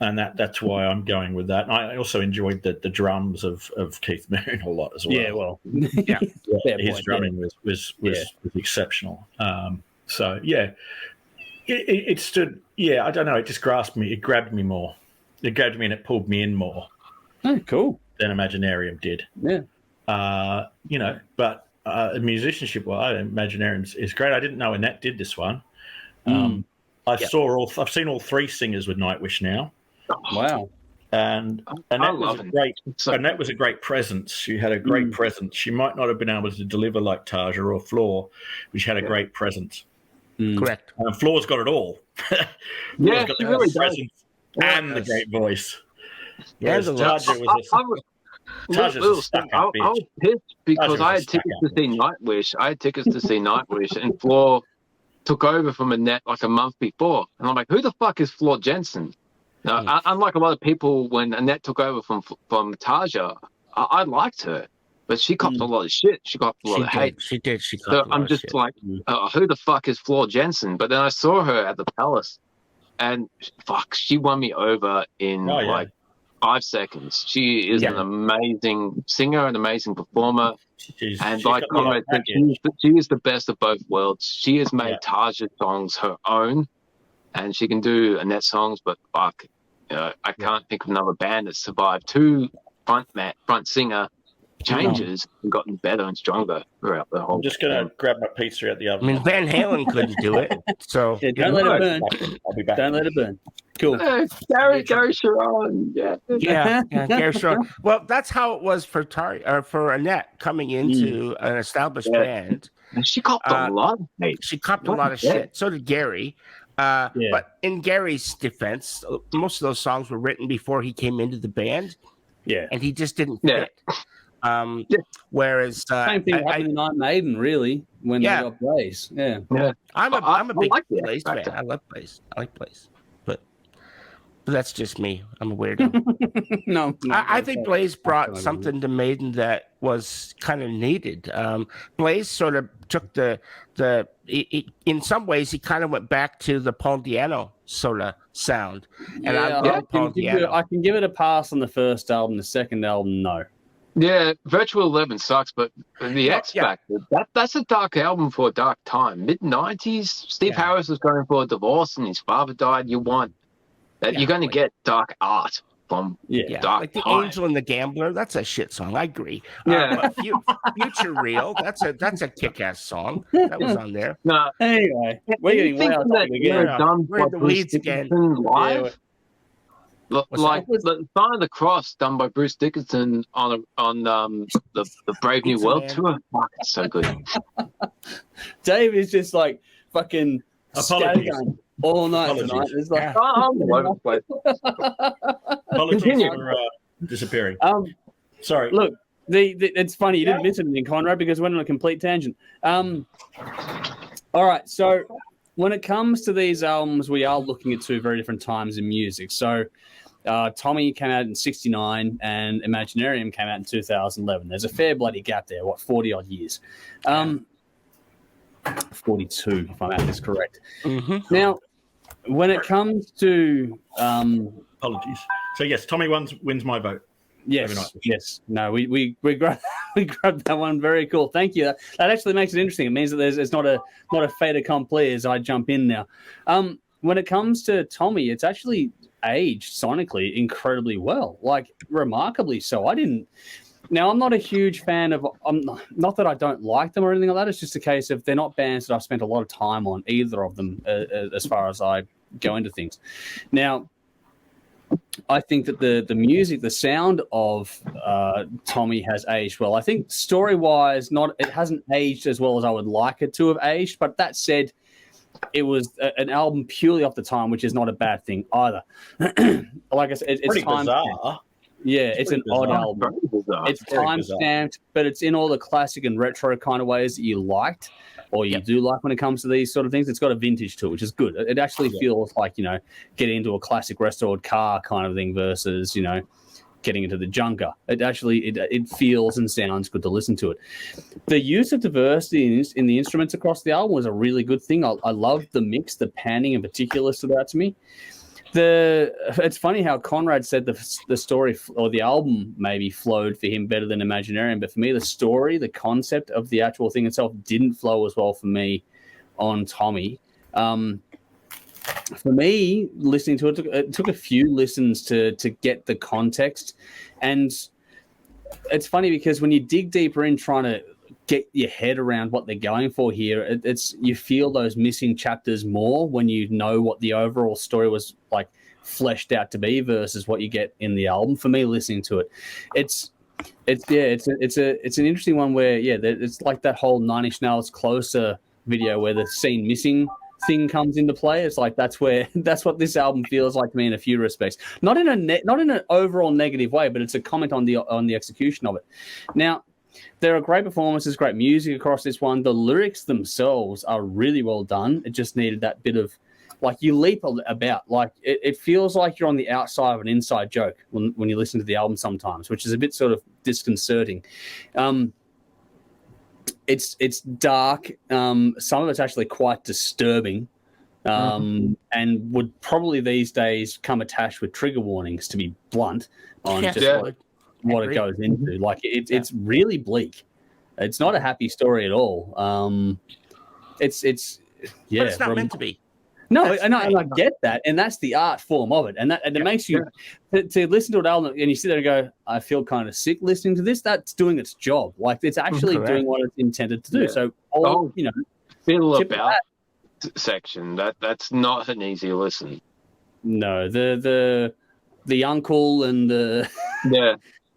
[SPEAKER 3] And that's why I'm going with that. And I also enjoyed the drums of Keith Moon a lot as well.
[SPEAKER 1] Yeah, well,
[SPEAKER 3] his drumming was exceptional. It stood. Yeah, I don't know. It just grasped me. It grabbed me more. It grabbed me and it pulled me in more.
[SPEAKER 1] Oh, cool.
[SPEAKER 3] Than Imaginarium did.
[SPEAKER 1] Yeah.
[SPEAKER 3] But musicianship, Imaginarium is great. I didn't know Annette did this one. I've seen all three singers with Nightwish now.
[SPEAKER 1] Wow.
[SPEAKER 3] And Annette was a great presence. She had a great presence. She might not have been able to deliver like Taja or Floor, but she had a great presence.
[SPEAKER 4] Correct.
[SPEAKER 3] And Floor's got it all.
[SPEAKER 2] Yeah,
[SPEAKER 3] got
[SPEAKER 2] she
[SPEAKER 3] the
[SPEAKER 2] really
[SPEAKER 3] presence and the great voice.
[SPEAKER 4] Yeah,
[SPEAKER 3] Whereas Taja was
[SPEAKER 2] I was pissed because I had tickets to see Nightwish. And Floor took over from Annette like a month before. And I'm like, who the fuck is Floor Jensen? Now, unlike a lot of people, when Annette took over from Taja, I liked her. But she copped a lot of shit. She got a lot of hate.
[SPEAKER 4] She did.
[SPEAKER 2] So I'm just like, who the fuck is Floor Jensen? But then I saw her at the Palace. And fuck, she won me over in 5 seconds. She is an amazing singer, an amazing performer. And like Conrad said, she is the best of both worlds. She has made Taja songs her own, and she can do Annette songs, but fuck, I can't think of another band that survived 2 front singer changes and gotten better and stronger throughout the whole.
[SPEAKER 3] I'm just going to grab my pizza out the oven.
[SPEAKER 4] I mean, Van Halen couldn't do it, so
[SPEAKER 1] don't let it burn.
[SPEAKER 3] I'll be back.
[SPEAKER 1] Don't let it burn. Cool.
[SPEAKER 2] Gary Sharon,
[SPEAKER 4] Gary Sharon. Well, that's how it was for Annette coming into an established band.
[SPEAKER 2] And she copped a lot.
[SPEAKER 4] She copped a lot of shit. So did Gary. But in Gary's defense, most of those songs were written before he came into the band. Yeah, and he just didn't fit. Whereas
[SPEAKER 1] same thing happened in Iron Maiden, really, when they got Blaze. Yeah.
[SPEAKER 4] I'm a big Blaze fan. I love Blaze. I like Blaze, but But that's just me. I'm a weirdo.
[SPEAKER 7] No,
[SPEAKER 4] I think Blaze brought something to Maiden that was kind of needed. Blaze sort of took in some ways, he kind of went back to the Paul Di'Anno sort of sound. And I
[SPEAKER 7] can give it a pass on the first album. The second album, no.
[SPEAKER 2] Yeah, Virtual 11 sucks, but the X Factor, that's a dark album for a dark time. Mid-90s, Steve Harris was going for a divorce and his father died. You want that you're going to get dark art from dark
[SPEAKER 4] like the
[SPEAKER 2] time.
[SPEAKER 4] Angel and the Gambler. That's a shit song. I agree.
[SPEAKER 2] Yeah,
[SPEAKER 4] Future Real. That's a kick-ass song. That was on there.
[SPEAKER 2] No,
[SPEAKER 7] anyway, we're getting way out of again.
[SPEAKER 4] We're in the weeds again.
[SPEAKER 2] Live. Like the Sign of the Cross done by Bruce Dickinson on the Brave New World tour. Fuck, it's so good.
[SPEAKER 7] Dave is just like fucking
[SPEAKER 3] Apologies.
[SPEAKER 7] all night tonight. It's like,
[SPEAKER 2] I'm all over the place.
[SPEAKER 3] Apologies
[SPEAKER 2] Continue.
[SPEAKER 3] for disappearing. Sorry.
[SPEAKER 7] Look, it's funny you didn't miss anything, Conrad, because we went on a complete tangent. All right, so when it comes to these albums, we are looking at two very different times in music. So Tommy came out in 1969 and Imaginarium came out in 2011. There's a fair bloody gap there, 40-odd years. 42, if my math is correct.
[SPEAKER 4] Mm-hmm.
[SPEAKER 7] Now, when it comes to...
[SPEAKER 3] Apologies. So, yes, Tommy wins my vote.
[SPEAKER 7] Yes. No, we grabbed that one. Very cool. Thank you. That actually makes it interesting. It means that it's not a fait accompli as I jump in now. When it comes to Tommy, it's actually aged sonically incredibly well, like remarkably so. Now, I'm not a huge fan of. Not that I don't like them or anything like that. It's just a case of they're not bands that I've spent a lot of time on, either of them, as far as I go into things. Now, I think that the music, the sound of Tommy has aged well. I think story-wise, it hasn't aged as well as I would like it to have aged. But that said, it was an album purely off the time, which is not a bad thing either. Like I said, it's
[SPEAKER 3] pretty
[SPEAKER 7] time
[SPEAKER 3] bizarre.
[SPEAKER 7] Yeah, it's an odd album. It's time-stamped, but it's in all the classic and retro kind of ways that you liked, or you do like when it comes to these sort of things. It's got a vintage to it, which is good. It actually feels like, getting into a classic restored car kind of thing versus, getting into the junker. It feels and sounds good to listen to it. The use of diversity in the instruments across the album was a really good thing. I loved the mix, the panning in particular stood out to me. It's funny how Conrad said the story or the album maybe flowed for him better than Imaginarium, but for me, the story, the concept of the actual thing itself didn't flow as well for me on Tommy. For me, listening to it took a few listens to get the context, and it's funny because when you dig deeper in trying to get your head around what they're going for here, you feel those missing chapters more when you know what the overall story was like fleshed out to be versus what you get in the album. For me, listening to it, it's an interesting one where it's like that whole Nine Inch Nails Closer video where the scene missing thing comes into play. It's like that's what this album feels like to me in a few respects. Not in an overall negative way, but it's a comment on the execution of it. Now, there are great performances, great music across this one. The lyrics themselves are really well done. It just needed that bit of, like, you leap about. Like, it feels like you're on the outside of an inside joke when you listen to the album sometimes, which is a bit sort of disconcerting. It's dark. Some of it's actually quite disturbing, and would probably these days come attached with trigger warnings, to be blunt, on what it goes into. Like it's really bleak. It's not a happy story at all. It's
[SPEAKER 4] but it's not meant to be.
[SPEAKER 7] No, and I get that, and that's the art form of it, and it makes you to listen to an album and you sit there and go, I feel kind of sick listening to this. That's doing its job. Like, it's actually doing what it's intended to do. So
[SPEAKER 2] feel about section that's not an easy listen.
[SPEAKER 7] No, the uncle and the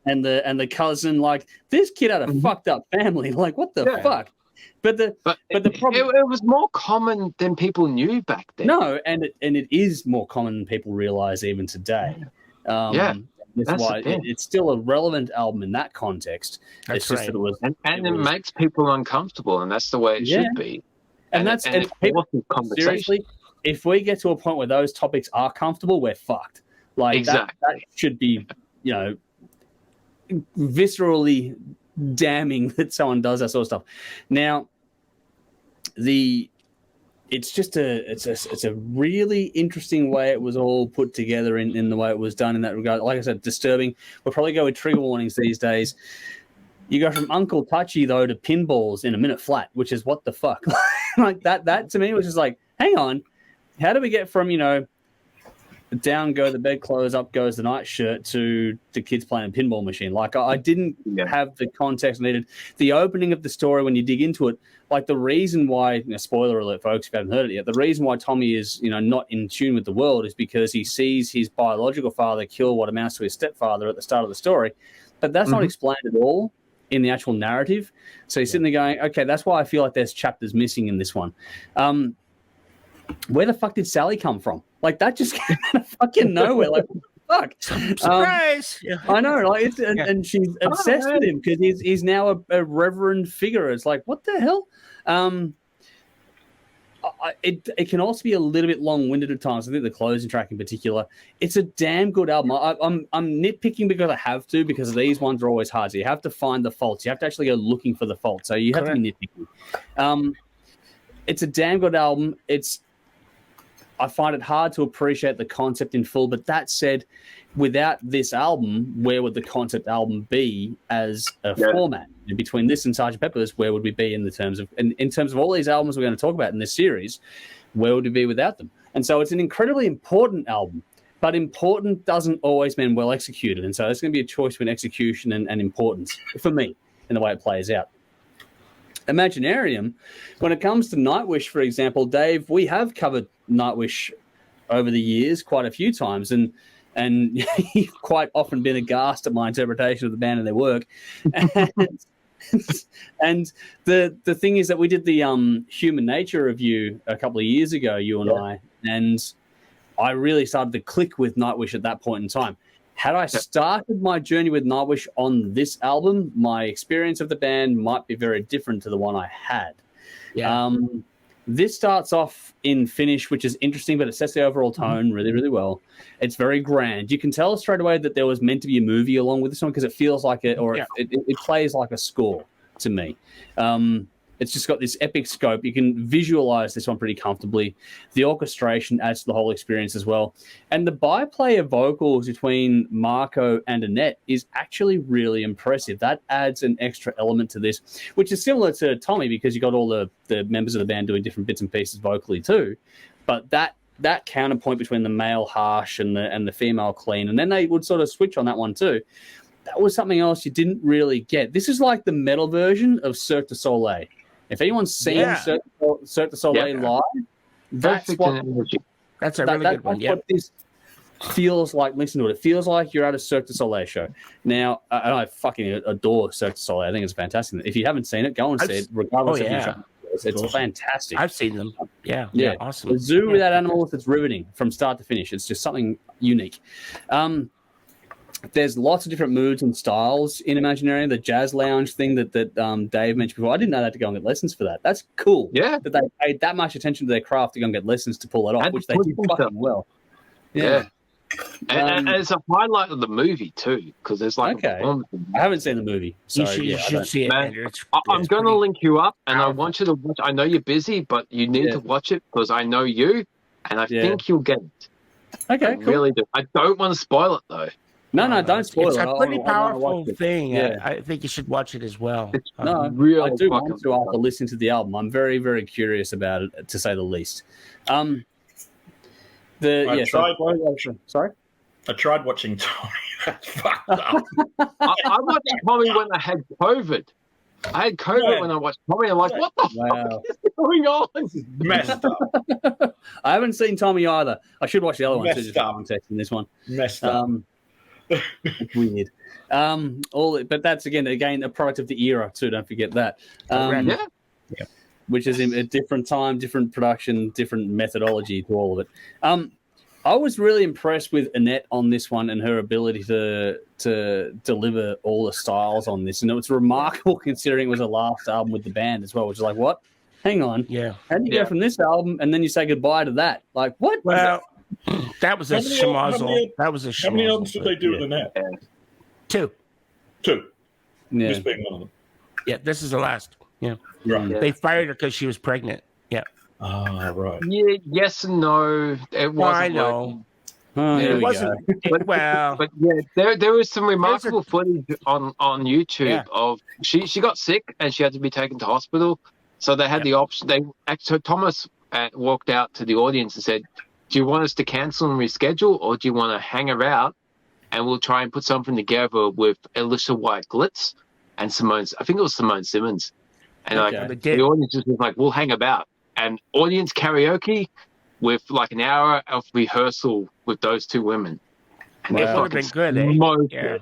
[SPEAKER 7] and the cousin, like, this kid had a fucked up family. Like, what the fuck? But the problem,
[SPEAKER 2] it was more common than people knew back then.
[SPEAKER 7] No, and it is more common than people realize even today. That's why it's still a relevant album in that context. It's just that it was,
[SPEAKER 2] and it makes people uncomfortable, and that's the way it should be.
[SPEAKER 7] And people, seriously, if we get to a point where those topics are comfortable, we're fucked.
[SPEAKER 1] Like
[SPEAKER 2] Exactly.
[SPEAKER 1] that should be, viscerally damning that someone does that sort of stuff. Now, it's a really interesting way it was all put together in the way it was done in that regard. Like I said, disturbing. We'll probably go with trigger warnings these days. You go from Uncle Touchy though to pinballs in a minute flat, which is what the fuck. Like that to me was just like, hang on, how do we get from down go the bedclothes, up goes the nightshirt to the kids playing a pinball machine? Like I didn't have the context needed. The opening of the story, when you dig into it, like the reason why, spoiler alert, folks, if you haven't heard it yet, the reason why Tommy is, not in tune with the world is because he sees his biological father kill what amounts to his stepfather at the start of the story. But that's not explained at all in the actual narrative. So he's sitting there going, okay, that's why I feel like there's chapters missing in this one. Where the fuck did Sally come from? Like that just came out of fucking nowhere. Like, fuck.
[SPEAKER 4] Surprise!
[SPEAKER 1] I know, like, and she's obsessed with him because he's now a reverend figure. It's like, what the hell? It can also be a little bit long-winded at times. I think the closing track in particular, it's a damn good album. I'm nitpicking because I have to, because these ones are always hard. So you have to find the faults. You have to actually go looking for the faults. So you have to be nitpicking. It's a damn good album. I find it hard to appreciate the concept in full, but that said, without this album, where would the concept album be as a format? And between this and Sgt. Pepper's, where would we be in terms of all these albums we're going to talk about in this series? Where would we be without them? And so it's an incredibly important album, but important doesn't always mean well executed. And so it's going to be a choice between execution and importance for me in the way it plays out. Imaginarium, when it comes to Nightwish, for example, Dave, we have covered Nightwish over the years quite a few times, and you've quite often been aghast at my interpretation of the band and their work. And the thing is that we did the Human Nature review a couple of years ago, you and I, and I really started to click with Nightwish at that point in time. Had I started my journey with Nightwish on this album, my experience of the band might be very different to the one I had. Yeah. This starts off in Finnish, which is interesting, but it sets the overall tone really, really well. It's very grand. You can tell straight away that there was meant to be a movie along with this one because it feels like it, or it plays like a score to me. It's just got this epic scope. You can visualize this one pretty comfortably. The orchestration adds to the whole experience as well. And the byplay of vocals between Marco and Annette is actually really impressive. That adds an extra element to this, which is similar to Tommy because you got all the members of the band doing different bits and pieces vocally too. But that counterpoint between the male harsh and the female clean, and then they would sort of switch on that one too. That was something else you didn't really get. This is like the metal version of Cirque du Soleil. If anyone's seen Cirque du Soleil live, that's a really good one. That's what this feels like. Listen to it. It feels like you're at a Cirque du Soleil show. Now, I fucking adore Cirque du Soleil. I think it's fantastic. If you haven't seen it, go and see it, regardless of your show. It's fantastic.
[SPEAKER 4] I've seen them. Yeah, awesome.
[SPEAKER 1] The zoo without animals, it's riveting from start to finish. It's just something unique. There's lots of different moods and styles in Imaginarium. The jazz lounge thing that Dave mentioned before, I didn't know they had to go and get lessons for that. That's cool. Yeah. That they paid that much attention to their craft to go and get lessons to pull it off, which they did fucking well. Yeah.
[SPEAKER 2] And it's a highlight of the movie too, because there's like
[SPEAKER 1] I haven't seen the movie. So
[SPEAKER 4] you should see it.
[SPEAKER 2] Man, I'm going to link you up, and I want you to watch. I know you're busy, but you need to watch it because I know you, and I think you'll get it.
[SPEAKER 1] Okay, cool.
[SPEAKER 2] Really do. I don't want to spoil it though.
[SPEAKER 1] No, don't spoil
[SPEAKER 4] it. It's a pretty powerful thing.
[SPEAKER 1] Yeah.
[SPEAKER 4] I think you should watch it as well.
[SPEAKER 1] I do want to after listening to the album. I'm very, very curious about it, to say the least.
[SPEAKER 3] Sorry? I tried watching Tommy. That's fucked up.
[SPEAKER 2] I watched Tommy when I had COVID. I had COVID when I watched Tommy. I'm like, what the fuck is going on?
[SPEAKER 3] Messed up.
[SPEAKER 1] I haven't seen Tommy either. I should watch the other one too, just for context in this one.
[SPEAKER 3] Messed up.
[SPEAKER 1] It's weird. But that's again a product of the era too. Don't forget that. Which is in a different time, different production, different methodology to all of it. I was really impressed with Annette on this one and her ability to deliver all the styles on this, and it was remarkable considering it was the last album with the band as well. Which is like, what? Hang on, how do you go from this album and then you say goodbye to that? Like, what?
[SPEAKER 4] Well, That was a schmozzle. That was a schmozzle.
[SPEAKER 3] How many albums did they do with the net?
[SPEAKER 4] 2.
[SPEAKER 7] Yeah.
[SPEAKER 3] This being one of them.
[SPEAKER 4] Yeah, this is the last. Yeah.
[SPEAKER 3] Right.
[SPEAKER 2] Yeah.
[SPEAKER 4] They fired her because she was pregnant. Yeah.
[SPEAKER 3] Ah, right.
[SPEAKER 2] Yeah, yes and no. It wasn't.
[SPEAKER 4] I know.
[SPEAKER 7] Oh, here
[SPEAKER 4] It
[SPEAKER 7] we
[SPEAKER 4] wasn't.
[SPEAKER 7] go.
[SPEAKER 4] Well,
[SPEAKER 2] But yeah, there was some remarkable footage on YouTube of she got sick and she had to be taken to hospital. So they had the option. So Thomas walked out to the audience and said, "Do you want us to cancel and reschedule, or do you want to hang her out and we'll try and put something together with Alicia White Glitz and Simone? I think it was Simone Simmons." And the audience just was like, "We'll hang about." And audience karaoke with like an hour of rehearsal with those two women. And
[SPEAKER 4] it would have been good, eh?
[SPEAKER 2] Yeah.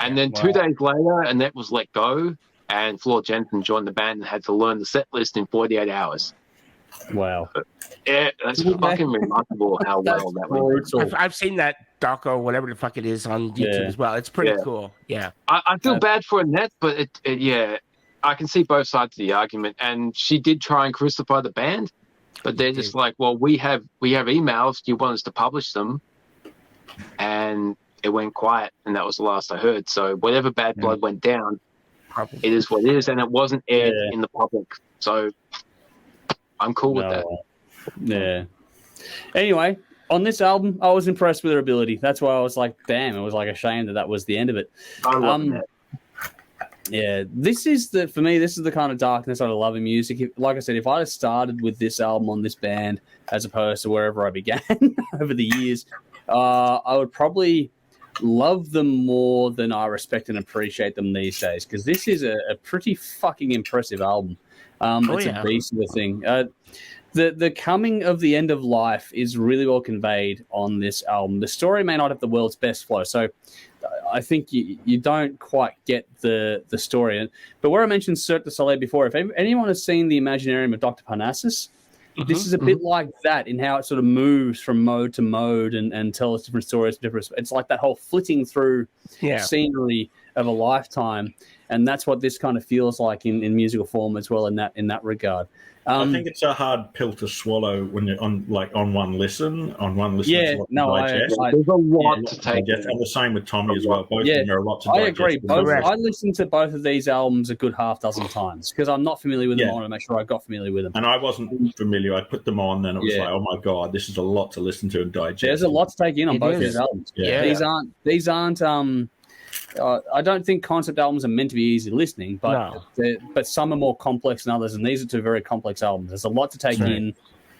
[SPEAKER 2] And then 2 days later, Annette was let go, and Floor Jensen joined the band and had to learn the set list in 48 hours.
[SPEAKER 7] Wow.
[SPEAKER 2] Yeah, that's fucking remarkable how well that went.
[SPEAKER 4] I've seen that doco, whatever the fuck it is, on YouTube as well. It's pretty cool. Yeah.
[SPEAKER 2] I feel bad for Annette, but I can see both sides of the argument. And she did try and crucify the band, but they're just like, well, we have emails. Do you want us to publish them? And it went quiet, and that was the last I heard. So whatever bad blood went down, it is what it is, and it wasn't aired in the public. So I'm cool with that.
[SPEAKER 7] Yeah. Anyway, on this album, I was impressed with her ability. That's why I was like, damn, it was like a shame that was the end of it.
[SPEAKER 2] I love that.
[SPEAKER 7] Yeah, for me, this is the kind of darkness I love in music. Like I said, if I had started with this album on this band as opposed to wherever I began over the years, I would probably love them more than I respect and appreciate them these days, because this is a pretty fucking impressive album. It's a beast of a thing. The coming of the end of life is really well conveyed on this album. The story may not have the world's best flow, so I think you don't quite get the story. But where I mentioned Cirque du Soleil before, if anyone has seen the Imaginarium of Dr. Parnassus, this is a bit like that in how it sort of moves from mode to mode and tells different stories. It's like that whole flitting through scenery of a lifetime, and that's what this kind of feels like in musical form as well in that regard.
[SPEAKER 3] I think it's a hard pill to swallow when you're on one listen.
[SPEAKER 7] Yeah, no,
[SPEAKER 2] there's a lot to take.
[SPEAKER 3] And the same with Tommy as well. Both of them are a lot to digest.
[SPEAKER 7] I agree. I listened to both of these albums a good half dozen times because I'm not familiar with them. I want to make sure I got familiar with them.
[SPEAKER 3] And I wasn't familiar. I put them on, and it was like, oh my god, this is a lot to listen to and digest.
[SPEAKER 7] There's a lot to take in on both of these albums.
[SPEAKER 3] Yeah.
[SPEAKER 7] These aren't. I don't think concept albums are meant to be easy listening, but some are more complex than others, and these are two very complex albums. There's a lot to take in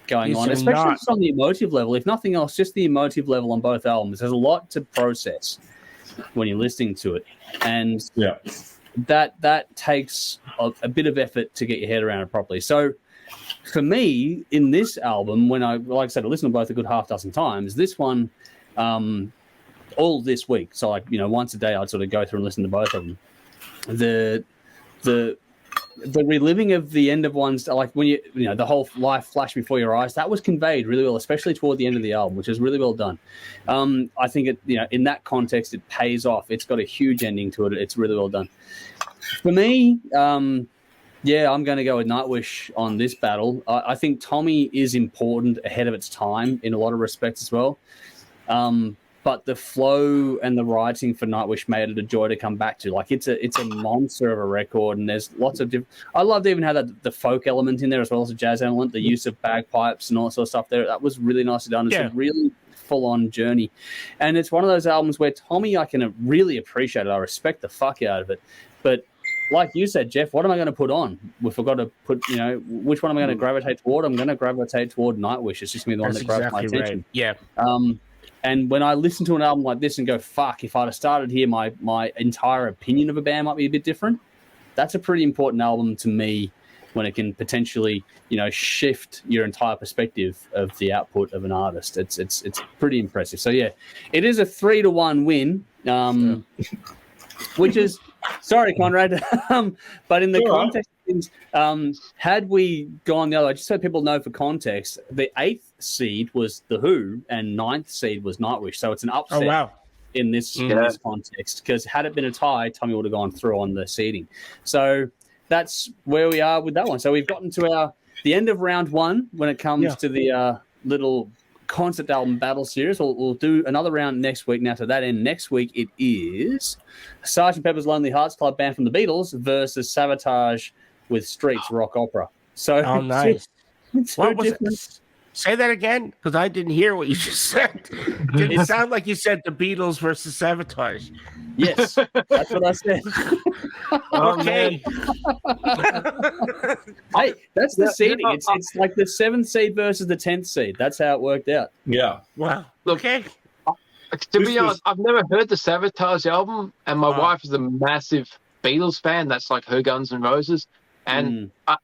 [SPEAKER 7] going on, especially just on the emotive level. If nothing else, just the emotive level on both albums. There's a lot to process when you're listening to it, and that takes a bit of effort to get your head around it properly. So for me, in this album, when I listened to both a good half dozen times, this one. All this week, so once a day I'd sort of go through and listen to both of them. The reliving of the end of one's, like when the whole life flashed before your eyes, that was conveyed really well, especially toward the end of the album, which is really well done. I think it in that context it pays off. It's got a huge ending to it. It's really well done. For me, I'm going to go with Nightwish on this battle. I think Tommy is important ahead of its time in a lot of respects as well. But the flow and the writing for Nightwish made it a joy to come back to. Like it's a monster of a record, and there's lots of different. I loved even how the folk element in there as well as the jazz element, the use of bagpipes and all that sort of stuff there. That was really nicely done. It's a really full-on journey, and it's one of those albums where Tommy, I can really appreciate it. I respect the fuck out of it, but like you said, Jeff, what am I going to put on? If I've got to put, which one am I going to gravitate toward? I'm going to gravitate toward Nightwish. It's just going to be the one that grabs my attention.
[SPEAKER 4] Right. Yeah.
[SPEAKER 7] And when I listen to an album like this and go, fuck, if I'd have started here, my entire opinion of a band might be a bit different. That's a pretty important album to me when it can potentially, shift your entire perspective of the output of an artist. It's pretty impressive. So, yeah, it is a 3-1 win, which is, sorry, Conrad, but in the context of things, had we gone the other way, just so people know for context, the 8th seed was The Who and 9th seed was Nightwish. So it's an upset in this context, because had it been a tie, Tommy would have gone through on the seeding. So that's where we are with that one. So we've gotten to the end of round one when it comes to the little concept album battle series. We'll do another round next week. Now, to that end, next week it is Sgt. Pepper's Lonely Hearts Club Band from the Beatles versus Sabotage with Streets Rock Opera. So,
[SPEAKER 4] nice.
[SPEAKER 7] What
[SPEAKER 4] was it? Say that again, because I didn't hear what you just said. It sounded like you said the Beatles versus Sabotage.
[SPEAKER 7] Yes, that's what I said.
[SPEAKER 4] Okay.
[SPEAKER 7] Hey, that's the seeding. It's like the 7th seed versus the 10th seed. That's how it worked out.
[SPEAKER 3] Yeah.
[SPEAKER 4] Wow. Okay.
[SPEAKER 2] To be honest, I've never heard the Sabotage album, and my wife is a massive Beatles fan. That's like her Guns N' Roses, and I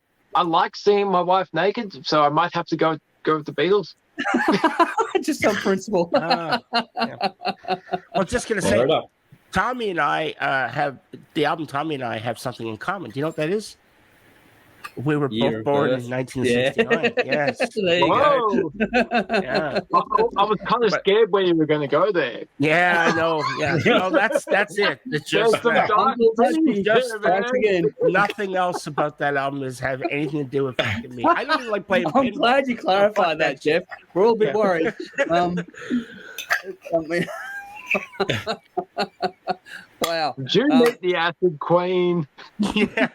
[SPEAKER 2] like seeing my wife naked, so I might have to go with the Beatles.
[SPEAKER 7] Just on principle.
[SPEAKER 4] Yeah. Well, just gonna say, Tommy and I have the album. Tommy and I have something in common. Do you know what that is? We were both born in 1969. Yes.
[SPEAKER 7] There you
[SPEAKER 2] Whoa.
[SPEAKER 4] Yeah.
[SPEAKER 2] I was kind of scared where you were going to go there.
[SPEAKER 4] Yeah, I know. Yeah. No, that's it. It's just
[SPEAKER 7] again.
[SPEAKER 4] nothing else about that album has have anything to do with fucking me. I don't even like playing.
[SPEAKER 7] I'm glad you clarified that, Jeff. We're all a bit worried. Wow.
[SPEAKER 2] Did you meet the Acid Queen?
[SPEAKER 4] Yeah.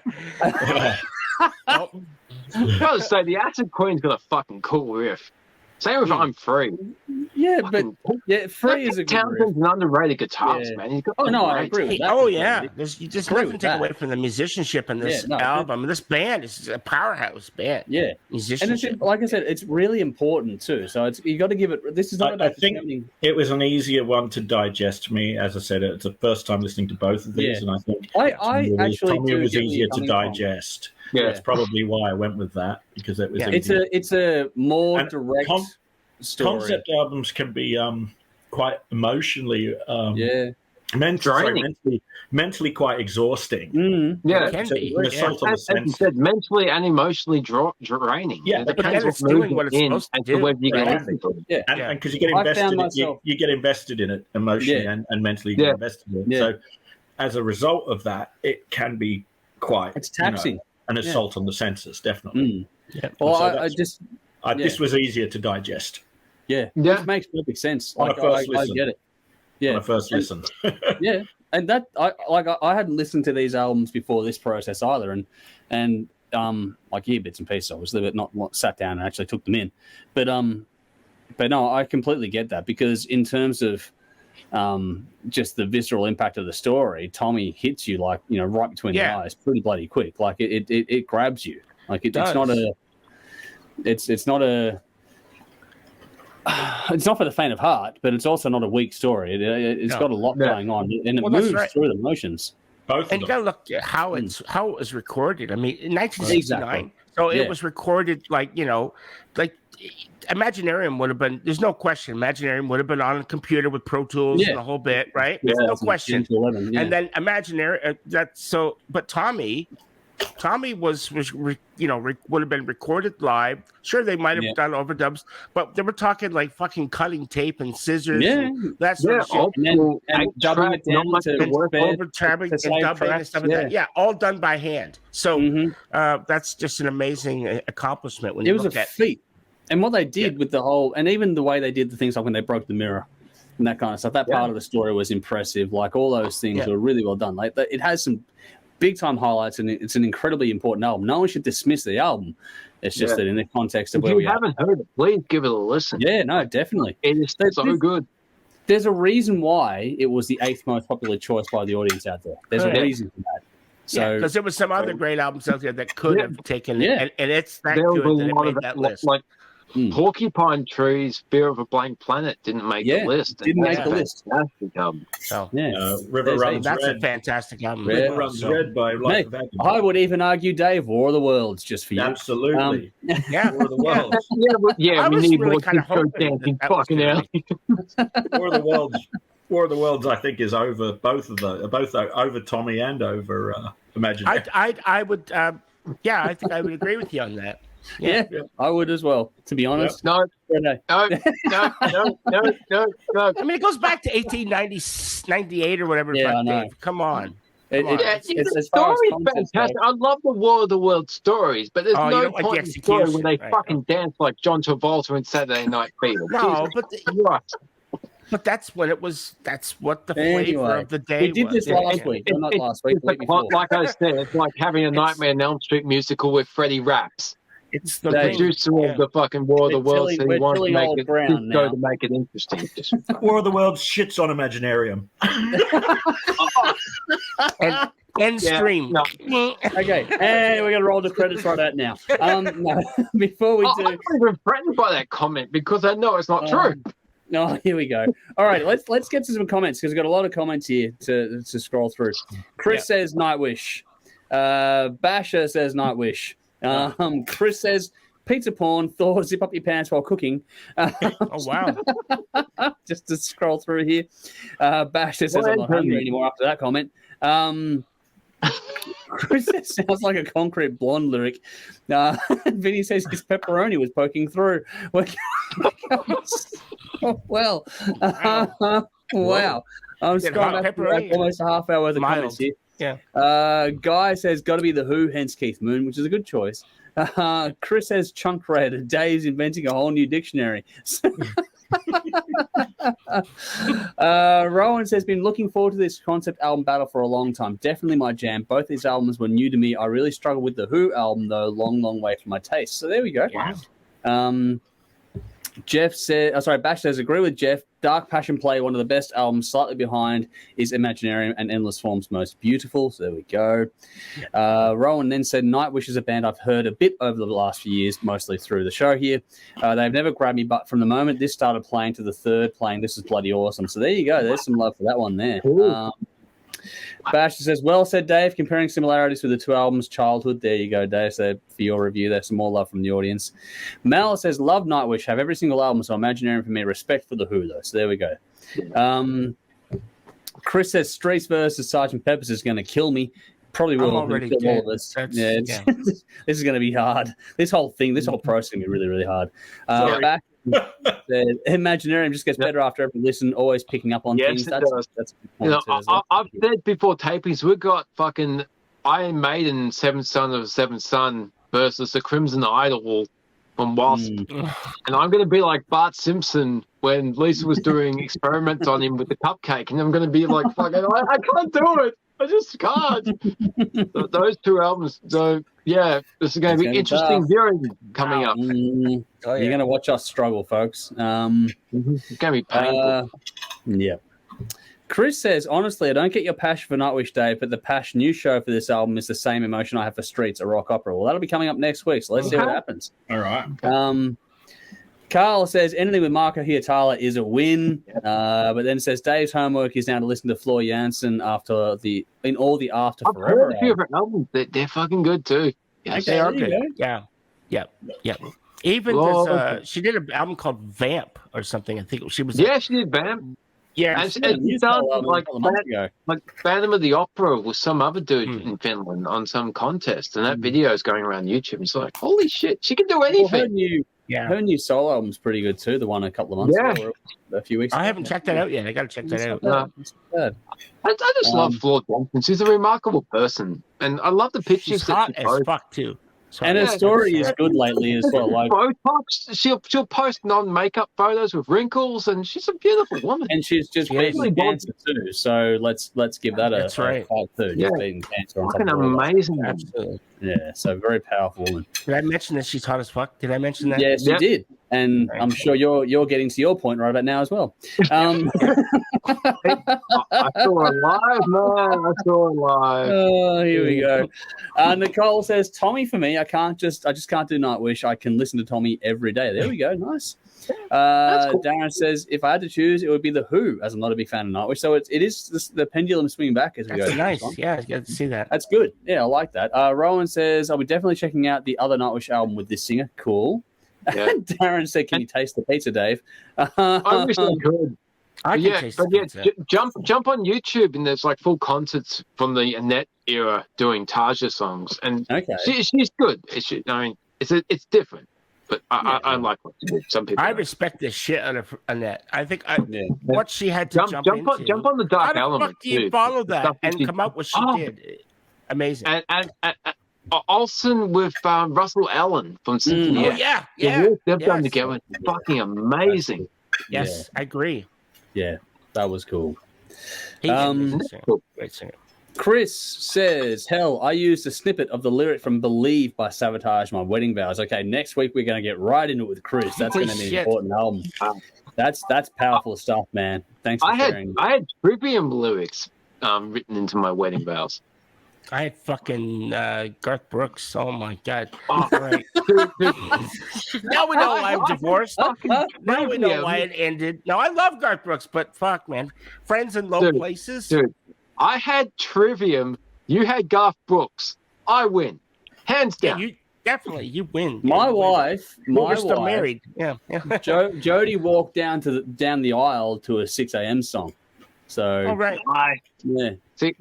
[SPEAKER 2] I gotta say, the Acid Queen's got a fucking cool riff. Same with I'm Free.
[SPEAKER 7] Yeah,
[SPEAKER 2] Fucking,
[SPEAKER 7] but Free is a good
[SPEAKER 2] Townsend's an underrated guitarist, man. He's got
[SPEAKER 7] I agree with that.
[SPEAKER 4] Oh yeah, you just nothing take away from the musicianship in this album. This band is a powerhouse band.
[SPEAKER 7] Yeah,
[SPEAKER 4] musicianship.
[SPEAKER 7] And like I said, it's really important too. So you got to give it. This is not about.
[SPEAKER 3] I think it was an easier one to digest. Me, as I said, it's the first time listening to both of these, and I think
[SPEAKER 7] I actually
[SPEAKER 3] Tommy was easier to digest. Yeah, that's probably why I went with that, because it was.
[SPEAKER 7] Yeah. It's a more direct story.
[SPEAKER 3] Concept albums can be quite emotionally mentally quite exhausting.
[SPEAKER 2] Yeah,
[SPEAKER 4] it can be.
[SPEAKER 2] As you said, mentally and emotionally draining.
[SPEAKER 3] Yeah,
[SPEAKER 2] it depends what's doing what it's supposed to do. Whether you get
[SPEAKER 7] yeah,
[SPEAKER 3] and because you get invested, you get invested in it emotionally and mentally. You get invested in it.
[SPEAKER 7] Yeah.
[SPEAKER 3] So, as a result of that, it can be quite.
[SPEAKER 7] It's taxing.
[SPEAKER 3] An assault on the senses, definitely.
[SPEAKER 7] Yeah. Well,
[SPEAKER 3] this was easier to digest.
[SPEAKER 7] Yeah. It makes perfect sense.
[SPEAKER 3] On a first listen.
[SPEAKER 7] I get it. Yeah.
[SPEAKER 3] On a first listen.
[SPEAKER 7] Yeah. And that I hadn't listened to these albums before this process either, and like you hear bits and pieces obviously, but not sat down and actually took them in. But no, I completely get that, because in terms of just the visceral impact of the story, Tommy hits you like, right between the eyes pretty bloody quick. Like it grabs you. Like it's not for the faint of heart, but it's also not a weak story. It's got a lot going on, and it moves through the motions.
[SPEAKER 4] And you got to look at how it was recorded. I mean, in 1969, so it was recorded like Imaginaerum would have been. There's no question. Imaginaerum would have been on a computer with Pro Tools and the whole bit, right?
[SPEAKER 7] Yeah,
[SPEAKER 4] no question. 11, and then Imaginaerum. But Tommy would have been recorded live. Sure, they might have done overdubs, but they were talking like fucking cutting tape and scissors. Yeah, that sort of shit.
[SPEAKER 7] And dubbing it down to work
[SPEAKER 4] over-trabbing and dubbing and stuff like that. Yeah, all done by hand. So that's just an amazing accomplishment. When it was a
[SPEAKER 7] feat. And what they did with the whole, and even the way they did the things like when they broke the mirror and that kind of stuff, that part of the story was impressive. Like all those things were really well done. Like it has some big time highlights, and it's an incredibly important album. No one should dismiss the album. It's just that in the context of where we are. If you haven't
[SPEAKER 2] heard it, please give it a listen.
[SPEAKER 7] Yeah, no, definitely.
[SPEAKER 2] It is so good.
[SPEAKER 7] There's a reason why it was the 8th most popular choice by the audience out there. There's a reason for that. So,
[SPEAKER 4] because there was some other great albums out there that could have taken it, and it's that good that it made that list.
[SPEAKER 2] Porcupine Tree's Fear of a Blank Planet didn't make the list.
[SPEAKER 7] Didn't make the list.
[SPEAKER 2] Fantastic album.
[SPEAKER 3] River Runs
[SPEAKER 4] That's
[SPEAKER 3] Red.
[SPEAKER 4] a fantastic album.
[SPEAKER 3] River Runs Red by Life of Agony.
[SPEAKER 7] I would even argue, Dave, War of the Worlds, just for you.
[SPEAKER 3] Absolutely.
[SPEAKER 4] War
[SPEAKER 3] of the Worlds.
[SPEAKER 2] We need more dancing fucking out.
[SPEAKER 3] War of the Worlds, I think, is over both over Tommy and over Imaginaerum.
[SPEAKER 4] I would, I think I would agree with you on that.
[SPEAKER 7] Yeah, I would as well, to be honest.
[SPEAKER 2] No. I
[SPEAKER 4] mean, it goes back to 1898 or whatever.
[SPEAKER 7] Yeah, I know.
[SPEAKER 4] Come on.
[SPEAKER 2] The
[SPEAKER 7] as far as
[SPEAKER 2] story's
[SPEAKER 7] content
[SPEAKER 2] fantastic.
[SPEAKER 7] goes.
[SPEAKER 2] I love the War of the World stories, but there's
[SPEAKER 4] Oh, you
[SPEAKER 2] no
[SPEAKER 4] don't like
[SPEAKER 2] point
[SPEAKER 4] the
[SPEAKER 2] in the story
[SPEAKER 4] execution,
[SPEAKER 2] where they
[SPEAKER 4] right.
[SPEAKER 2] fucking dance like John Travolta in Saturday Night Fever.
[SPEAKER 4] No,
[SPEAKER 2] Jesus Christ.
[SPEAKER 4] but that's what it was. That's what the flavor
[SPEAKER 7] Anyway,
[SPEAKER 4] of the day
[SPEAKER 7] we did
[SPEAKER 4] was.
[SPEAKER 7] this last week. Well, not last week, the week before.
[SPEAKER 2] Like I said, it's like having a Nightmare on Elm Street musical with Freddie Raps.
[SPEAKER 4] It's the
[SPEAKER 2] The
[SPEAKER 7] Dave,
[SPEAKER 4] ring.
[SPEAKER 2] producer of the fucking War of the
[SPEAKER 7] We're
[SPEAKER 2] World said he
[SPEAKER 7] tilling- we're
[SPEAKER 2] wanted to
[SPEAKER 7] tilling
[SPEAKER 2] make
[SPEAKER 7] old
[SPEAKER 2] it
[SPEAKER 7] ground
[SPEAKER 2] go
[SPEAKER 7] now.
[SPEAKER 2] to make it interesting. Just-
[SPEAKER 6] War of the World shits on Imaginarium.
[SPEAKER 4] End stream.
[SPEAKER 2] no.
[SPEAKER 7] Okay, and we're gonna roll the credits right out now. No, before we
[SPEAKER 2] I'm
[SPEAKER 7] do,
[SPEAKER 2] not even threatened by that comment because I know it's not true.
[SPEAKER 7] no, here we go. All right, let's get to some comments because we've got a lot of comments here to scroll through. Chris says Nightwish. Basher says Nightwish. Chris says pizza porn. Thor, zip up your pants while cooking.
[SPEAKER 4] Oh wow.
[SPEAKER 7] Just to scroll through here. Basher says I'm not hungry anymore after that comment. Chris says sounds like a Concrete Blonde lyric. Vinny says his pepperoni was poking through. Well, wow. I'm
[SPEAKER 4] Get
[SPEAKER 7] scrolling
[SPEAKER 4] hot
[SPEAKER 7] back through
[SPEAKER 4] pepperoni.
[SPEAKER 7] almost a half hour worth of comments
[SPEAKER 4] Mild.
[SPEAKER 7] here.
[SPEAKER 4] Yeah.
[SPEAKER 7] Guy says got to be the Who, hence Keith Moon, which is a good choice. Chris says chunk red. Dave's inventing a whole new dictionary. Rowan says been looking forward to this concept album battle for a long time. Definitely my jam. Both these albums were new to me. I really struggle with the Who album though. Long way from my taste. So there we go.
[SPEAKER 4] Wow.
[SPEAKER 7] Jeff said, Bash says, agree with Jeff. Dark Passion Play, one of the best albums. Slightly behind is Imaginarium and Endless Form's most beautiful. So there we go. Rowan then said, Nightwish is a band I've heard a bit over the last few years, mostly through the show here. They've never grabbed me, but from the moment this started playing to the third playing, this is bloody awesome. So there you go. There's some love for that one there. Bash says, well said, Dave. Comparing similarities with the two albums' childhood. There you go, Dave. So for your review, there's some more love from the audience. Mel says, love Nightwish. Have every single album, so Imaginarium for me. Respect for the Who, though. So there we go. Chris says, Streets versus Sgt. Pepper's is going to kill me. Probably will.
[SPEAKER 4] I'm already
[SPEAKER 7] kill
[SPEAKER 4] dead.
[SPEAKER 7] all of us.
[SPEAKER 4] Yeah.
[SPEAKER 7] This is going to be hard. This whole process is going to be really, really hard. Bash said, Imaginarium just gets better after every listen, always picking up on things.
[SPEAKER 2] It
[SPEAKER 7] That's
[SPEAKER 2] does.
[SPEAKER 7] a good point too, as well.
[SPEAKER 2] I've said before tapings, we've got fucking Iron Maiden, Seventh Son of the Seventh Son versus the Crimson Idol from Wasp. And I'm going to be like Bart Simpson when Lisa was doing experiments on him with the cupcake. And I'm going to be like, fucking, I can't do it. I just can't. Those two albums. So, yeah, this is going to be interesting viewing coming up.
[SPEAKER 7] You're going to watch us struggle, folks.
[SPEAKER 2] It's going to be painful.
[SPEAKER 7] Yeah. Chris says, honestly, I don't get your passion for Nightwish, Dave, but the passion you show for this album is the same emotion I have for Streets, a rock opera. Well, that'll be coming up next week, so let's see what happens.
[SPEAKER 3] All right.
[SPEAKER 7] Carl says, anything with Marco Hietala is a win, but then says, Dave's homework is now to listen to Floor Jansen After
[SPEAKER 2] I've
[SPEAKER 7] Forever.
[SPEAKER 2] heard a few of her albums. They're fucking good, too. Yes.
[SPEAKER 4] They are
[SPEAKER 7] there you
[SPEAKER 4] good.
[SPEAKER 7] go.
[SPEAKER 4] Yeah. Even she did an album called Vamp or something. I think she was.
[SPEAKER 2] Yeah, she did Bam.
[SPEAKER 4] Yeah.
[SPEAKER 2] And she's done like Phantom of the Opera with some other dude in Finland on some contest, and that video is going around YouTube. It's like, holy shit, she can do anything.
[SPEAKER 7] Her new solo album's pretty good too. The one a couple of months ago, or a few weeks ago.
[SPEAKER 4] I haven't checked that out yet. I got to check that out.
[SPEAKER 2] I just love Floor Jansen. She's a remarkable person, and I love the pictures
[SPEAKER 4] She's
[SPEAKER 2] that
[SPEAKER 4] hot
[SPEAKER 2] she
[SPEAKER 4] as
[SPEAKER 2] posts.
[SPEAKER 4] fuck too. So,
[SPEAKER 7] And her story is good lately as well. Like,
[SPEAKER 2] Botox. She'll post non-makeup photos with wrinkles, and she's a beautiful woman.
[SPEAKER 7] and she's just beating cancer too. So let's give that a fight too.
[SPEAKER 2] Yeah.
[SPEAKER 7] Just beating cancer on top
[SPEAKER 2] Fucking
[SPEAKER 7] of all that.
[SPEAKER 2] amazing.
[SPEAKER 4] absolutely.
[SPEAKER 7] Yeah, so very powerful woman.
[SPEAKER 4] Did I mention that she's hot as fuck? Did I mention that?
[SPEAKER 7] Yes, you
[SPEAKER 2] Yep.
[SPEAKER 7] did, and I'm sure you're getting to your point right about now as well.
[SPEAKER 2] I saw her live, man. I saw her live.
[SPEAKER 7] Oh, here we go. Nicole says, Tommy for me. I just can't do Nightwish. I can listen to Tommy every day. There we go. Nice.
[SPEAKER 2] Cool.
[SPEAKER 7] Darren says, if I had to choose, it would be the Who, as I'm not a big fan of Nightwish. So it is the pendulum swinging back as we go.
[SPEAKER 4] That's nice. Yeah, I got to see that.
[SPEAKER 7] That's good. Yeah, I like that. Rowan says, I'll be definitely checking out the other Nightwish album with this singer. Cool.
[SPEAKER 2] Yeah.
[SPEAKER 7] Darren said, can you taste the pizza, Dave?
[SPEAKER 2] I wish I could.
[SPEAKER 4] I can taste the pizza.
[SPEAKER 2] Jump on YouTube and there's like full concerts from the Annette era doing Taja songs, and
[SPEAKER 7] Okay.
[SPEAKER 2] she's good. It's different. But I like what she did. Some people
[SPEAKER 4] I
[SPEAKER 2] don't.
[SPEAKER 4] respect the shit out of Annette. I think
[SPEAKER 7] Yeah.
[SPEAKER 4] what she had to jump into.
[SPEAKER 2] jump on the
[SPEAKER 4] How
[SPEAKER 2] dark
[SPEAKER 4] the
[SPEAKER 2] element.
[SPEAKER 4] fuck do you
[SPEAKER 2] too.
[SPEAKER 4] follow
[SPEAKER 2] The
[SPEAKER 4] that
[SPEAKER 2] stuff
[SPEAKER 4] and
[SPEAKER 2] she-
[SPEAKER 4] come out what she did? Amazing.
[SPEAKER 2] And Olsen with Russell Allen from Symphony.
[SPEAKER 4] Oh
[SPEAKER 2] X.
[SPEAKER 4] yeah,
[SPEAKER 2] The
[SPEAKER 4] yeah.
[SPEAKER 2] work they've done
[SPEAKER 4] yes.
[SPEAKER 2] together is fucking amazing.
[SPEAKER 4] Yes, I agree.
[SPEAKER 7] Yeah, that was cool.
[SPEAKER 4] He's an amazing singer.
[SPEAKER 2] Cool.
[SPEAKER 4] Great singer.
[SPEAKER 7] Chris says, hell, I used a snippet of the lyric from Believe by Sabotage my wedding vows. Okay, next week we're going to get right into it with Chris. That's
[SPEAKER 4] Holy
[SPEAKER 7] going to be an
[SPEAKER 4] shit.
[SPEAKER 7] important album. That's powerful stuff, man. Thanks for sharing.
[SPEAKER 2] I had Trivium lyrics written into my wedding vows.
[SPEAKER 4] I had fucking Garth Brooks. Oh my god.
[SPEAKER 2] Oh,
[SPEAKER 4] Right.
[SPEAKER 2] dude,
[SPEAKER 4] Now we know why I'm divorced. Now we know
[SPEAKER 2] Trivium.
[SPEAKER 4] why it ended. No, I love Garth Brooks, but fuck, man. Friends in low
[SPEAKER 2] Dude,
[SPEAKER 4] places.
[SPEAKER 2] dude, I had Trivium. You had Garth Brooks. I win, hands
[SPEAKER 4] Yeah,
[SPEAKER 2] down.
[SPEAKER 4] you definitely you win.
[SPEAKER 7] My
[SPEAKER 4] You win.
[SPEAKER 7] wife,
[SPEAKER 4] We're still married. Yeah.
[SPEAKER 7] Jody walked down the aisle to a 6 a.m. song. So,
[SPEAKER 4] All right.
[SPEAKER 7] yeah.
[SPEAKER 2] See,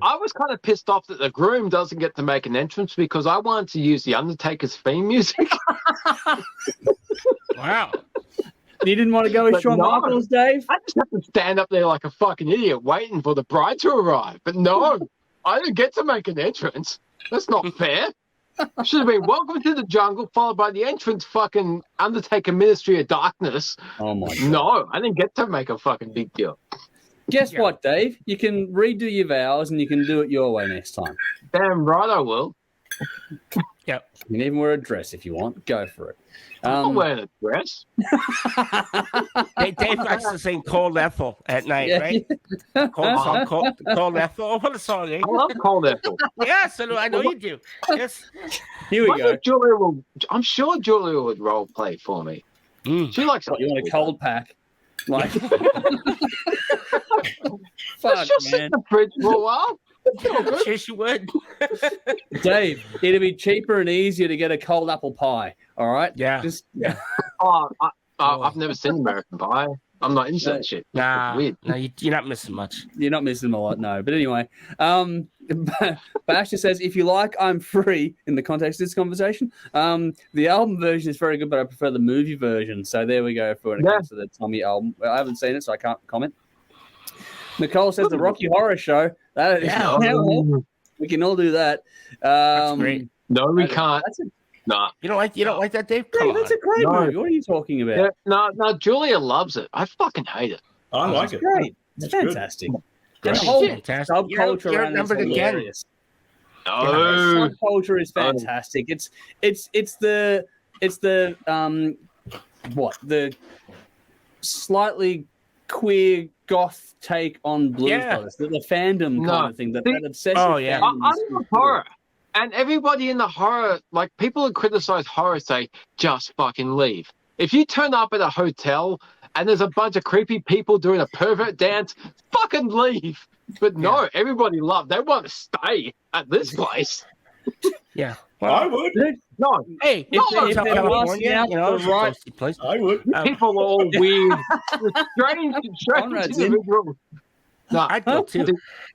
[SPEAKER 2] I was kind of pissed off that the groom doesn't get to make an entrance because I wanted to use the Undertaker's theme music.
[SPEAKER 4] Wow.
[SPEAKER 7] You didn't want to go with
[SPEAKER 2] But
[SPEAKER 7] Shawn
[SPEAKER 2] no.
[SPEAKER 7] Michaels, Dave?
[SPEAKER 2] I just have to stand up there like a fucking idiot waiting for the bride to arrive. But no, I didn't get to make an entrance. That's not fair. Should have been Welcome to the Jungle, followed by the entrance fucking Undertaker Ministry of Darkness.
[SPEAKER 7] Oh, my God.
[SPEAKER 2] No, I didn't get to make a fucking big deal.
[SPEAKER 7] Guess
[SPEAKER 4] Yeah.
[SPEAKER 7] what, Dave? You can redo your vows and you can do it your way next time.
[SPEAKER 2] Damn right I will.
[SPEAKER 7] You can even wear a dress if you want. Go for it.
[SPEAKER 2] I'm not wearing a dress.
[SPEAKER 4] Hey, Dave likes to sing Cold Ethel at night,
[SPEAKER 7] Yeah.
[SPEAKER 4] right? Cold Ethel. Oh, what a song, eh?
[SPEAKER 2] I love Cold Ethel.
[SPEAKER 4] Yes, I know you do. Yes.
[SPEAKER 7] Here we go.
[SPEAKER 2] I'm sure Julia would role play for me.
[SPEAKER 4] Mm.
[SPEAKER 2] She likes
[SPEAKER 7] What, you want a cold pack? Like,
[SPEAKER 2] Let's
[SPEAKER 7] fuck,
[SPEAKER 2] just sit
[SPEAKER 7] man.
[SPEAKER 2] in the fridge for a while.
[SPEAKER 4] Sure she would.
[SPEAKER 7] Dave, it'd be cheaper and easier to get a cold apple pie. All right?
[SPEAKER 4] Yeah.
[SPEAKER 7] Just,
[SPEAKER 2] Oh, I've never seen American Pie. I'm not into that shit.
[SPEAKER 4] Nah,
[SPEAKER 2] Weird.
[SPEAKER 4] no, you're not missing much.
[SPEAKER 7] You're not missing a lot, no. But anyway, Basher says, if you like, I'm free in the context of this conversation. The album version is very good, but I prefer the movie version. So there we go for when it comes to the Tommy album. I haven't seen it, so I can't comment. Nicole says the Rocky Horror Show. That is, we can all do that.
[SPEAKER 4] That's great.
[SPEAKER 2] No, we can't.
[SPEAKER 7] That's a,
[SPEAKER 2] Nah.
[SPEAKER 4] You don't like that, Dave? Come
[SPEAKER 7] Dave, that's
[SPEAKER 4] on.
[SPEAKER 7] a great
[SPEAKER 2] No.
[SPEAKER 7] movie. What are you talking about?
[SPEAKER 2] Yeah, no, Julia loves it. I fucking hate it.
[SPEAKER 3] I like
[SPEAKER 7] It's
[SPEAKER 3] it.
[SPEAKER 7] great. It's
[SPEAKER 3] That's good.
[SPEAKER 7] fantastic.
[SPEAKER 3] Great.
[SPEAKER 7] The whole
[SPEAKER 4] Fantastic.
[SPEAKER 7] subculture
[SPEAKER 4] You're
[SPEAKER 7] around it is
[SPEAKER 4] numbered again.
[SPEAKER 7] hilarious.
[SPEAKER 2] No.
[SPEAKER 7] The subculture is fantastic. It's the the slightly queer goth take on Blues
[SPEAKER 4] Yeah.
[SPEAKER 7] Brothers, the fandom
[SPEAKER 2] No.
[SPEAKER 7] kind of thing, that obsessive.
[SPEAKER 4] Oh, yeah.
[SPEAKER 7] fandom
[SPEAKER 2] I
[SPEAKER 7] is
[SPEAKER 2] love
[SPEAKER 7] cool.
[SPEAKER 2] horror. And everybody in the horror, like people who criticize horror say, just fucking leave. If you turn up at a hotel and there's a bunch of creepy people doing a pervert dance, fucking leave. But no, everybody loved. They want to stay at this place.
[SPEAKER 4] Yeah.
[SPEAKER 3] I would.
[SPEAKER 2] No,
[SPEAKER 4] Hey,
[SPEAKER 7] If
[SPEAKER 2] No,
[SPEAKER 7] they- if
[SPEAKER 4] Hotel
[SPEAKER 7] they're
[SPEAKER 4] California,
[SPEAKER 7] asking out
[SPEAKER 4] you know,
[SPEAKER 7] for the right-
[SPEAKER 4] it's a toasty place.
[SPEAKER 3] I would.
[SPEAKER 2] people are all weird, strange
[SPEAKER 7] Conrad's in.
[SPEAKER 2] individuals. No,
[SPEAKER 4] I'd go too.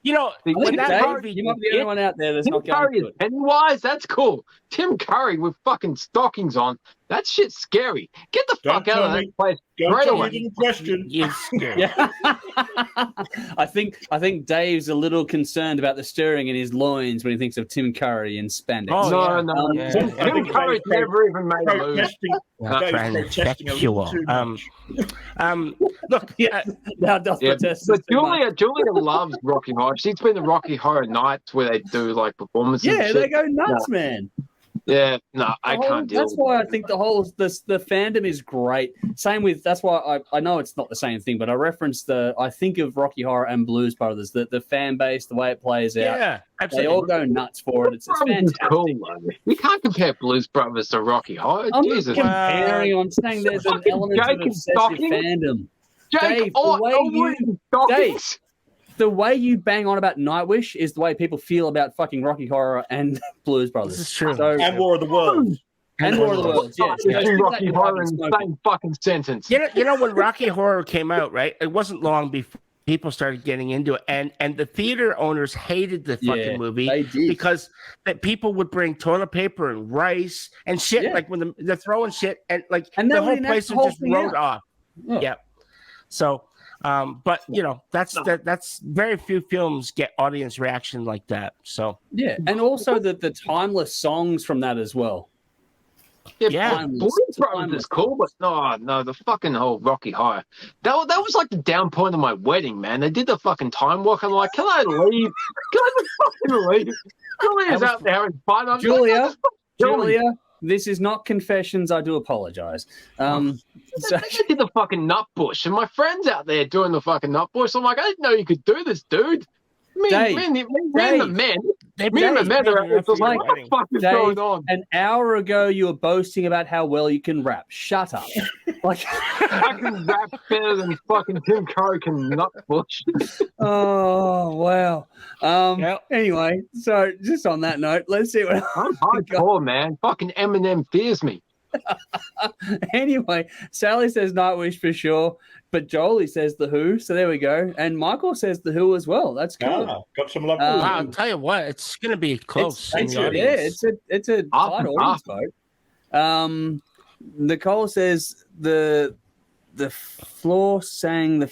[SPEAKER 4] You know,
[SPEAKER 2] I
[SPEAKER 7] I
[SPEAKER 4] when
[SPEAKER 7] think
[SPEAKER 4] that
[SPEAKER 7] Dave,
[SPEAKER 4] movie,
[SPEAKER 7] you might be the only one out there that's
[SPEAKER 2] Tim
[SPEAKER 7] not going
[SPEAKER 2] Curry
[SPEAKER 7] to
[SPEAKER 2] is
[SPEAKER 7] it.
[SPEAKER 2] Pennywise. That's cool. Tim Curry with fucking stockings on. That shit's scary. Get the
[SPEAKER 3] Don't
[SPEAKER 2] fuck out
[SPEAKER 3] tell
[SPEAKER 2] of
[SPEAKER 3] me.
[SPEAKER 2] that place
[SPEAKER 3] Don't
[SPEAKER 2] right
[SPEAKER 3] tell
[SPEAKER 2] away.
[SPEAKER 3] me the question.
[SPEAKER 4] you're scared.
[SPEAKER 7] Yeah. I think Dave's a little concerned about the stirring in his loins when he thinks of Tim Curry in spandex.
[SPEAKER 4] Oh,
[SPEAKER 2] No,
[SPEAKER 4] yeah.
[SPEAKER 2] no.
[SPEAKER 4] Yeah.
[SPEAKER 2] Tim
[SPEAKER 3] I think
[SPEAKER 2] Curry's
[SPEAKER 3] Dave's
[SPEAKER 2] never even made a move.
[SPEAKER 3] Protesting. Dave's protesting a little too much.
[SPEAKER 4] Look,
[SPEAKER 7] Yeah. Now does
[SPEAKER 2] Yeah,
[SPEAKER 7] protest
[SPEAKER 2] but
[SPEAKER 7] too much.
[SPEAKER 2] Julia loves Rocky Horror. She's been to Rocky Horror Nights where they do like performances.
[SPEAKER 7] Yeah,
[SPEAKER 2] and
[SPEAKER 7] they
[SPEAKER 2] shit.
[SPEAKER 7] go nuts, man.
[SPEAKER 2] Yeah, no, I
[SPEAKER 7] The whole-
[SPEAKER 2] can't deal
[SPEAKER 7] That's
[SPEAKER 2] with
[SPEAKER 7] why I think the fandom is great. Same with that's why I know it's not the same thing, but I think of Rocky Horror and Blues Brothers, the fan base, the way it plays out.
[SPEAKER 4] yeah,
[SPEAKER 7] They
[SPEAKER 4] absolutely.
[SPEAKER 7] all go nuts for it. It's
[SPEAKER 2] Brothers is
[SPEAKER 7] fantastic.
[SPEAKER 2] cool, though. You can't compare Blues Brothers to Rocky Horror.
[SPEAKER 7] I'm
[SPEAKER 2] Jesus.
[SPEAKER 7] not comparing. I'm saying there's an
[SPEAKER 2] Fucking
[SPEAKER 7] element of
[SPEAKER 2] Jake and
[SPEAKER 7] obsessive
[SPEAKER 2] Stocking.
[SPEAKER 7] fandom.
[SPEAKER 2] Jake,
[SPEAKER 7] Dave,
[SPEAKER 2] oh,
[SPEAKER 7] the way
[SPEAKER 2] Elwood
[SPEAKER 7] you-
[SPEAKER 2] and stockings.
[SPEAKER 7] The way you bang on about Nightwish is the way people feel about fucking Rocky Horror and Blues Brothers.
[SPEAKER 4] This is true.
[SPEAKER 7] So,
[SPEAKER 3] And War of the Worlds.
[SPEAKER 7] and War of the Worlds, yes.
[SPEAKER 2] Stop using Rocky
[SPEAKER 7] Exactly
[SPEAKER 2] Horror
[SPEAKER 7] what
[SPEAKER 2] in the
[SPEAKER 7] I'm
[SPEAKER 2] same fucking sentence.
[SPEAKER 4] You know when Rocky Horror came out, right? It wasn't long before people started getting into it, and the theater owners hated the fucking movie
[SPEAKER 7] they did.
[SPEAKER 4] because that people would bring toilet paper and rice and shit, like when they're throwing shit, and the whole place would just rolled off. Yeah. So, but you know, that's very few films get audience reaction like that. So
[SPEAKER 7] yeah, and also the timeless songs from that as well.
[SPEAKER 2] Yeah, Blues Brothers is cool, but no, the fucking whole Rocky Horror. That was like the down point of my wedding, man. They did the fucking time walk. I'm like, can I leave? Can I just fucking leave? Julia's out there having fun. I'm
[SPEAKER 7] Julia, this is not confessions. I do apologize. So
[SPEAKER 2] they did the fucking nut bush, and my friend's out there doing the fucking nut bush. I'm like, I didn't know you could do this, dude. Me and the men are out there. Like, what the fuck is going on?
[SPEAKER 7] An hour ago, you were boasting about how well you can rap. Shut up. Like,
[SPEAKER 2] I can rap better than fucking Tim Curry can nut bush.
[SPEAKER 7] Oh wow. Anyway, so just on that note, let's see what
[SPEAKER 2] I'm hardcore, man. Fucking Eminem fears me.
[SPEAKER 7] Anyway, Sally says Nightwish for sure, but Jolie says The Who. So there we go. And Michael says The Who as well. That's good.
[SPEAKER 3] Got some love.
[SPEAKER 4] I'll tell you what, it's going to be close.
[SPEAKER 7] It's a tight audience vote. Nicole says the floor sang the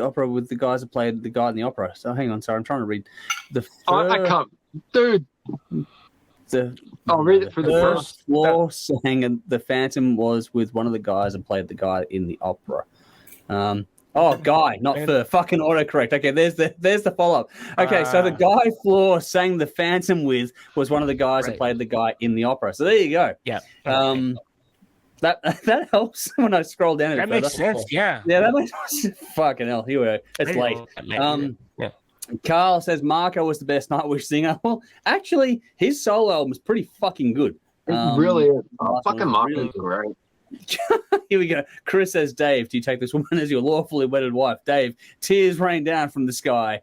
[SPEAKER 7] opera with the guys that played the guy in the opera. So hang on, sorry, I'm trying to read
[SPEAKER 2] I can't, dude. I'll read it for the
[SPEAKER 7] first floor sang, and the Phantom was with one of the guys that played the guy in the opera. Guy, not for fucking autocorrect. Okay, there's the follow up. Okay, so the guy Floor sang the Phantom with was one of the guys that played the guy in the opera. So there you go.
[SPEAKER 4] Yeah.
[SPEAKER 7] That helps when I scroll down.
[SPEAKER 4] That makes sense. Yeah.
[SPEAKER 7] Yeah, that makes sense. Fucking hell. Here we go. It's late. Carl says Marco was the best Nightwish singer. Well, actually, his solo album is pretty fucking good.
[SPEAKER 2] It really is. Fucking Marco's great.
[SPEAKER 7] Here we go. Chris says, Dave, do you take this woman as your lawfully wedded wife? Dave, tears rain down from the sky.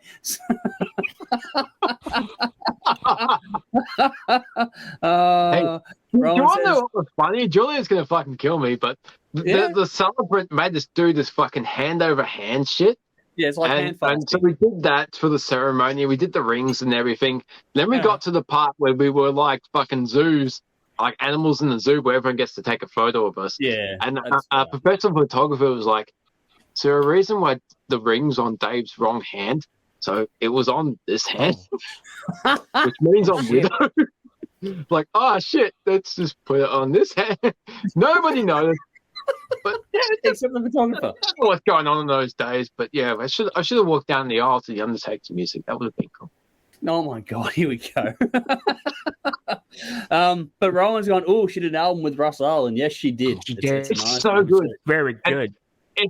[SPEAKER 2] Hey, do you want to know what was funny? Julia's going to fucking kill me, but the celebrant made us do this fucking hand over hand shit.
[SPEAKER 7] Yeah, it's like hand
[SPEAKER 2] and so we did that for the ceremony. We did the rings and everything. Then we got to the part where we were like fucking zoos, like animals in the zoo where everyone gets to take a photo of us.
[SPEAKER 7] Yeah.
[SPEAKER 2] And a professional photographer was like, is there a reason why the ring's on Dave's wrong hand? So it was on this hand, which means I'm widow. Like, oh shit, let's just put it on this hand. Nobody knows. But
[SPEAKER 7] except the photographer.
[SPEAKER 2] I don't know what's going on in those days, but yeah, I should have walked down the aisle to the Undertaker's music. That would have been cool.
[SPEAKER 7] Oh my god, here we go. But Rowan's gone, oh, she did an album with Russ Allen. Yes, she did.
[SPEAKER 4] She did.
[SPEAKER 2] It's nice so good.
[SPEAKER 4] Very good.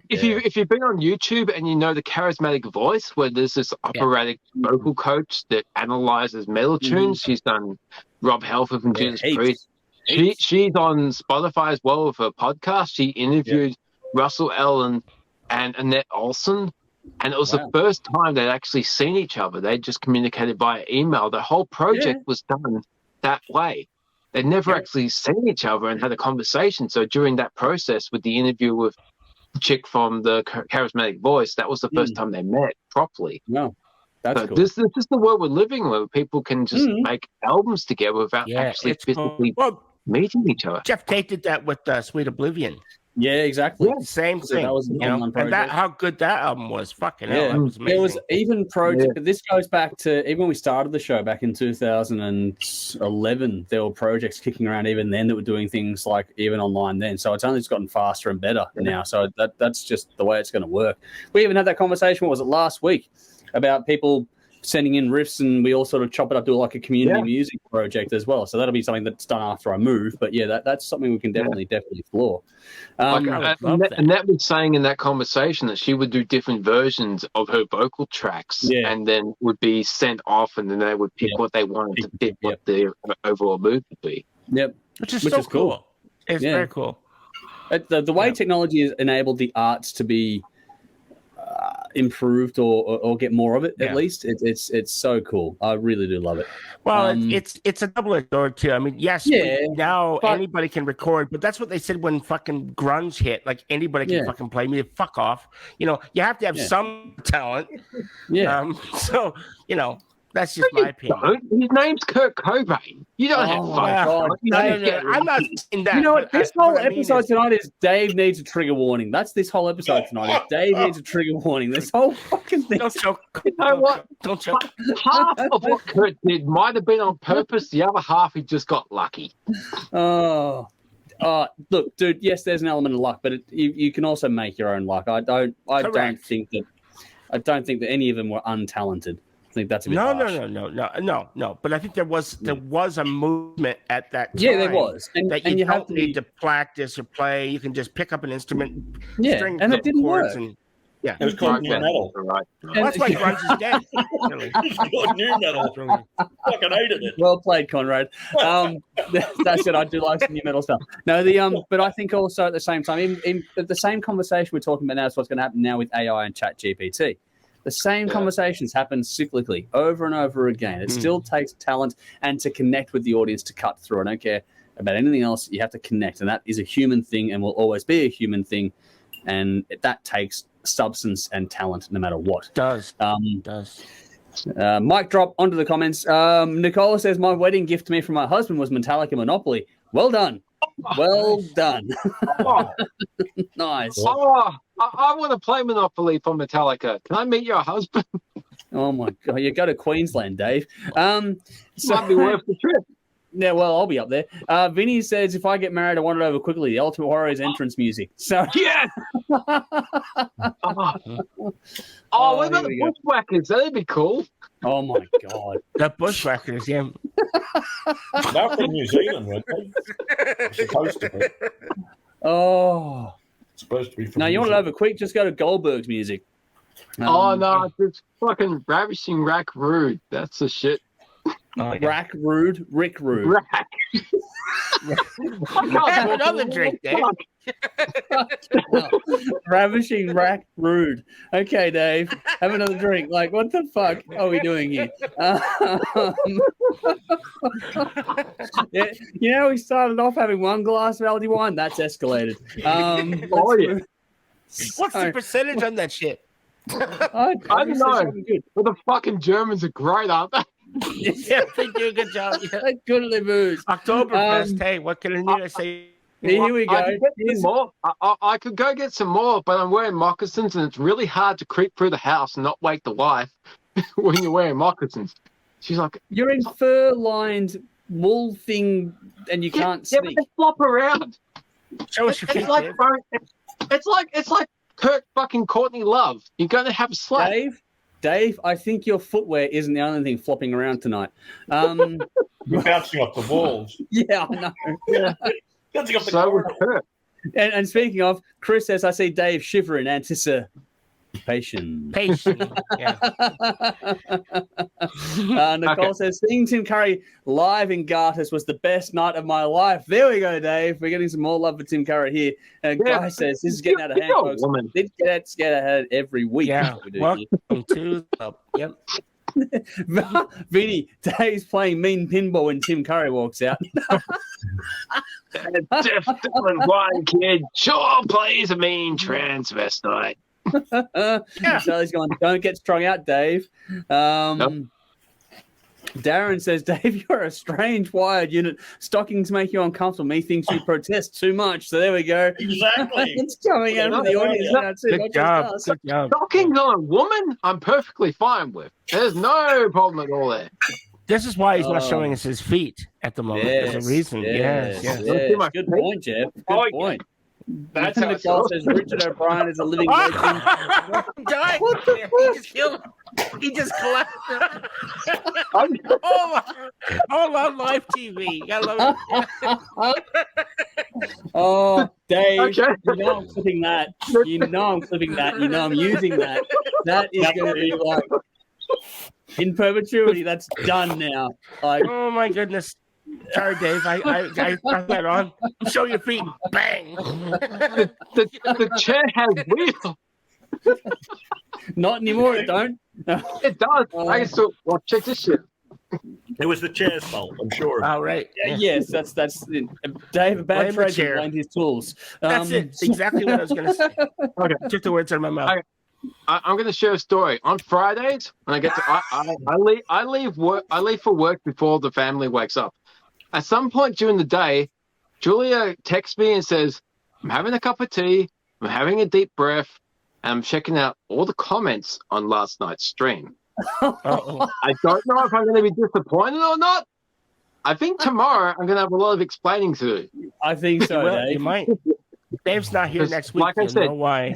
[SPEAKER 2] If you've been on YouTube and you know the charismatic voice, where there's this operatic vocal coach that analyzes metal tunes, she's done Rob Halford from Judas Priest. She's on Spotify as well with her podcast. She interviewed Russell Allen and Annette Olson, and it was the first time they'd actually seen each other. They just communicated via email. The whole project was done that way. They'd never actually seen each other and had a conversation. So during that process with the interview with the chick from the charismatic voice, that was the first time they met properly.
[SPEAKER 7] No. That's cool.
[SPEAKER 2] This is the world we're living where people can just make albums together without actually physically meeting each other.
[SPEAKER 4] Jeff Tate did that with Sweet Oblivion.
[SPEAKER 7] Yeah, exactly.
[SPEAKER 4] Yeah, same thing.
[SPEAKER 7] That was an online project.
[SPEAKER 4] And how good that album was. Fucking hell, that was amazing.
[SPEAKER 7] There was even project. Yeah. This goes back to even when we started the show back in 2011. There were projects kicking around even then that were doing things like even online then. So it's only just gotten faster and better now. So that's just the way it's going to work. We even had that conversation. What was it last week about people sending in riffs, and we all sort of chop it up to like a community music project as well. So that'll be something that's done after I move. But yeah, that's something we can definitely explore.
[SPEAKER 2] Annette was saying in that conversation that she would do different versions of her vocal tracks and then would be sent off, and then they would pick what they wanted to fit what the overall mood would be.
[SPEAKER 7] Yep.
[SPEAKER 4] Which is cool. It's very cool.
[SPEAKER 7] The way technology has enabled the arts to be improved or get more of it. At least it's so cool. I really do love it.
[SPEAKER 4] Well, it's a double-edged sword too. I mean, yes, now anybody can record, but that's what they said when fucking grunge hit. Like anybody can fucking play music. Fuck off. You have to have some talent.
[SPEAKER 7] Yeah.
[SPEAKER 4] So that's just my opinion.
[SPEAKER 2] His name's Kurt Cobain. You don't have fun.
[SPEAKER 4] No, I'm not saying that.
[SPEAKER 7] You know what? This whole episode tonight is Dave needs a trigger warning. That's this whole episode tonight. Is Dave needs a trigger warning. This whole fucking thing.
[SPEAKER 4] Don't choke.
[SPEAKER 2] You know what?
[SPEAKER 4] Don't choke.
[SPEAKER 2] Half of what Kurt did might have been on purpose. The other half, he just got lucky.
[SPEAKER 7] Oh. Look, dude. Yes, there's an element of luck, but you can also make your own luck. I don't think that any of them were untalented. I think that's a bit harsh.
[SPEAKER 4] No. But I think there was a movement at that time.
[SPEAKER 7] Yeah, there was, and
[SPEAKER 4] you don't need to practice or play. You can just pick up an instrument, string
[SPEAKER 7] and it didn't work.
[SPEAKER 4] And,
[SPEAKER 3] it was called new metal.
[SPEAKER 2] Right.
[SPEAKER 4] Well, that's why grunge is dead. Really.
[SPEAKER 3] It's called new metal. Fucking hated it.
[SPEAKER 7] Well played, Conrad. That's it. I do like some new metal stuff. No, but I think also at the same time, in the same conversation we're talking about now is what's going to happen now with AI and ChatGPT. The same conversations happen cyclically over and over again. It still takes talent and to connect with the audience to cut through. I don't care about anything else. You have to connect, and that is a human thing and will always be a human thing. And that takes substance and talent no matter what.
[SPEAKER 4] It does.
[SPEAKER 7] Mic drop onto the comments. Nicola says, my wedding gift to me from my husband was Metallica Monopoly. Well done. Well done. Nice.
[SPEAKER 2] I want to play Monopoly for Metallica. Can I meet your husband?
[SPEAKER 7] Oh my God! You go to Queensland, Dave.
[SPEAKER 2] Might be worth the trip.
[SPEAKER 7] Yeah, well, I'll be up there. Vinny says, if I get married, I want it over quickly. The Ultimate Warrior's entrance music. So
[SPEAKER 2] yeah. What about the Bushwhackers? That'd be cool.
[SPEAKER 7] Oh my God.
[SPEAKER 4] The Bushwhackers, yeah.
[SPEAKER 3] They're from New Zealand, weren't they? Supposed to be.
[SPEAKER 7] Oh.
[SPEAKER 3] Supposed to be from
[SPEAKER 7] No, you
[SPEAKER 3] New
[SPEAKER 7] want it
[SPEAKER 3] Zealand.
[SPEAKER 7] over quick? Just go to Goldberg's music.
[SPEAKER 2] No, it's fucking Ravishing Rack Rude. That's the shit.
[SPEAKER 7] Rack Rude, Rick Rude.
[SPEAKER 2] Rack.
[SPEAKER 4] Have another drink, Dave.
[SPEAKER 7] Ravishing Rack Rude. Okay, Dave, have another drink. Like, what the fuck are we doing here? Yeah, we started off having one glass of Aldi wine. That's escalated.
[SPEAKER 4] What's the percentage on that shit?
[SPEAKER 2] I don't know. But the fucking Germans are great, aren't they?
[SPEAKER 4] Yeah, they do a good job. Yeah.
[SPEAKER 7] They're good at their booze.
[SPEAKER 4] Oktoberfest, hey, what can I say?
[SPEAKER 7] Here we go.
[SPEAKER 2] I could get some more. I could go get some more, but I'm wearing moccasins, and it's really hard to creep through the house and not wake the wife when you're wearing moccasins. She's like,
[SPEAKER 7] you're in fur-lined wool thing, and you can't sneak.
[SPEAKER 2] But they flop around.
[SPEAKER 4] Show us your feet,
[SPEAKER 2] it's like Kirk fucking Courtney Love. You're going to have a slap.
[SPEAKER 7] Dave, I think your footwear isn't the only thing flopping around tonight.
[SPEAKER 3] You're bouncing off the walls.
[SPEAKER 7] Yeah, I know.
[SPEAKER 2] Yeah.
[SPEAKER 3] Bouncing off the
[SPEAKER 2] So would
[SPEAKER 3] corridor.
[SPEAKER 2] Kirk.
[SPEAKER 7] And speaking of, Chris says, I see Dave shiver in anticipation.
[SPEAKER 4] Yeah.
[SPEAKER 7] Nicole says, seeing Tim Curry live in Gartus was the best night of my life. There we go, Dave. We're getting some more love for Tim Curry here. And Guy says, this is getting out of hand, folks. It gets out of hand every week.
[SPEAKER 4] Yeah. Welcome to the... Yep.
[SPEAKER 7] Vinny, Dave's playing mean pinball when Tim Curry walks out.
[SPEAKER 2] Deaf Dylan Wine Kid sure plays a mean transvestite.
[SPEAKER 7] So he's going, don't get strung out, Dave. Darren says, Dave, you're a strange wired unit. Stockings make you uncomfortable. Me thinks you protest too much. So there we go.
[SPEAKER 3] Exactly.
[SPEAKER 7] It's coming out of the audience now too.
[SPEAKER 4] Good job. Good job.
[SPEAKER 2] Stockings on a woman, I'm perfectly fine with. There's no problem at all there.
[SPEAKER 4] This is why he's not showing us his feet at the moment. There's a reason. Yes.
[SPEAKER 7] Good point, Jeff. Good point.
[SPEAKER 2] That's
[SPEAKER 7] how
[SPEAKER 2] how
[SPEAKER 7] it goes. Says Richard O'Brien is a living legend.
[SPEAKER 4] What the he just killed him. He just collapsed. On live TV. You gotta love it.
[SPEAKER 7] Oh, Dave,
[SPEAKER 2] Okay.
[SPEAKER 7] you know I'm clipping that. You know I'm clipping that. You know I'm using that. That is going to be like in perpetuity. That's done now. Like,
[SPEAKER 4] Oh my goodness. Sorry, Dave. I got that on. Show your feet. Bang.
[SPEAKER 2] The chair has wheels.
[SPEAKER 7] Not anymore. It don't.
[SPEAKER 2] It does. I can still check this shit.
[SPEAKER 3] It was the chair's fault, I'm sure.
[SPEAKER 4] All right.
[SPEAKER 7] Yes, that's Dave. A bad
[SPEAKER 4] Blame the
[SPEAKER 7] trade
[SPEAKER 4] chair.
[SPEAKER 7] blamed his tools.
[SPEAKER 4] That's it. Exactly what I was going to say.
[SPEAKER 2] Okay.
[SPEAKER 4] Took the words out of my mouth.
[SPEAKER 2] Okay. I'm going to share a story. On Fridays, when I get to, I leave work. I leave for work before the family wakes up. At some point during the day, Julia texts me and says, "I'm having a cup of tea. I'm having a deep breath. And I'm checking out all the comments on last night's stream."
[SPEAKER 4] Uh-oh.
[SPEAKER 2] I don't know if I'm going to be disappointed or not. I think tomorrow I'm going to have a lot of explaining to do.
[SPEAKER 7] I think so,
[SPEAKER 4] Well,
[SPEAKER 7] Dave.
[SPEAKER 4] you might. Dave's not here next week.
[SPEAKER 2] Like I
[SPEAKER 4] You'll
[SPEAKER 2] said-
[SPEAKER 4] know why.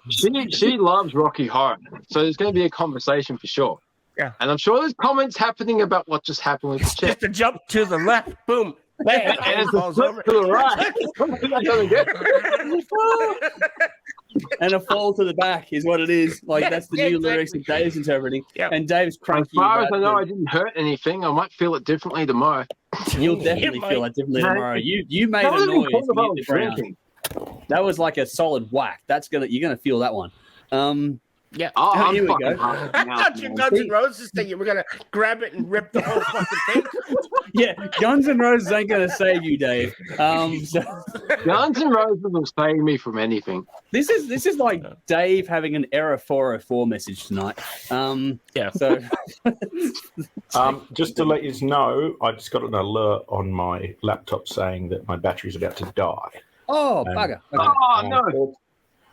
[SPEAKER 2] She loves Rocky Horror, so there's going to be a conversation for sure.
[SPEAKER 4] Yeah.
[SPEAKER 2] And I'm sure there's comments happening about what just happened with the chair.
[SPEAKER 4] Just a jump to the left. Boom. Bam.
[SPEAKER 2] And
[SPEAKER 4] And
[SPEAKER 2] it's a
[SPEAKER 4] falls
[SPEAKER 2] flip
[SPEAKER 4] over.
[SPEAKER 2] to the right. What's that gonna get?
[SPEAKER 7] And a fall to the back is what it is. Like, that's the new lyrics that Dave's interpreting.
[SPEAKER 4] Yeah.
[SPEAKER 7] And Dave's
[SPEAKER 2] As
[SPEAKER 7] cranky.
[SPEAKER 2] far as
[SPEAKER 7] about
[SPEAKER 2] I know,
[SPEAKER 7] it.
[SPEAKER 2] I didn't hurt anything. I might feel it differently tomorrow.
[SPEAKER 7] You'll definitely
[SPEAKER 4] might.
[SPEAKER 7] feel it differently tomorrow. You made
[SPEAKER 2] That
[SPEAKER 7] a
[SPEAKER 2] was even
[SPEAKER 7] noise
[SPEAKER 2] cool
[SPEAKER 7] when
[SPEAKER 2] about
[SPEAKER 7] you hit the ground.
[SPEAKER 2] drinking.
[SPEAKER 7] That was like a solid whack. You're gonna feel that one.
[SPEAKER 4] Yeah.
[SPEAKER 2] Oh,
[SPEAKER 7] Oh,
[SPEAKER 2] I'm
[SPEAKER 7] here we
[SPEAKER 2] fucking
[SPEAKER 7] go.
[SPEAKER 2] hungry
[SPEAKER 4] I
[SPEAKER 2] now,
[SPEAKER 4] thought you
[SPEAKER 2] man.
[SPEAKER 4] Guns N' Roses thing. You were gonna grab it and rip the whole fucking thing.
[SPEAKER 7] Yeah, Guns N' Roses ain't gonna save you, Dave. So
[SPEAKER 2] Guns N' Roses will save me from anything.
[SPEAKER 7] this is like Dave having an error 404 message tonight.
[SPEAKER 4] Yeah.
[SPEAKER 7] So
[SPEAKER 3] Just to let you know, I just got an alert on my laptop saying that my battery's about to die.
[SPEAKER 7] oh bugger. Okay.
[SPEAKER 2] Oh,
[SPEAKER 3] And
[SPEAKER 2] no.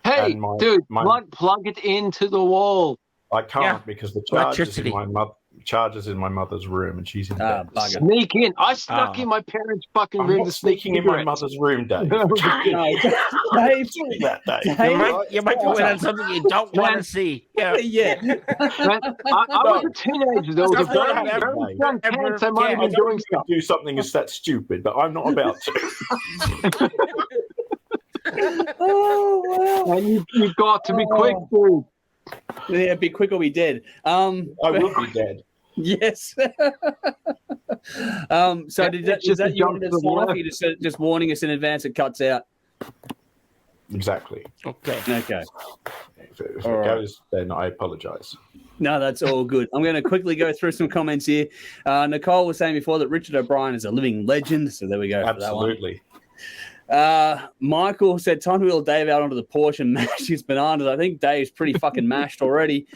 [SPEAKER 2] Hey,
[SPEAKER 3] And my-
[SPEAKER 2] dude,
[SPEAKER 3] my-
[SPEAKER 2] plug it into the wall.
[SPEAKER 3] I can't
[SPEAKER 4] Yeah.
[SPEAKER 3] because the charger's
[SPEAKER 4] Electricity.
[SPEAKER 3] in my mother's room and she's in
[SPEAKER 7] Ah,
[SPEAKER 3] bed.
[SPEAKER 7] bugger.
[SPEAKER 2] Sneak in. I snuck
[SPEAKER 4] Oh.
[SPEAKER 2] in my parents' fucking
[SPEAKER 3] I'm
[SPEAKER 2] room
[SPEAKER 3] not
[SPEAKER 2] to sneak
[SPEAKER 3] sneaking in my
[SPEAKER 2] cigarettes.
[SPEAKER 3] mother's room, Dave.
[SPEAKER 7] No, Dave.
[SPEAKER 3] that day.
[SPEAKER 7] Dave.
[SPEAKER 4] You might go in on something you don't want to see. Yeah.
[SPEAKER 7] Yeah.
[SPEAKER 2] Man, I was a teenager. There was a
[SPEAKER 3] That's what
[SPEAKER 2] very,
[SPEAKER 3] happened,
[SPEAKER 2] very
[SPEAKER 3] mate.
[SPEAKER 2] strong chance I might
[SPEAKER 3] I
[SPEAKER 2] have been
[SPEAKER 3] don't
[SPEAKER 2] doing
[SPEAKER 3] think
[SPEAKER 2] stuff.
[SPEAKER 3] do something that's that stupid, but I'm not about to.
[SPEAKER 7] Oh wow.
[SPEAKER 2] And you've got to be quick, dude.
[SPEAKER 7] Yeah, be quick or be dead.
[SPEAKER 3] I will be dead.
[SPEAKER 7] Yes. So
[SPEAKER 2] It's
[SPEAKER 7] is
[SPEAKER 2] just
[SPEAKER 7] that
[SPEAKER 2] a
[SPEAKER 7] you
[SPEAKER 2] jump
[SPEAKER 7] wanted to
[SPEAKER 2] to the
[SPEAKER 7] sign off?
[SPEAKER 2] left.
[SPEAKER 7] You just warning us in advance it cuts out.
[SPEAKER 3] Exactly.
[SPEAKER 4] Okay.
[SPEAKER 7] Okay.
[SPEAKER 3] If it
[SPEAKER 7] All right.
[SPEAKER 3] goes, then I apologise.
[SPEAKER 7] No, that's all good. I'm going to quickly go through some comments here. Nicole was saying before that Richard O'Brien is a living legend. So there we go. For that one.
[SPEAKER 3] Absolutely.
[SPEAKER 7] Michael said, time to wheel Dave out onto the porch and mash his bananas. I think Dave's pretty fucking mashed already.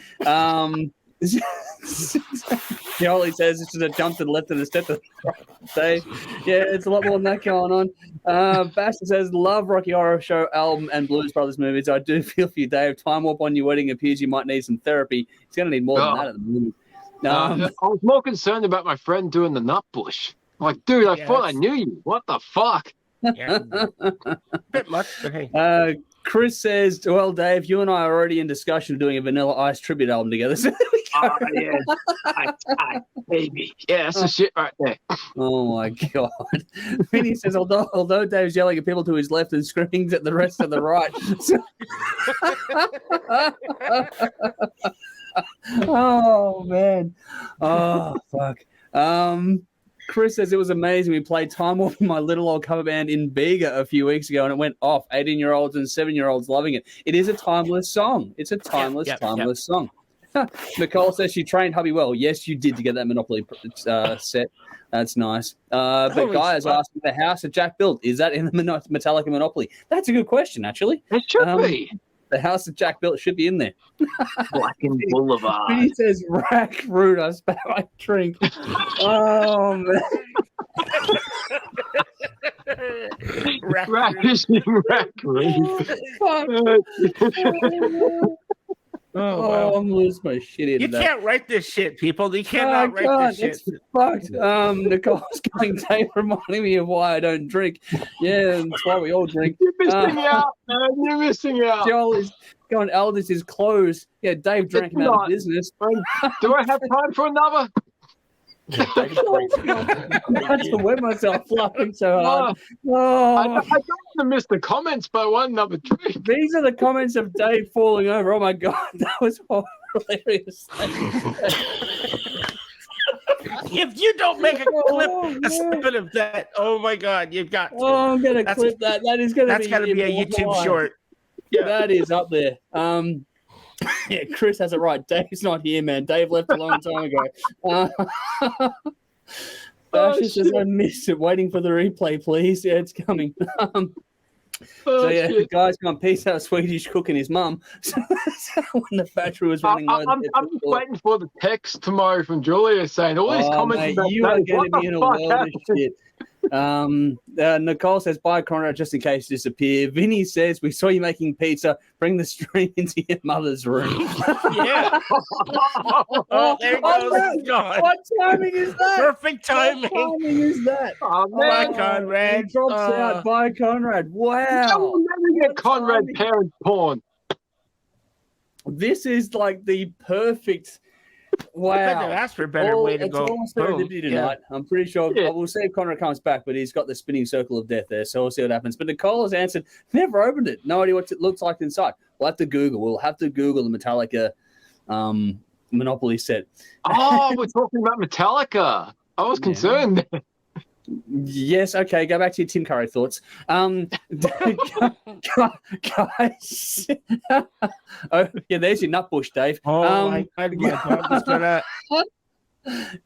[SPEAKER 7] Jolly says it's just a jump to the left and a step to the right. Dave. Yeah, it's a lot more than that going on. Basta says, love Rocky Horror Show album and Blues Brothers movies. I do feel for you, Dave. Time warp on your wedding appears you might need some therapy. He's going to need more than that at the moment.
[SPEAKER 2] I was more concerned about my friend doing the nut bush. Like, dude, I thought I knew you. What the fuck?
[SPEAKER 4] Yeah. Bit much, but hey.
[SPEAKER 7] Chris says, well, Dave, you and I are already in discussion of doing a Vanilla Ice tribute album together. So
[SPEAKER 2] Oh, yeah. Baby. Yeah, that's the shit right there.
[SPEAKER 7] oh, my God. Vinny says, although Dave's yelling at people to his left and screaming at the rest of the right. Oh, man. Oh, fuck. Chris says it was amazing. We played Time Warp in my little old cover band in Bega a few weeks ago, and it went off. 18-year-olds and 7-year-olds loving it. It is a timeless song. It's a timeless song. Nicole says she trained hubby well. Yes, you did to get that Monopoly set. That's nice. But Guy has asked, the house that Jack built, is that in the Metallica Monopoly? That's a good question, actually.
[SPEAKER 2] It should be.
[SPEAKER 7] The house that Jack built should be in there.
[SPEAKER 2] Blackened Boulevard.
[SPEAKER 7] He says, rack root, I spat my drink. Oh, man. Oh, I'm losing my shit here
[SPEAKER 4] You
[SPEAKER 7] today.
[SPEAKER 4] can't write this shit, people. You cannot write this shit.
[SPEAKER 7] It's fucked. Nicole's going, Dave, reminding me of why I don't drink. Yeah, that's why we all drink.
[SPEAKER 2] You're missing out, man. You're missing out.
[SPEAKER 7] Joel is going, Elders is closed. Yeah, Dave drank him out of business.
[SPEAKER 2] Do I have time for another?
[SPEAKER 7] I had to wet myself laughing so hard.
[SPEAKER 2] I don't want to miss the comments by one another drink.
[SPEAKER 7] These are the comments of Dave falling over. Oh my God, that was hilarious.
[SPEAKER 4] If you don't make a clip, a snippet of that, oh my God, you've got to.
[SPEAKER 7] Oh, I'm going to clip that. That is going to be
[SPEAKER 4] That's got to be a YouTube
[SPEAKER 7] immortalized.
[SPEAKER 4] short.
[SPEAKER 7] That is up there. Yeah, Chris has it right. Dave's not here, man. Dave left a long time ago. Basher says, I missed it. Waiting for the replay, please. Yeah, it's coming. So yeah, the guy's gone peace out Swedish cook and his mum. So when the battery was running low,
[SPEAKER 2] I'm just waiting for the text tomorrow from Julia saying all these comments
[SPEAKER 7] mate,
[SPEAKER 2] about
[SPEAKER 7] you are
[SPEAKER 2] Dave,
[SPEAKER 7] going to
[SPEAKER 2] what
[SPEAKER 7] be in
[SPEAKER 2] the
[SPEAKER 7] a
[SPEAKER 2] fuck
[SPEAKER 7] world of
[SPEAKER 2] happened?
[SPEAKER 7] shit. Nicole says, bye, Conrad, just in case you disappear. Vinny says, we saw you making pizza. Bring the stream into your mother's room.
[SPEAKER 4] Yeah. Oh, there it goes. It's gone.
[SPEAKER 7] What timing is that?
[SPEAKER 4] Perfect timing.
[SPEAKER 7] What timing is that?
[SPEAKER 2] Oh,
[SPEAKER 4] Bye,
[SPEAKER 2] man.
[SPEAKER 4] Conrad.
[SPEAKER 7] He drops out. Bye, Conrad.
[SPEAKER 2] I
[SPEAKER 7] Wow.
[SPEAKER 2] will never get Conrad parent porn.
[SPEAKER 7] This is like the perfect. Wow.
[SPEAKER 4] I couldn't have asked for a better way to go.
[SPEAKER 7] It's all serendipity tonight. I'm pretty sure.
[SPEAKER 2] Yeah.
[SPEAKER 7] We'll see if Conrad comes back, but he's got the spinning circle of death there, so we'll see what happens. But Nicole has answered, never opened it. No idea what it looks like inside. We'll have to Google. We'll have to Google the Metallica Monopoly set.
[SPEAKER 2] Oh, we're talking about Metallica. I was concerned.
[SPEAKER 7] Yes, okay, go back to your Tim Curry thoughts. Guys, oh, yeah, there's your nut bush, Dave.
[SPEAKER 4] Oh my God, my dog is gonna.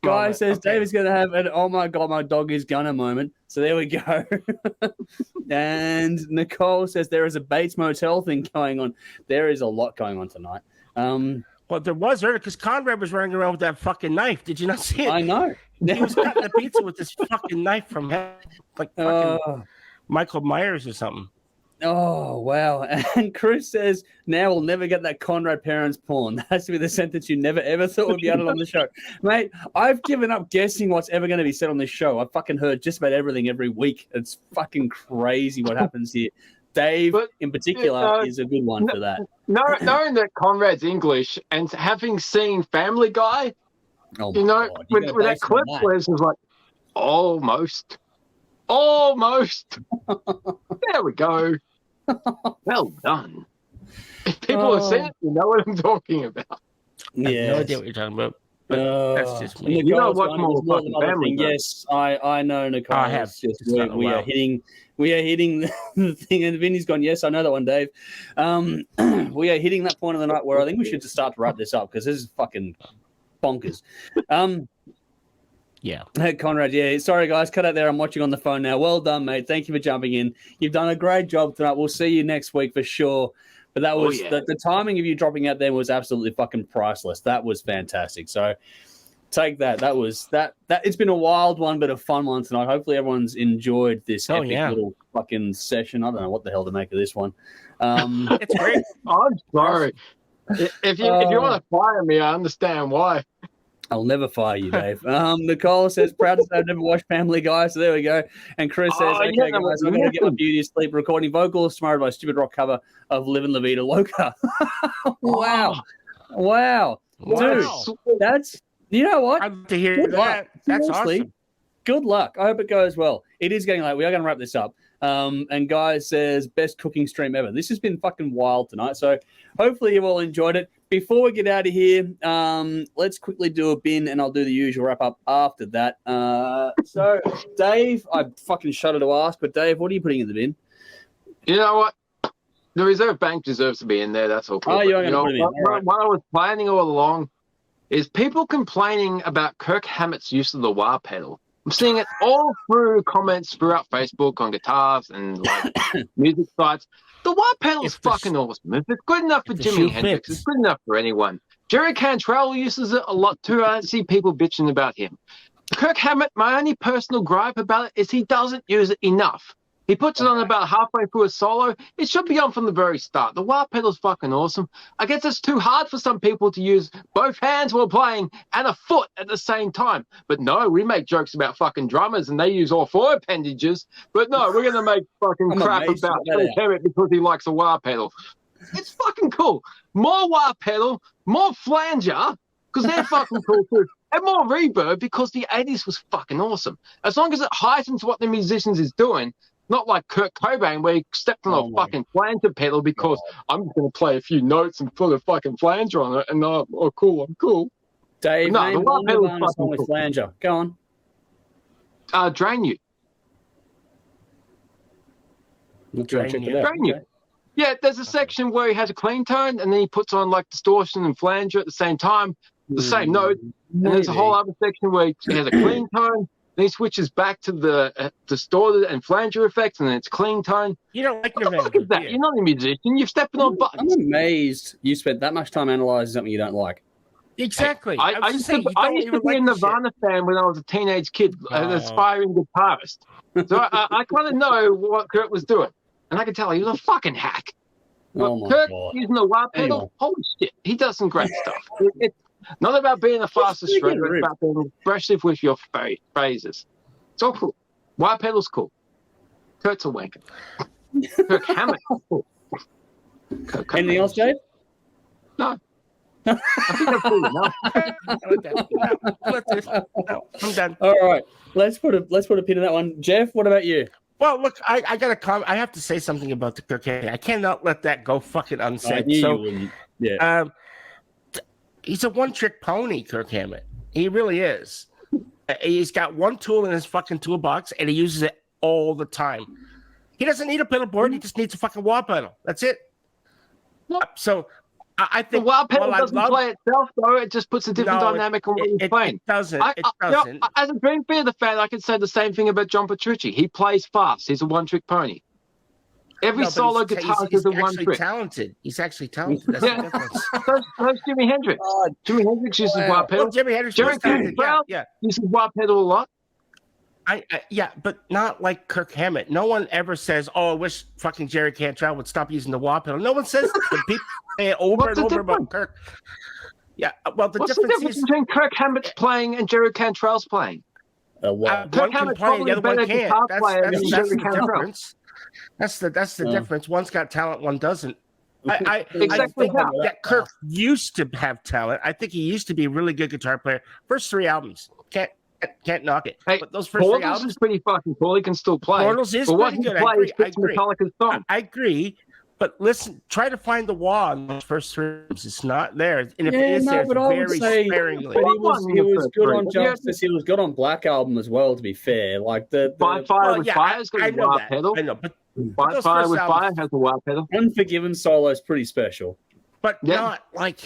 [SPEAKER 7] Guy
[SPEAKER 4] moment.
[SPEAKER 7] says
[SPEAKER 4] Okay.
[SPEAKER 7] Dave is going to have an oh my God, my dog is gonna moment. So there we go. And Nicole says there is a Bates Motel thing going on. There is a lot going on tonight.
[SPEAKER 4] Well, there was earlier because Conrad was running around with that fucking knife. Did you not see it?
[SPEAKER 7] I know.
[SPEAKER 4] He was cutting the pizza with this fucking knife from like fucking Michael Myers or something.
[SPEAKER 7] Oh, wow. And Chris says, now we'll never get that Conrad parents porn. That has to be the sentence you never, ever thought would be uttered on the show. Mate, I've given up guessing what's ever going to be said on this show. I've fucking heard just about everything every week. It's fucking crazy what happens here. Dave, in particular, is a good one for that.
[SPEAKER 2] Knowing that Conrad's English and having seen Family Guy,
[SPEAKER 7] Oh,
[SPEAKER 2] you know,
[SPEAKER 7] God.
[SPEAKER 2] with
[SPEAKER 7] gotta
[SPEAKER 2] that
[SPEAKER 7] base it
[SPEAKER 2] clip
[SPEAKER 7] on that.
[SPEAKER 2] where it's just like, almost. There we go. Well done. If people have seen it, you know what I'm talking about.
[SPEAKER 4] I have
[SPEAKER 7] Yes.
[SPEAKER 4] no idea what you're talking about. But that's just me.
[SPEAKER 2] You know
[SPEAKER 7] Nicole's
[SPEAKER 2] what's
[SPEAKER 7] going,
[SPEAKER 2] more
[SPEAKER 7] "It's more
[SPEAKER 2] fucking
[SPEAKER 7] than other
[SPEAKER 2] Family
[SPEAKER 7] thing."
[SPEAKER 2] Guy.
[SPEAKER 7] Yes, I know, Nicole.
[SPEAKER 4] I have.
[SPEAKER 7] It's just
[SPEAKER 4] It's been a
[SPEAKER 7] we are
[SPEAKER 4] while.
[SPEAKER 7] hitting the thing, and Vinny's gone. Yes, I know that one, Dave. We are hitting that point of the night where I think we should just start to wrap this up because this is fucking bonkers.
[SPEAKER 4] Yeah.
[SPEAKER 7] Conrad, yeah. Sorry, guys. Cut out there. I'm watching on the phone now. Well done, mate. Thank you for jumping in. You've done a great job tonight. We'll see you next week for sure. But that was the timing of you dropping out there was absolutely fucking priceless. That was fantastic. So take that. That was that. It's been a wild one, but a fun one tonight. Hopefully everyone's enjoyed this epic little fucking session. I don't know what the hell to make of this one.
[SPEAKER 4] It's great.
[SPEAKER 2] I'm sorry. If you want to fire me, I understand why.
[SPEAKER 7] I'll never fire you, Dave. Nicole says, proud to say I've never watched Family Guy, so there we go. And Chris says, okay, guys, I'm going to get my beauty sleep recording vocals tomorrow by Stupid Rock cover of Livin' La Vida Loca. Wow. Dude, that's, you know what?
[SPEAKER 4] I'd love to hear
[SPEAKER 7] Good
[SPEAKER 4] that.
[SPEAKER 7] luck.
[SPEAKER 4] That's
[SPEAKER 7] Seriously,
[SPEAKER 4] awesome.
[SPEAKER 7] good luck. I hope it goes well. It is getting late. We are going to wrap this up. And Guy says, best cooking stream ever. This has been fucking wild tonight. So hopefully you all enjoyed it. Before we get out of here, let's quickly do a bin and I'll do the usual wrap up after that. So Dave, I fucking shudder to ask, but Dave, what are you putting in the bin?
[SPEAKER 2] You know what? The reserve bank deserves to be in there. That's all. Cool.
[SPEAKER 7] Oh, you're
[SPEAKER 2] But,
[SPEAKER 7] going to put him in. All right.
[SPEAKER 2] What I was planning all along is people complaining about Kirk Hammett's use of the wah pedal. I'm seeing it all through comments throughout Facebook on guitars and like music sites. The wah pedal is fucking awesome. If it's good enough for Jimi Hendrix, it's good enough for anyone. Jerry Cantrell uses it a lot too. I don't see people bitching about him. Kirk Hammett, my only personal gripe about it is he doesn't use it enough. He puts it on about halfway through a solo. It should be on from the very start. The wah pedal's fucking awesome. I guess it's too hard for some people to use both hands while playing and a foot at the same time. But no, we make jokes about fucking drummers and they use all four appendages. But no, we're going to make fucking crap about Kirk Hammett because he likes a wah pedal. It's fucking cool. More wah pedal, more flanger, because they're fucking cool too. And more reverb because the 80s was fucking awesome. As long as it heightens what the musicians is doing, not like Kurt Cobain where he stepped on a fucking flanger pedal because I'm just going to play a few notes and put a fucking flanger on it and I'm cool.
[SPEAKER 7] Dave,
[SPEAKER 2] No,
[SPEAKER 7] name
[SPEAKER 2] the wah
[SPEAKER 7] one
[SPEAKER 2] pedal's
[SPEAKER 7] Nirvana song
[SPEAKER 2] fucking
[SPEAKER 7] with
[SPEAKER 2] cool.
[SPEAKER 7] flanger. Go on.
[SPEAKER 2] Drain You.
[SPEAKER 7] We'll check it
[SPEAKER 4] You.
[SPEAKER 7] out.
[SPEAKER 2] Drain You. Yeah, there's a section where he has a clean tone, and then he puts on like distortion and flanger at the same time, the same note. And there's a whole other section where he has a clean tone, then he switches back to the distorted and flanger effects, and then it's clean tone.
[SPEAKER 4] You don't like
[SPEAKER 2] What the fuck is that? You're not a musician. You're stepping on buttons.
[SPEAKER 7] I'm amazed you spent that much time analyzing something you don't like.
[SPEAKER 4] Exactly.
[SPEAKER 2] I used to be a Nirvana fan when I was a teenage kid, an aspiring guitarist. So I kind of know what Kurt was doing. And I can tell he was a fucking hack. Kurt using the wah pedal, holy shit, he does some great stuff. It's not about being the fastest shredder, it's about being expressive with your phrases. It's all cool. Wah pedal's cool. Kurt's a wanker. Kirk Hammett. Cool.
[SPEAKER 7] Anything else, Dave?
[SPEAKER 2] No. I think that's cool enough.
[SPEAKER 4] No, I'm done.
[SPEAKER 7] All right, let's put a pin in that one. Jeff, what about you?
[SPEAKER 4] Well, look, I got to comment. I have to say something about the Kirk Hammett. I cannot let that go fucking unsaid. He's a one-trick pony, Kirk Hammett. He really is. He's got one tool in his fucking toolbox, and he uses it all the time. He doesn't need a pedal board. He just needs a fucking wah pedal. That's it. So I think
[SPEAKER 2] the wah pedal doesn't play itself, though. It just puts a different dynamic on what he's playing.
[SPEAKER 4] It doesn't. It doesn't.
[SPEAKER 2] As a Dream Theater fan, I can say the same thing about John Petrucci. He plays fast. He's a one-trick pony. Every solo guitarist is a one-trick.
[SPEAKER 4] Talented. He's actually talented. That's the difference.
[SPEAKER 2] So's Jimi Hendrix. Jimi Hendrix uses wah pedal.
[SPEAKER 4] Well, Jimi Hendrix
[SPEAKER 2] uses wah pedal a lot.
[SPEAKER 4] Yeah, but not like Kirk Hammett. No one ever says, "Oh, I wish fucking Jerry Cantrell would stop using the wah pedal." No one says that. People say it over and over about Kirk. Yeah, well,
[SPEAKER 2] What's the difference between Kirk Hammett's playing and Jerry Cantrell's playing?
[SPEAKER 4] One can play, the other one can't. That's the difference. That's the difference. One's got talent, one doesn't. I think that Kirk used to have talent. I think he used to be a really good guitar player. First 3 albums, can't knock it.
[SPEAKER 2] Hey,
[SPEAKER 4] but those first 3 albums
[SPEAKER 2] is pretty fucking cool. He can still play.
[SPEAKER 4] Portals is pretty good. I agree. But listen, try to find the wah on those first 3 albums. It's not there. And if it is there, it's very sparingly.
[SPEAKER 7] But he was good on Justice. He was good on Black Album as well, to be fair. Like
[SPEAKER 2] By Fire with Fire's got a wah pedal.
[SPEAKER 4] I know, but
[SPEAKER 2] By Fire with Fire has a wah pedal.
[SPEAKER 7] Unforgiven solo is pretty special.
[SPEAKER 4] But not like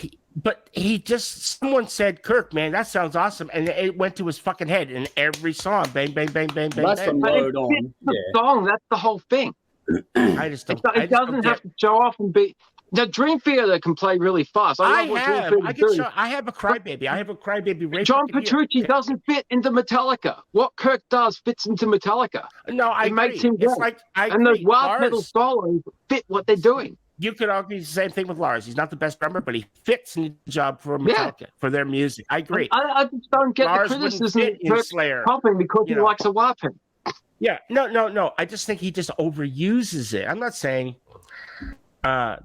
[SPEAKER 4] he just, someone said, Kirk, man, that sounds awesome. And it went to his fucking head in every song. Bang, bang, bang, bang, bang.
[SPEAKER 7] That's from Load On.
[SPEAKER 2] The song, that's the whole thing.
[SPEAKER 4] I just don't.
[SPEAKER 2] It doesn't have to show off and be. The Dream Theater can play really fast. I have a Crybaby.
[SPEAKER 4] I have a Crybaby.
[SPEAKER 2] John Petrucci doesn't fit into Metallica. What Kirk does fits into Metallica.
[SPEAKER 4] No, I agree.
[SPEAKER 2] Makes him great. And
[SPEAKER 4] those
[SPEAKER 2] wah pedal solos fit what they're doing.
[SPEAKER 4] You could argue the same thing with Lars. He's not the best drummer, but he fits in the job for Metallica, for their music. I agree.
[SPEAKER 2] I just don't get
[SPEAKER 4] Lars
[SPEAKER 2] the criticism
[SPEAKER 4] in Slayer
[SPEAKER 2] popping because he likes a wah pedal.
[SPEAKER 4] Yeah, no. I just think he just overuses it. I'm not saying that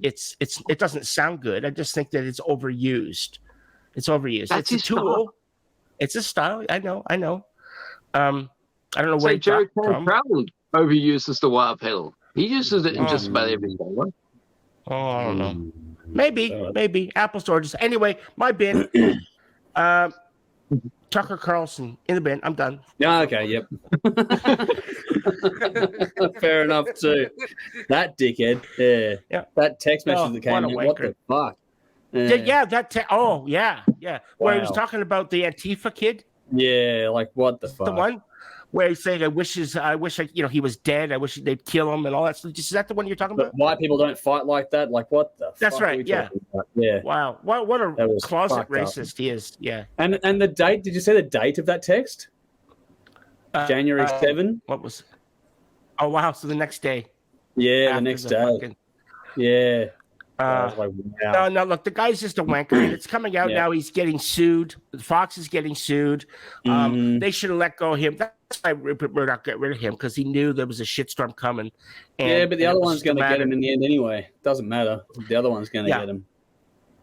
[SPEAKER 4] it doesn't sound good. I just think that it's overused. It's overused.
[SPEAKER 2] That's
[SPEAKER 4] it's a tool.
[SPEAKER 2] Style.
[SPEAKER 4] It's a style. I know. I don't know where
[SPEAKER 2] Jerry Cantrell overuses the wah pedal. He uses it in just about every song.
[SPEAKER 4] Oh, I don't know. Maybe apples to oranges. Anyway, my bin. Tucker Carlson in the bin. I'm done.
[SPEAKER 7] Yeah. Okay. Yep. Fair enough too. That dickhead. Yeah. That text message that came in. What the fuck?
[SPEAKER 4] Yeah. Where he was talking about the Antifa kid.
[SPEAKER 7] Yeah. Like what the fuck?
[SPEAKER 4] The one where he's saying, I wish he was dead. I wish they'd kill him and all that stuff. Is that the one you're talking about?
[SPEAKER 7] White people don't fight like that. Like what the?
[SPEAKER 4] That's
[SPEAKER 7] fuck
[SPEAKER 4] right. Yeah.
[SPEAKER 7] Yeah.
[SPEAKER 4] Wow. What a closet racist he is. Yeah.
[SPEAKER 7] And the date? Did you say the date of that text? January 7.
[SPEAKER 4] What was? Oh wow! So the next day.
[SPEAKER 7] Yeah, the next day. Yeah.
[SPEAKER 4] Like, wow. No, look, the guy's just a wanker. And it's coming out now. He's getting sued. Fox is getting sued. They should have let go of him. That's why Rupert Murdoch got rid of him, because he knew there was a shitstorm coming.
[SPEAKER 7] And, but the other one's going to get him in the end anyway. Doesn't matter. The other one's going to get him.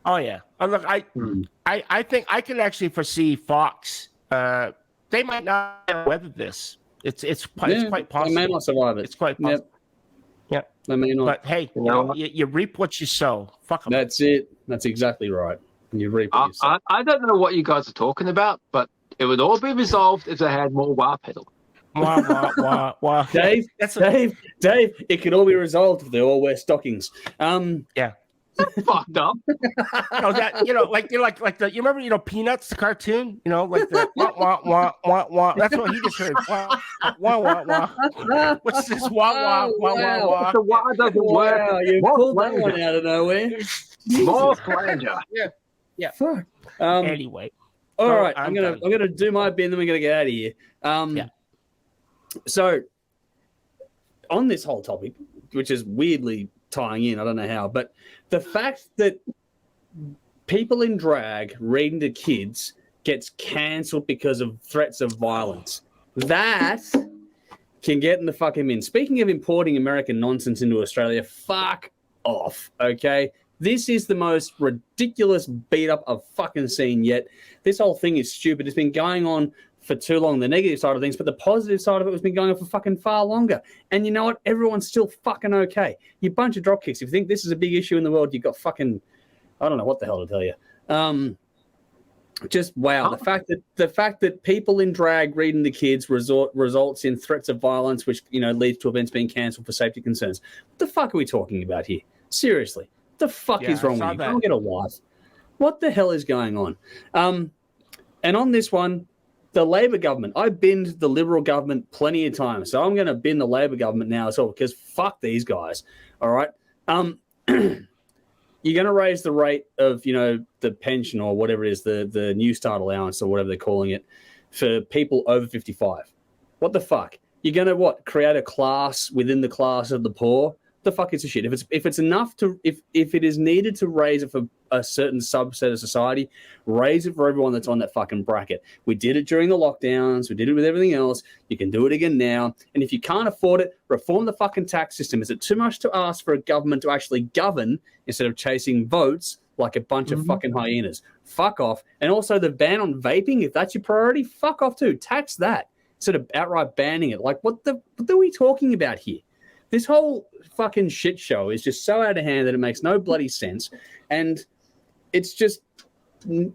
[SPEAKER 4] Oh yeah. Look, I think I can actually foresee Fox. They might not weather this. It's quite possible.
[SPEAKER 7] They may not survive it.
[SPEAKER 4] It's quite possible. Yeah.
[SPEAKER 7] I mean,
[SPEAKER 4] but hey, you reap what you sow. Fuck them.
[SPEAKER 7] That's it. That's exactly right. You reap what you sow.
[SPEAKER 2] I don't know what you guys are talking about, but it would all be resolved if they had more wah pedal.
[SPEAKER 4] Wah, wah, wah, wah.
[SPEAKER 7] Dave, Dave, it can all be resolved if they all wear stockings.
[SPEAKER 4] Yeah.
[SPEAKER 2] Fucked up.
[SPEAKER 4] That like the you remember Peanuts the cartoon, like the wah wah wah wah wah. That's what he just heard. Wah wah wah wah. What's this wah wah wah wah wah?
[SPEAKER 2] The wah doesn't work.
[SPEAKER 7] Wow, you pulled that one out of nowhere.
[SPEAKER 2] More flanger.
[SPEAKER 4] Yeah.
[SPEAKER 7] Fuck.
[SPEAKER 4] Anyway.
[SPEAKER 7] All right,
[SPEAKER 4] I'm
[SPEAKER 7] I'm gonna do my bit, and then we're gonna get out of here.
[SPEAKER 4] Yeah.
[SPEAKER 7] So on this whole topic, which is weirdly tying in, I don't know how, but the fact that people in drag reading to kids gets cancelled because of threats of violence, that can get in the fucking bin. Speaking of importing American nonsense into Australia, fuck off, okay? This is the most ridiculous beat up I've fucking seen yet. This whole thing is stupid. It's been going on for too long, the negative side of things, but the positive side of it has been going on for fucking far longer. And you know what? Everyone's still fucking okay. You bunch of dropkicks. If you think this is a big issue in the world, you've got fucking, I don't know what the hell to tell you. Just wow. The fact that people in drag reading the kids results in threats of violence, which leads to events being cancelled for safety concerns. What the fuck are we talking about here? Seriously, what the fuck is wrong with you? Go get a wife. What the hell is going on? And on this one, the Labor government, I binned the Liberal government plenty of times, so I'm going to bin the Labor government now as well, because fuck these guys, all right? You're going to raise the rate of, the pension or whatever it is, the New Start allowance or whatever they're calling it, for people over 55. What the fuck? You're going to, create a class within the class of the poor? The fuck is the shit? If it's enough to, if it is needed to raise it for a certain subset of society, raise it for everyone that's on that fucking bracket. We did it during the lockdowns. We did it with everything else. You can do it again now. And if you can't afford it, reform the fucking tax system. Is it too much to ask for a government to actually govern instead of chasing votes like a bunch of fucking hyenas? Fuck off. And also the ban on vaping, if that's your priority, fuck off too. Tax that instead of outright banning it. Like, what are we talking about here? This whole fucking shit show is just so out of hand that it makes no bloody sense. And it's just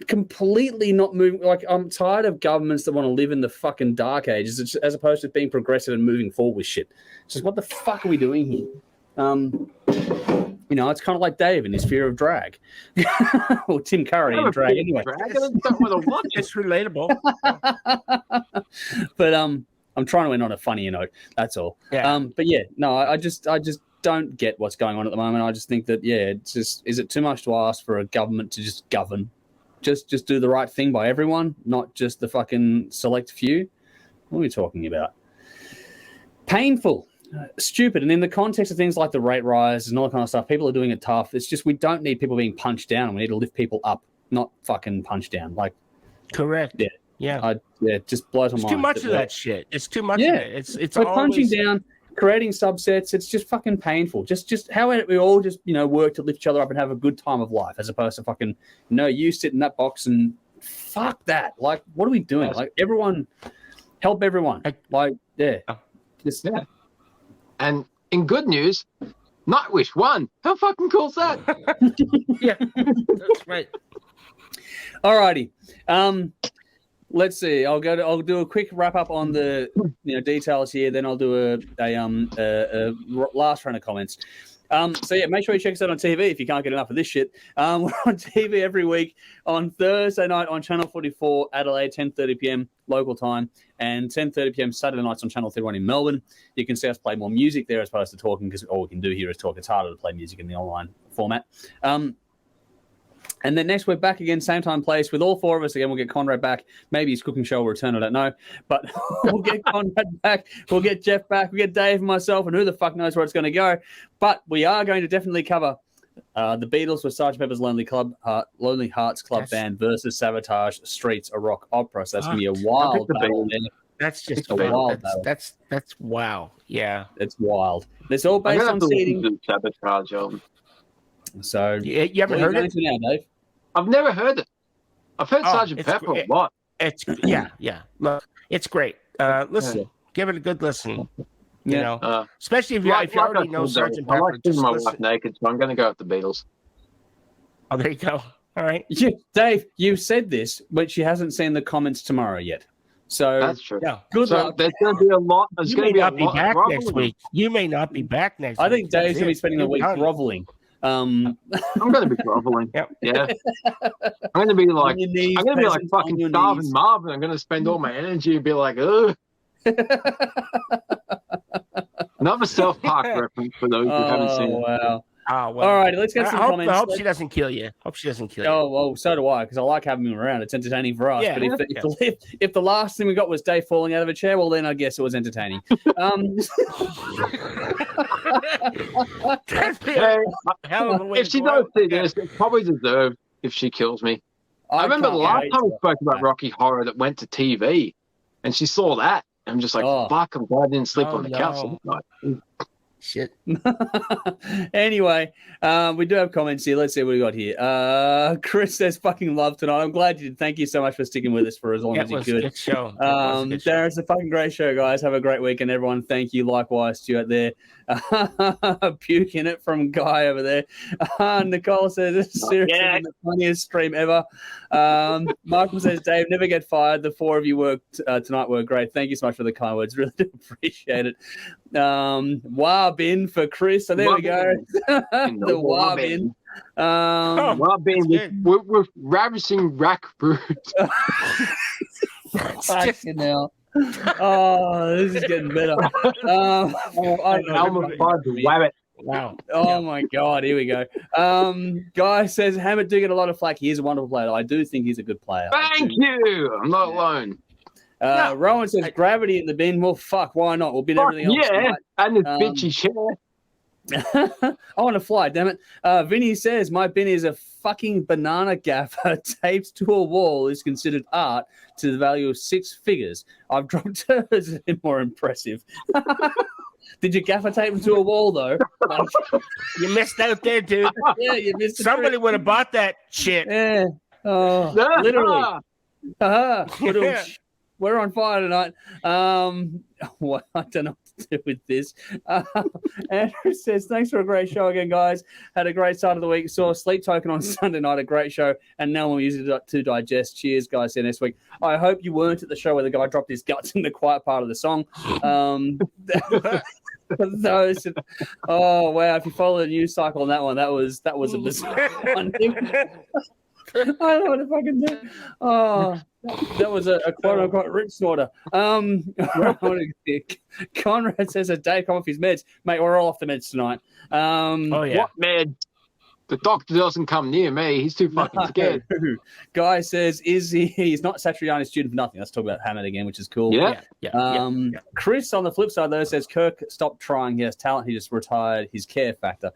[SPEAKER 7] completely not moving. Like, I'm tired of governments that want to live in the fucking dark ages as opposed to being progressive and moving forward with shit. It's just, what the fuck are we doing here? It's kind of like Dave and his fear of drag. Or Tim Curry in drag anyway.
[SPEAKER 4] It's relatable.
[SPEAKER 7] But I'm trying to end on a funnier note. That's all.
[SPEAKER 4] Yeah.
[SPEAKER 7] But yeah, no, I just don't get what's going on at the moment. I just think that, it's just, is it too much to ask for a government to just govern? Just do the right thing by everyone, not just the fucking select few? What are we talking about? Painful, stupid. And in the context of things like the rate rise and all that kind of stuff, people are doing it tough. It's just, we don't need people being punched down. We need to lift people up, not fucking punch down. Like,
[SPEAKER 4] correct.
[SPEAKER 7] Yeah. It just blows my mind.
[SPEAKER 4] It's too much of that shit. It's too much of it. It's
[SPEAKER 7] like
[SPEAKER 4] always
[SPEAKER 7] punching down, creating subsets. It's just fucking painful. Just how we all just, work to lift each other up and have a good time of life, as opposed to fucking, you sit in that box and fuck that. Like, what are we doing? Like, everyone, help everyone.
[SPEAKER 2] And in good news, Nightwish won. How fucking cool is that?
[SPEAKER 4] Yeah, that's right.
[SPEAKER 7] Alrighty. Let's see. I'll do a quick wrap up on the details here. Then I'll do a last round of comments. Make sure you check us out on TV if you can't get enough of this shit. We're on TV every week on Thursday night on Channel 44 Adelaide, 10:30 p.m. local time, and 10:30 p.m. Saturday nights on Channel 31 in Melbourne. You can see us play more music there as opposed to talking, because all we can do here is talk. It's harder to play music in the online format. And then next we're back again, same time, place, with all four of us again. We'll get Conrad back. Maybe his cooking show will return, I don't know. But we'll get Conrad back. We'll get Jeff back. We'll get Dave and myself, and who the fuck knows where it's going to go. But we are going to definitely cover the Beatles with Sgt. Pepper's Lonely Hearts Club Band versus Sabotage Streets, a rock opera. So that's going to be a wild battle.
[SPEAKER 4] That's just
[SPEAKER 7] a wild battle.
[SPEAKER 4] That's wow. Yeah.
[SPEAKER 7] It's wild. It's all based on seeding.
[SPEAKER 2] Sabotage album.
[SPEAKER 7] So
[SPEAKER 4] you haven't heard it
[SPEAKER 7] now, Dave?
[SPEAKER 2] I've never heard it. I've heard Sgt. Pepper a lot.
[SPEAKER 4] It's Look, it's great. Listen, give it a good listen. You know, especially if you already know Sgt. Pepper.
[SPEAKER 2] I like seeing my wife naked, so I'm going to go with the Beatles.
[SPEAKER 4] Oh, there you go. All right.
[SPEAKER 7] Yeah, Dave, you said this, but she hasn't seen the comments tomorrow yet. So
[SPEAKER 2] That's true.
[SPEAKER 4] Yeah.
[SPEAKER 7] good
[SPEAKER 2] So
[SPEAKER 7] luck.
[SPEAKER 2] there's going to be a lot. There's
[SPEAKER 4] You
[SPEAKER 2] going
[SPEAKER 4] may
[SPEAKER 2] to be a
[SPEAKER 4] not be
[SPEAKER 2] lot of
[SPEAKER 4] back
[SPEAKER 2] groveling.
[SPEAKER 4] next week. You may not be back next
[SPEAKER 7] I
[SPEAKER 4] week.
[SPEAKER 7] think Dave's going to be
[SPEAKER 4] That's
[SPEAKER 7] spending the
[SPEAKER 4] it.
[SPEAKER 7] week
[SPEAKER 4] You're done.
[SPEAKER 7] groveling.
[SPEAKER 2] I'm going to be groveling.
[SPEAKER 4] Yep.
[SPEAKER 2] Yeah. I'm going to be like,
[SPEAKER 7] your knees,
[SPEAKER 2] I'm going to be like
[SPEAKER 7] peasants, on
[SPEAKER 2] fucking
[SPEAKER 7] your
[SPEAKER 2] starving
[SPEAKER 7] knees.
[SPEAKER 2] Marvin. I'm going to spend all my energy and be like, ugh. Another South Park reference for those who haven't seen
[SPEAKER 7] Oh,
[SPEAKER 2] it.
[SPEAKER 7] wow.
[SPEAKER 4] Oh, well.
[SPEAKER 7] All right, let's get some
[SPEAKER 4] I
[SPEAKER 7] comments.
[SPEAKER 4] hope she doesn't kill you. Hope she doesn't kill you.
[SPEAKER 7] Oh, well, so do I, because I like having him around. It's entertaining for us.
[SPEAKER 4] Yeah,
[SPEAKER 7] But if the last thing we got was Dave falling out of a chair, well, then I guess it was entertaining.
[SPEAKER 2] Hey,
[SPEAKER 4] Hell of a way
[SPEAKER 2] if
[SPEAKER 4] to
[SPEAKER 2] she
[SPEAKER 4] go
[SPEAKER 2] does
[SPEAKER 4] out.
[SPEAKER 2] see this, it's probably deserved if she kills me. I remember the
[SPEAKER 7] can't
[SPEAKER 2] last
[SPEAKER 7] wait
[SPEAKER 2] time we
[SPEAKER 7] to-
[SPEAKER 2] spoke about Rocky Horror that went to TV, and she saw that. I'm just like,
[SPEAKER 7] Oh.
[SPEAKER 2] fuck, I'm glad I didn't sleep
[SPEAKER 4] Oh,
[SPEAKER 2] on the couch
[SPEAKER 4] no.
[SPEAKER 2] last night.
[SPEAKER 4] Shit.
[SPEAKER 7] Anyway, we do have comments here. Let's see what we got here. Chris says, fucking love tonight. I'm glad you did. Thank you so much for sticking with us for as long
[SPEAKER 4] That
[SPEAKER 7] as you
[SPEAKER 4] was a
[SPEAKER 7] could.
[SPEAKER 4] good show. That was a good show.
[SPEAKER 7] Darren, it's a fucking great show, guys. Have a great weekend, everyone. Thank you. Likewise, Stuart there. Puke in it from Guy over there. Nicole says, this is seriously the funniest stream ever. Michael says, Dave, never get fired. The four of you worked tonight were great. Thank you so much for the kind words. Really do appreciate it. Warbin for Chris. So there we go. The Warbin.
[SPEAKER 2] Warbin with ravishing rack fruit.
[SPEAKER 7] Fucking hell. Oh, this is getting better. I don't know.
[SPEAKER 4] Wow.
[SPEAKER 7] Oh my God, here we go. Guy says Hammett do get a lot of flack. He is a wonderful player. I do think he's a good player.
[SPEAKER 2] Thank you. I'm not alone.
[SPEAKER 7] Rowan says gravity in the bin. Well, fuck, why not? We'll bin everything else.
[SPEAKER 2] Yeah,
[SPEAKER 7] tonight.
[SPEAKER 2] and this bitchy chair.
[SPEAKER 7] I want to fly, damn it. Vinny says my bin is a fucking banana gaffer taped to a wall is considered art to the value of 6 figures. I've dropped hers and more impressive. Did you gaffer tape them to a wall though?
[SPEAKER 4] You missed out there, dude.
[SPEAKER 7] Yeah, you missed.
[SPEAKER 4] Somebody would have bought that shit.
[SPEAKER 7] Yeah. Oh, literally. We're on fire tonight. What I don't know what to do with this. Andrew says, thanks for a great show again, guys. Had a great start of the week. Saw Sleep Token on Sunday night, a great show. And now we're using it to digest. Cheers, guys. See you next week. I hope you weren't at the show where the guy dropped his guts in the quiet part of the song. For those, oh wow! If you follow the news cycle on that one, that was a bizarre one. I don't know what to fucking do. Oh, that was a quote unquote rip snorter. Conrad says a day come off his meds, mate. We're all off the meds tonight.
[SPEAKER 4] Oh yeah.
[SPEAKER 2] What meds? The doctor doesn't come near me. He's too fucking scared.
[SPEAKER 7] Guy says, he's not Satriani's student for nothing. Let's talk about Hammett again, which is cool.
[SPEAKER 2] Yeah.
[SPEAKER 7] Chris, on the flip side, though, says Kirk stopped trying. He has talent. He just retired his care factor.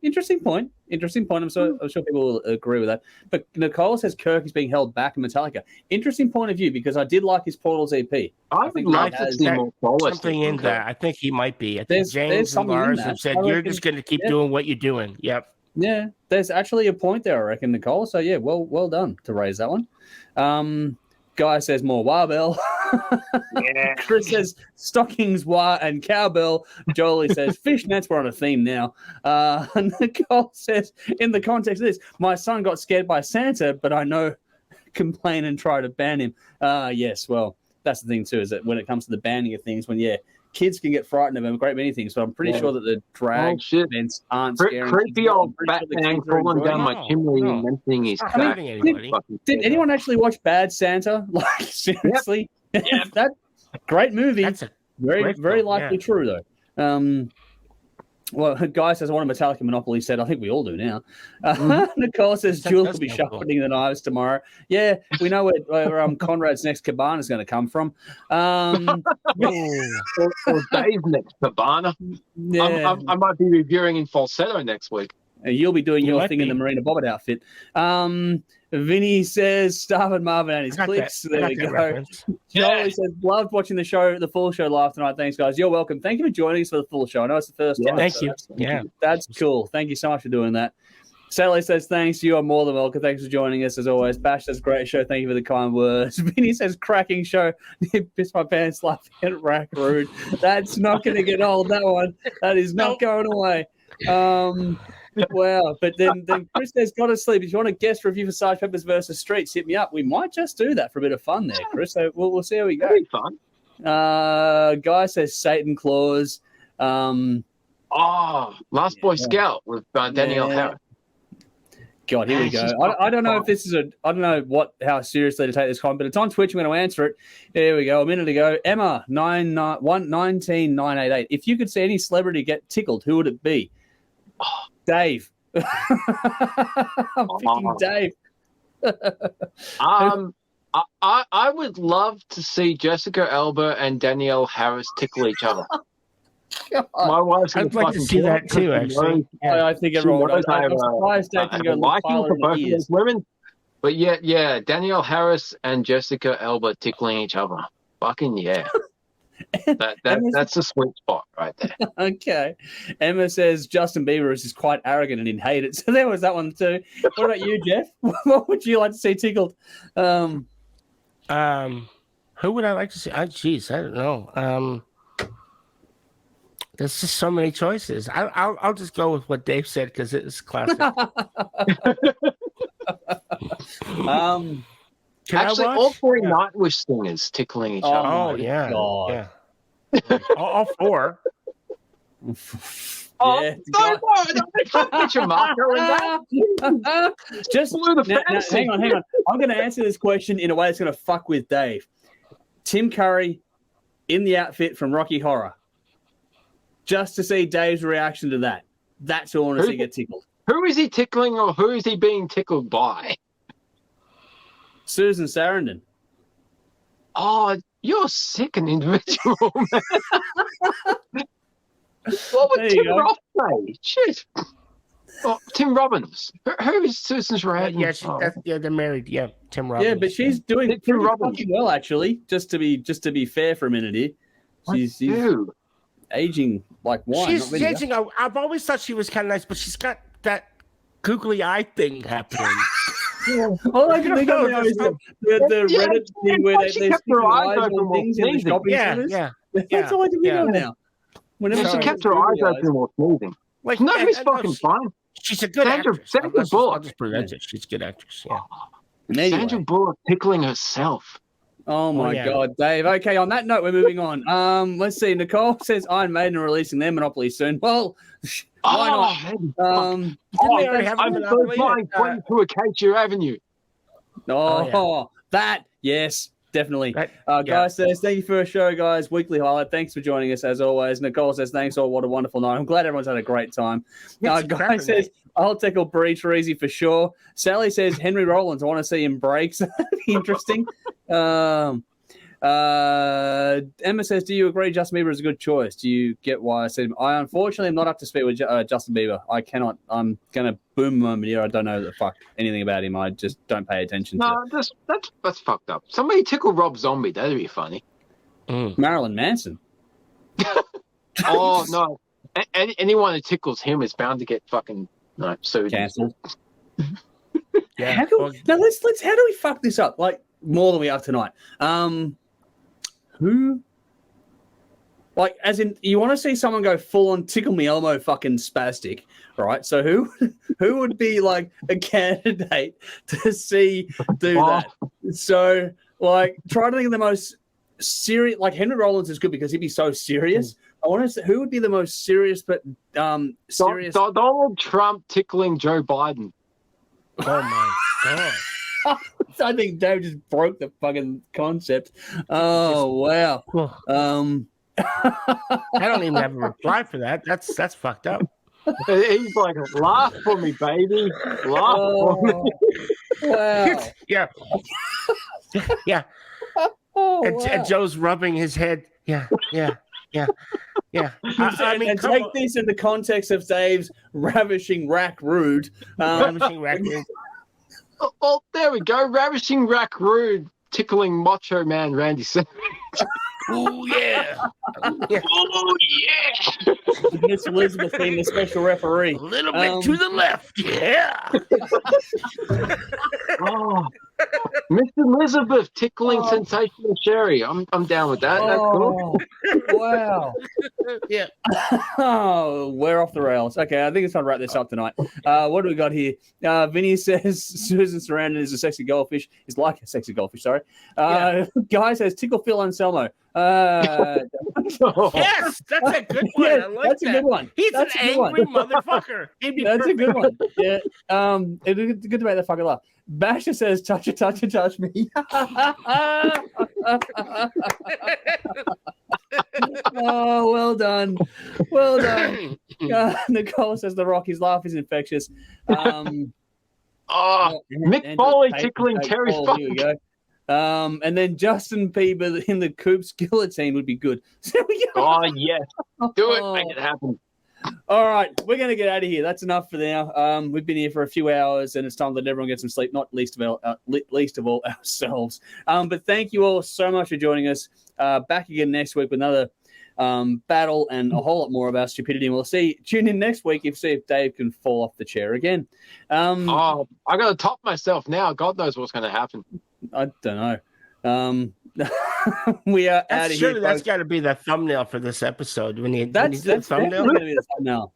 [SPEAKER 7] Interesting point. I'm sure people will agree with that. But Nicole says Kirk is being held back in Metallica. Interesting point of view, because I did like his Portals EP.
[SPEAKER 2] I would like to see more solo
[SPEAKER 4] something in there. I think he might be. I think James and Lars have said, you're just going to keep doing what you're doing. Yep.
[SPEAKER 7] Yeah, there's actually a point there, I reckon, Nicole. So, yeah, well done to raise that one. Guy says more Warbell.
[SPEAKER 2] Yeah.
[SPEAKER 7] Chris says stockings, and cowbell. Jolie says fishnets. We're on a theme now. Nicole says, in the context of this, my son got scared by Santa, but I know complain and try to ban him. Yes, well, that's the thing too, is that when it comes to the banning of things, kids can get frightened of a great many things, but I'm pretty sure that the drag events aren't scary.
[SPEAKER 2] Creepy old Batman crawling down my chimney and mentioning his back.
[SPEAKER 7] Did anyone actually watch Bad Santa? Like, seriously?
[SPEAKER 2] Yep.
[SPEAKER 7] That great movie.
[SPEAKER 4] That's a
[SPEAKER 7] very likely true, though. Well, a guy says, I want a Metallica Monopoly set. I think we all do now. Nicole says, Jules will be sharpening the knives tomorrow. Yeah, we know where Conrad's next cabana is going to come from.
[SPEAKER 2] Or Dave's next cabana.
[SPEAKER 7] Yeah.
[SPEAKER 2] I might be reviewing in falsetto next week.
[SPEAKER 7] You'll be doing your thing in the Marina Bobbit outfit. Vinny says, Starvin Marvin and his clicks. There we go. Jolie says, loved watching the full show live tonight. Thanks, guys. You're welcome. Thank you for joining us for the full show. I know it's the first time.
[SPEAKER 4] Thank you.
[SPEAKER 7] That's cool. Thank you so much for doing that. Sally says, thanks. You are more than welcome. Thanks for joining us as always. Bash says, great show. Thank you for the kind words. Vinny says, cracking show. Pissed my pants laughing at Rack Rude. That's not going to get old, that one. That is not going away. Wow. But then Chris says, got to sleep. If you want a guest review for Sgt. Pepper's versus Streets, hit me up. We might just do that for a bit of fun there, Chris. So we'll see how we go.
[SPEAKER 2] That'd be fun.
[SPEAKER 7] Guy says Satan Claus.
[SPEAKER 2] Last Boy Scout with Danielle Harris.
[SPEAKER 7] God, here we go. I don't know if this is I don't know how seriously to take this comment, but it's on Twitch. I'm going to answer it. Here we go. A minute ago, Emma 19988. If you could see any celebrity get tickled, who would it be? Dave. I'm picking Dave.
[SPEAKER 2] I would love to see Jessica Alba and Danielle Harris tickle each other. My wife's
[SPEAKER 4] I'd like to see that too, actually.
[SPEAKER 7] I think everyone would.
[SPEAKER 2] I have a liking for both of these women. But yeah, Danielle Harris and Jessica Alba tickling each other. Fucking yeah. That's a sweet spot right there.
[SPEAKER 7] Okay. Emma says Justin Bieber is just quite arrogant and he'd hate it. So there was that one too. What about you, Jeff? What would you like to see tickled?
[SPEAKER 4] Who would I like to see? Geez, I don't know. There's just so many choices. I'll just go with what Dave said because it's classic.
[SPEAKER 2] Actually, all three Nightwish singers tickling each other.
[SPEAKER 4] Oh yeah, all four.
[SPEAKER 7] Yeah,
[SPEAKER 2] no, they can't put your Marco in that.
[SPEAKER 7] Just now, hang on. I'm going to answer this question in a way that's going to fuck with Dave. Tim Curry in the outfit from Rocky Horror. Just to see Dave's reaction to that. That's who I want to see get tickled.
[SPEAKER 2] Who is he tickling or who is he being tickled by?
[SPEAKER 7] Susan Sarandon.
[SPEAKER 2] Oh, you're a sick an individual, man. What would Tim Roth say? Shit. Oh, Tim Robbins. Who is Susan Sarandon?
[SPEAKER 4] They're married. Yeah, Tim Robbins.
[SPEAKER 7] Yeah, but she's doing pretty fucking well, actually. Just to be fair for a minute here. She's aging like wine.
[SPEAKER 4] She's aging. I've always thought she was kind of nice, but she's got that googly eye thing happening.
[SPEAKER 7] All I can think of now is the Reddit thing where they stick their eyes on things in the shopping centers.
[SPEAKER 4] Yeah.
[SPEAKER 7] That's all I can think of now.
[SPEAKER 2] She kept her eyes open while sneezing.
[SPEAKER 4] Like,
[SPEAKER 2] no, he's fucking fine.
[SPEAKER 4] She's a good actress.
[SPEAKER 2] Sandra Bullock.
[SPEAKER 4] I'll just present it. She's a good actress. Yeah.
[SPEAKER 2] Sandra Bullock tickling herself.
[SPEAKER 7] Oh my God, Dave. Okay, on that note, we're moving on. Let's see. Nicole says Iron Maiden are releasing their Monopoly soon. Well, why not?
[SPEAKER 2] I'm so flying to Acacia Avenue.
[SPEAKER 7] That, yes, definitely. Guy says, thank you for a show, guys. Weekly highlight. Thanks for joining us, as always. Nicole says, thanks all. What a wonderful night. I'm glad everyone's had a great time. Guy says, I'll tickle Breach or Easy for sure. Sally says, Henry Rollins, I want to see him break. So that'd be interesting. Emma says, do you agree Justin Bieber is a good choice? Do you get why I said I unfortunately am not up to speed with Justin Bieber. I cannot. I'm going to boom a moment here. I don't know the fuck anything about him. I just don't pay attention to it.
[SPEAKER 2] That's fucked up. Somebody tickle Rob Zombie. That'd be funny.
[SPEAKER 7] Marilyn Manson.
[SPEAKER 2] Oh, no. Anyone who tickles him is bound to get fucking sued.
[SPEAKER 7] Cancelled. Yeah. How do we fuck this up? Like, more than we are tonight. Who? Like, as in, you want to see someone go full on Tickle Me Elmo fucking spastic, right? So who would be like a candidate to see do that? So, like, try to think of the most serious. Like, Henry Rollins is good because he'd be so serious. I want to say who would be the most serious, but serious.
[SPEAKER 2] Donald Trump tickling Joe Biden.
[SPEAKER 4] Oh my God.
[SPEAKER 7] I think Dave just broke the fucking concept. Oh wow!
[SPEAKER 4] I don't even have a reply for that. That's fucked up.
[SPEAKER 2] He's like, laugh for me, baby. Laugh for me.
[SPEAKER 7] Wow.
[SPEAKER 4] Yeah. And Joe's rubbing his head. Yeah. I mean,
[SPEAKER 7] take this in the context of Dave's ravishing rack rude.
[SPEAKER 4] Ravishing rack rude.
[SPEAKER 2] Oh, there we go. Ravishing Rack Rude tickling Macho Man Randy Savage.
[SPEAKER 4] Oh, yeah.
[SPEAKER 2] Oh, yeah.
[SPEAKER 7] Miss Elizabeth being the special referee.
[SPEAKER 4] A little bit to the left. Yeah.
[SPEAKER 2] Miss Elizabeth tickling Sensational Sherry. I'm down with that. That's cool.
[SPEAKER 7] Wow.
[SPEAKER 4] Yeah.
[SPEAKER 1] Oh, we're off the rails. Okay, I think it's time to wrap this up tonight. What do we got here? Vinny says Susan Sarandon is a sexy goldfish. Is like a sexy goldfish, sorry. Guy says Tickle Phil Anselmo.
[SPEAKER 4] Yes, that's a good one.
[SPEAKER 1] Yeah,
[SPEAKER 4] I like
[SPEAKER 1] that's
[SPEAKER 4] that.
[SPEAKER 1] a good one.
[SPEAKER 4] He's
[SPEAKER 1] That's
[SPEAKER 4] an
[SPEAKER 1] a good one.
[SPEAKER 4] angry motherfucker. He'd be
[SPEAKER 1] That's a
[SPEAKER 4] perfect.
[SPEAKER 1] good one. Yeah. It's good to make that fucking laugh. Basher says, touch me. Oh, well done. Well done. Nicole says the Rocky's laugh is infectious.
[SPEAKER 2] Mick
[SPEAKER 1] Andrew
[SPEAKER 2] Foley
[SPEAKER 1] Tate-
[SPEAKER 2] tickling
[SPEAKER 1] Tate
[SPEAKER 2] Terry
[SPEAKER 1] Paul,
[SPEAKER 2] Funk.
[SPEAKER 1] here we go. And then Justin Bieber in the Coops guillotine would be good. So we go.
[SPEAKER 2] Oh, yes. Do it. Make it happen.
[SPEAKER 1] All right, we're going to get out of here. That's enough for now. We've been here for a few hours, and it's time to let everyone get some sleep, not least of all ourselves. But thank you all so much for joining us. Back again next week with another battle and a whole lot more about stupidity. And we'll tune in next week see if Dave can fall off the chair again.
[SPEAKER 2] I got to top myself now. God knows what's going to happen.
[SPEAKER 1] I don't know. We are out of here.
[SPEAKER 4] Surely that's got to be the thumbnail for this episode. When you do the thumbnail,
[SPEAKER 1] going to be the thumbnail.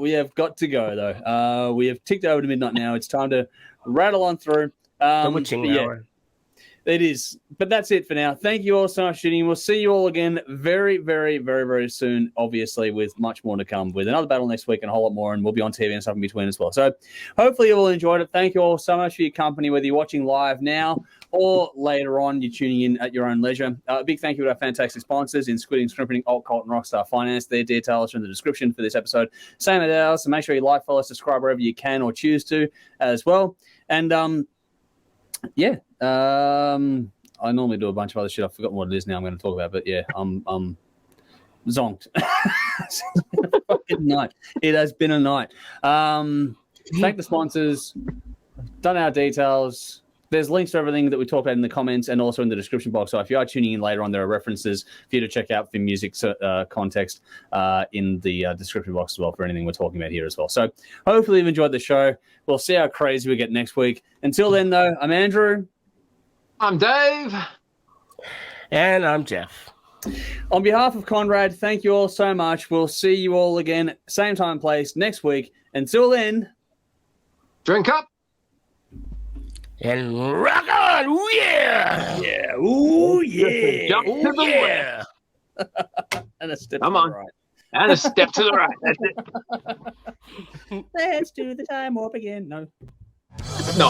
[SPEAKER 1] We have got to go though. We have ticked over to midnight now. It's time to rattle on through.
[SPEAKER 4] the witching hour.
[SPEAKER 1] It is. But that's it for now. Thank you all so much for tuning in. We'll see you all again very, very, very, very soon, obviously, with much more to come, with another battle next week and a whole lot more, and we'll be on TV and stuff in between as well. So hopefully you all enjoyed it. Thank you all so much for your company, whether you're watching live now or later on, you're tuning in at your own leisure. A big thank you to our fantastic sponsors in Squid Ink Screenprinting, Alt-Cvlt Rockstar Finance. Their details are in the description for this episode. Same as ours, so make sure you like, follow, subscribe wherever you can or choose to as well. And, I normally do a bunch of other shit. I've forgotten what it is now I'm going to talk about, but yeah, I'm zonked. It's been a fucking night. It has been a night. Thank the sponsors. Done our details. There's links to everything that we talked about in the comments and also in the description box. So if you are tuning in later on, there are references for you to check out for music context in the description box as well for anything we're talking about here as well. So hopefully you've enjoyed the show. We'll see how crazy we get next week. Until then, though, I'm Andrew.
[SPEAKER 2] I'm Dave.
[SPEAKER 4] And I'm Jeff.
[SPEAKER 1] On behalf of Conrad, thank you all so much. We'll see you all again, same time, place, next week. Until then,
[SPEAKER 2] Drink up.
[SPEAKER 4] And rock on! Ooh, yeah!
[SPEAKER 1] yeah, ooh, yeah,
[SPEAKER 2] Jump to the
[SPEAKER 4] yeah!
[SPEAKER 1] and a step
[SPEAKER 2] Come
[SPEAKER 1] to the
[SPEAKER 2] on.
[SPEAKER 1] right.
[SPEAKER 2] And a step to the right. That's it.
[SPEAKER 1] Let's do the time warp again. No.
[SPEAKER 2] No.